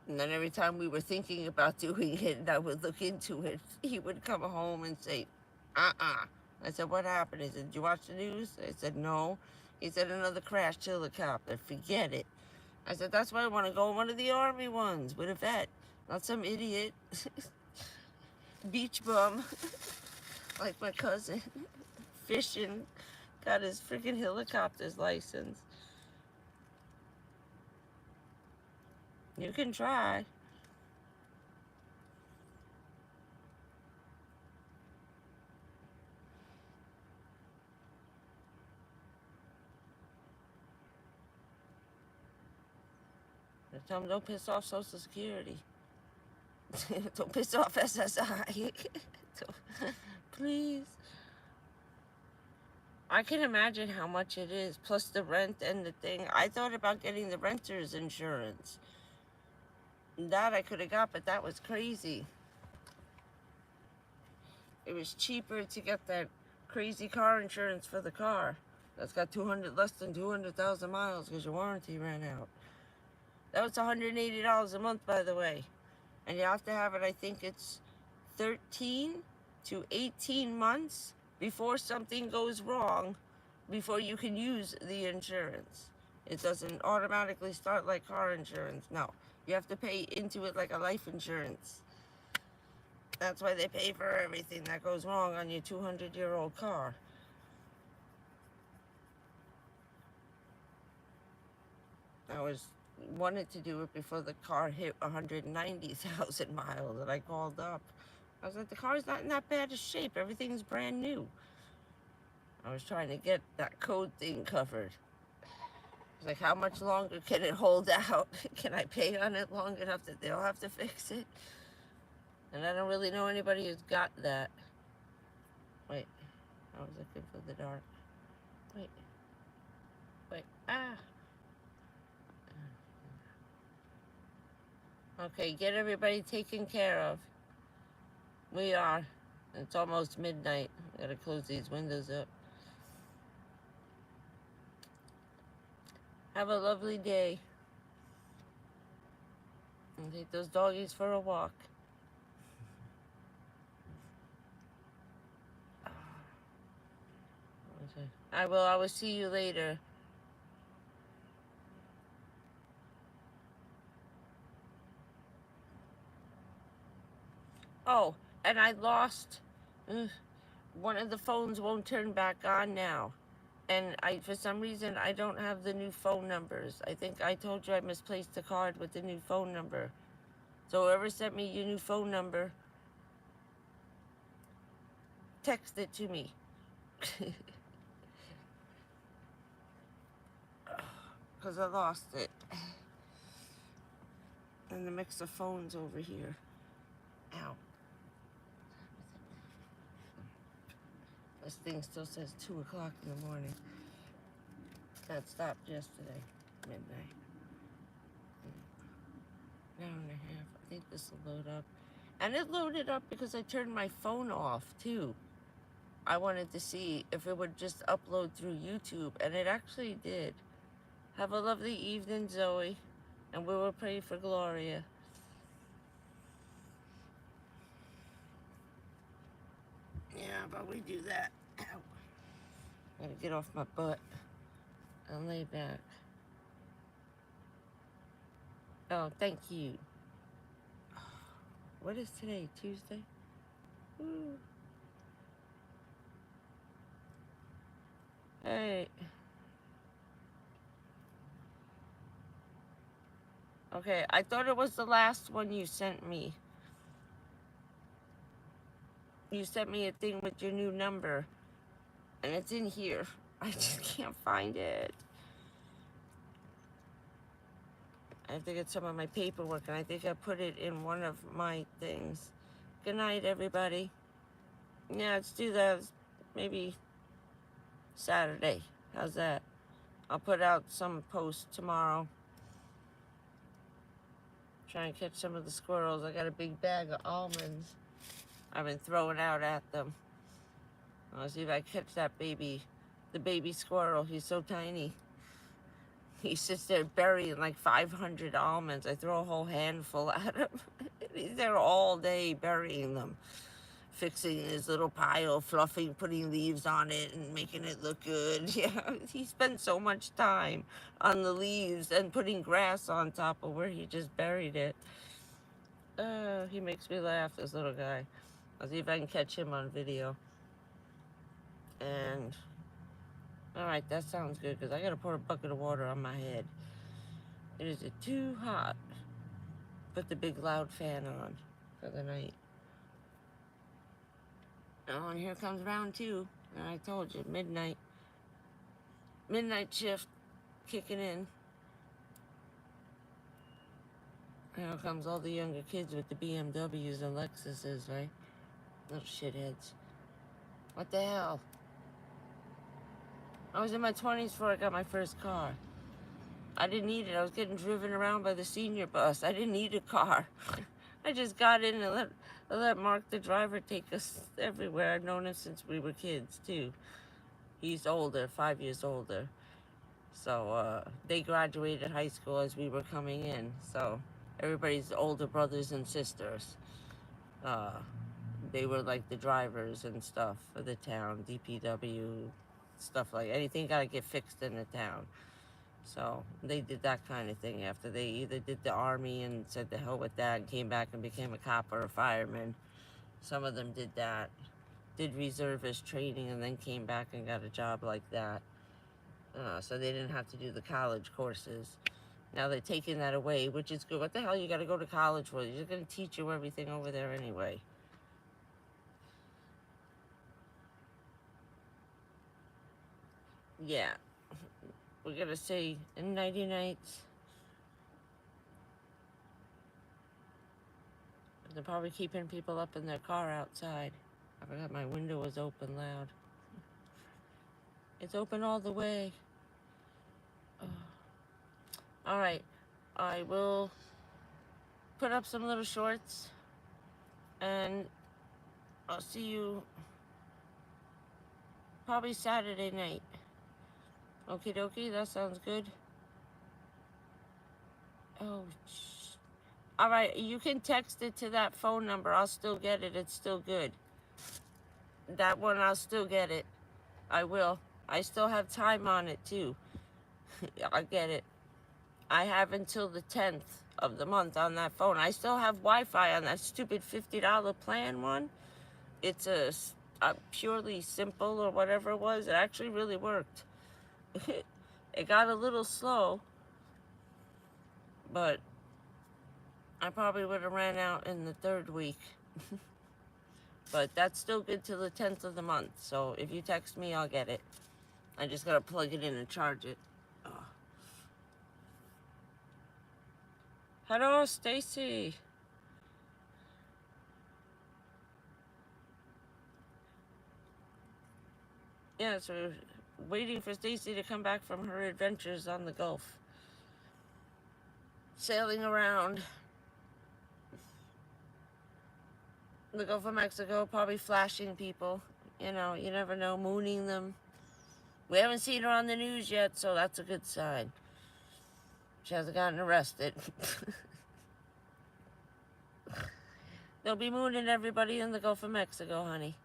[SPEAKER 2] And then every time we were thinking about doing it and I would look into it, he would come home and say, uh-uh. I said, what happened? He said, did you watch the news? I said, no. He said, another crashed helicopter. Forget it. I said, that's why I want to go in one of the army ones with a vet. Not some idiot. Beach bum. Like my cousin. Fishing. Got his freaking helicopter's license. You can try. Tell them don't piss off Social Security. Don't piss off SSI. Please. I can imagine how much it is, plus the rent and the thing. I thought about getting the renter's insurance. That I could have got, but that was crazy. It was cheaper to get that crazy car insurance for the car. That's got less than 200,000 miles because your warranty ran out. That was $180 a month, by the way. And you have to have it, I think it's 13 to 18 months before something goes wrong, before you can use the insurance. It doesn't automatically start like car insurance. No, you have to pay into it like a life insurance. That's why they pay for everything that goes wrong on your 200-year-old car. I wanted to do it before the car hit 190,000 miles, and I called up. I was like, the car's not in that bad a shape. Everything's brand new. I was trying to get that code thing covered. I was like, how much longer can it hold out? Can I pay on it long enough that they'll have to fix it? And I don't really know anybody who's got that. Wait, I was looking for the dark. Wait, ah. Okay, get everybody taken care of. We are. It's almost midnight. I gotta close these windows up. Have a lovely day. And take those doggies for a walk. I will see you later. Oh, and I lost. One of the phones won't turn back on now. And for some reason, I don't have the new phone numbers. I think I told you I misplaced the card with the new phone number. So whoever sent me your new phone number, text it to me. Because I lost it. And the mix of phones over here. Ow. This thing still says 2 o'clock in the morning. That stopped yesterday, midnight. An hour and a half. I think this will load up. And it loaded up because I turned my phone off, too. I wanted to see if it would just upload through YouTube, and it actually did. Have a lovely evening, Zoe. And we will pray for Gloria. Yeah, but we do that. Ow. Gotta get off my butt and lay back. Oh, thank you. What is today? Tuesday? Ooh. Hey. Okay, I thought it was the last one you sent me. You sent me a thing with your new number. And it's in here. I just can't find it. I have to get some of my paperwork, and I think I put it in one of my things. Good night, everybody. Yeah, let's do that. Maybe Saturday. How's that? I'll put out some posts tomorrow. Try and catch some of the squirrels. I got a big bag of almonds I've been throwing out at them. I'll see if I catch that baby, the baby squirrel. He's so tiny. He sits there burying like 500 almonds. I throw a whole handful at him. He's there all day burying them, fixing his little pile, fluffing, putting leaves on it and making it look good. Yeah, he spent so much time on the leaves and putting grass on top of where he just buried it. He makes me laugh, this little guy. I'll see if I can catch him on video. And all right, that sounds good, because I gotta pour a bucket of water on my head. It is too hot. Put the big loud fan on for the night. Oh, and here comes round two. And I told you, midnight shift kicking in. Here comes all the younger kids with the BMWs and Lexuses, right? Little shitheads. What the hell? I was in my 20s before I got my first car. I didn't need it. I was getting driven around by the senior bus. I didn't need a car. I just got in and let Mark, the driver, take us everywhere. I've known him since we were kids, too. He's older, 5 years older. So they graduated high school as we were coming in. So everybody's older brothers and sisters. They were like the drivers and stuff for the town, DPW, stuff like anything got to get fixed in the town. So they did that kind of thing after they either did the army and said the hell with that and came back and became a cop or a fireman. Some of them did that, did reservist training and then came back and got a job like that. So they didn't have to do the college courses. Now they're taking that away, which is good. What the hell you got to go to college for? You're going to teach you everything over there anyway. Yeah. We're going to say nighty nights. They're probably keeping people up in their car outside. I forgot my window was open loud. It's open all the way. Oh. All right. I will put up some little shorts and I'll see you probably Saturday night. Okie dokie, that sounds good. Oh, all right, you can text it to that phone number. I'll still get it. It's still good. That one, I'll still get it. I will. I still have time on it, too. I'll get it. I have until the 10th of the month on that phone. I still have Wi-Fi on that stupid $50 plan one. It's a purely simple or whatever it was. It actually really worked. It got a little slow, but I probably would have ran out in the 3rd week. But that's still good till the 10th of the month. So if you text me, I'll get it. I just gotta plug it in and charge it. Oh. Hello, Stacy. Yeah, so we're waiting for Stacy to come back from her adventures on the Gulf. Sailing around the Gulf of Mexico, probably flashing people. You know, you never know, mooning them. We haven't seen her on the news yet, so that's a good sign. She hasn't gotten arrested. They'll be mooning everybody in the Gulf of Mexico, honey.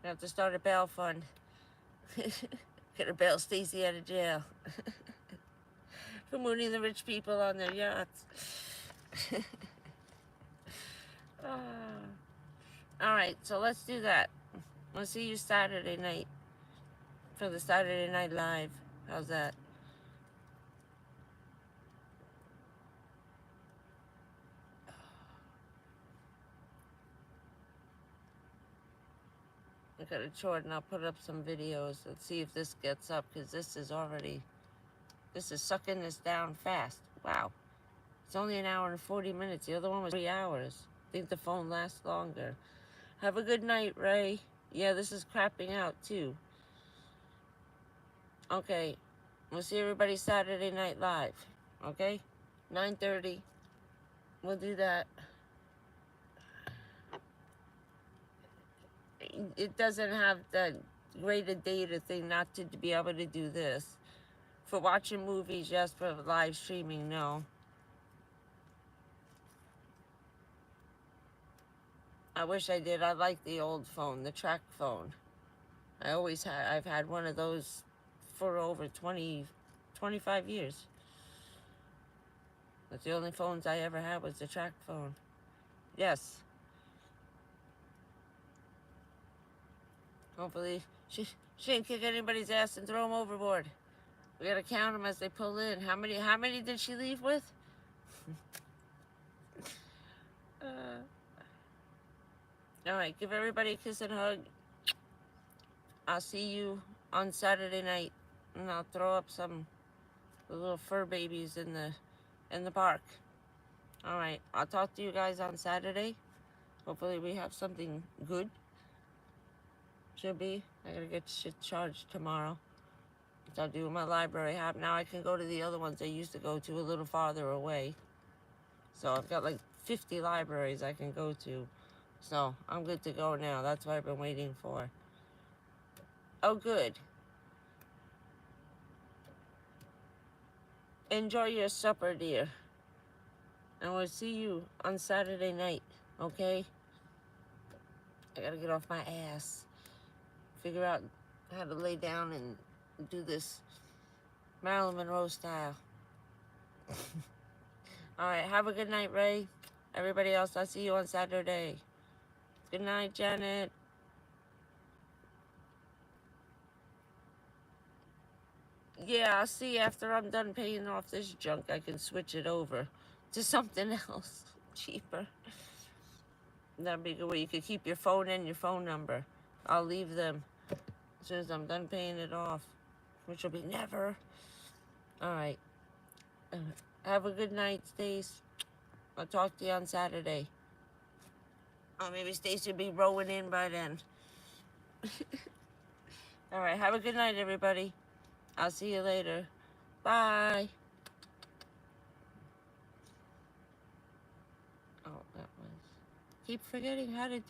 [SPEAKER 2] I have to start a bail fund. Gonna bail Stacy out of jail. For mooning the rich people on their yachts. All right, so let's do that. I'll see you Saturday night for the Saturday Night Live. How's that? at a chore and I'll put up some videos. Let's see if this gets up, because this is sucking this down fast. Wow. It's only an hour and 40 minutes. The other one was 3 hours. I think the phone lasts longer. Have a good night, Ray. Yeah, this is crapping out too. Okay. We'll see everybody Saturday Night Live. Okay? 9:30. We'll do that. It doesn't have the graded data thing not to be able to do this. For watching movies, yes. For live streaming, no. I wish I did. I like the old phone, the track phone. I've had one of those for over 25 years. That's the only phones I ever had was the track phone. Yes. Hopefully, she didn't kick anybody's ass and throw them overboard. We gotta count them as they pull in. How many did she leave with? All right, give everybody a kiss and a hug. I'll see you on Saturday night, and I'll throw up some little fur babies in the park. All right, I'll talk to you guys on Saturday. Hopefully we have something good. Should be. I gotta get shit charged tomorrow. So I'll do my library app. Now I can go to the other ones I used to go to a little farther away. So I've got like 50 libraries I can go to. So I'm good to go now. That's what I've been waiting for. Oh, good. Enjoy your supper, dear. And we'll see you on Saturday night, okay? I gotta get off my ass. Figure out how to lay down and do this Marilyn Monroe style. All right, have a good night, Ray. Everybody else, I'll see you on Saturday. Good night, Janet. Yeah, I'll see after I'm done paying off this junk. I can switch it over to something else cheaper. That'd be a good way. You could keep your phone and your phone number. I'll leave them as soon as I'm done paying it off, which will be never. All right. Have a good night, Stace. I'll talk to you on Saturday. Oh, maybe Stace will be rowing in by then. All right. Have a good night, everybody. I'll see you later. Bye. Oh, that was... Keep forgetting how to do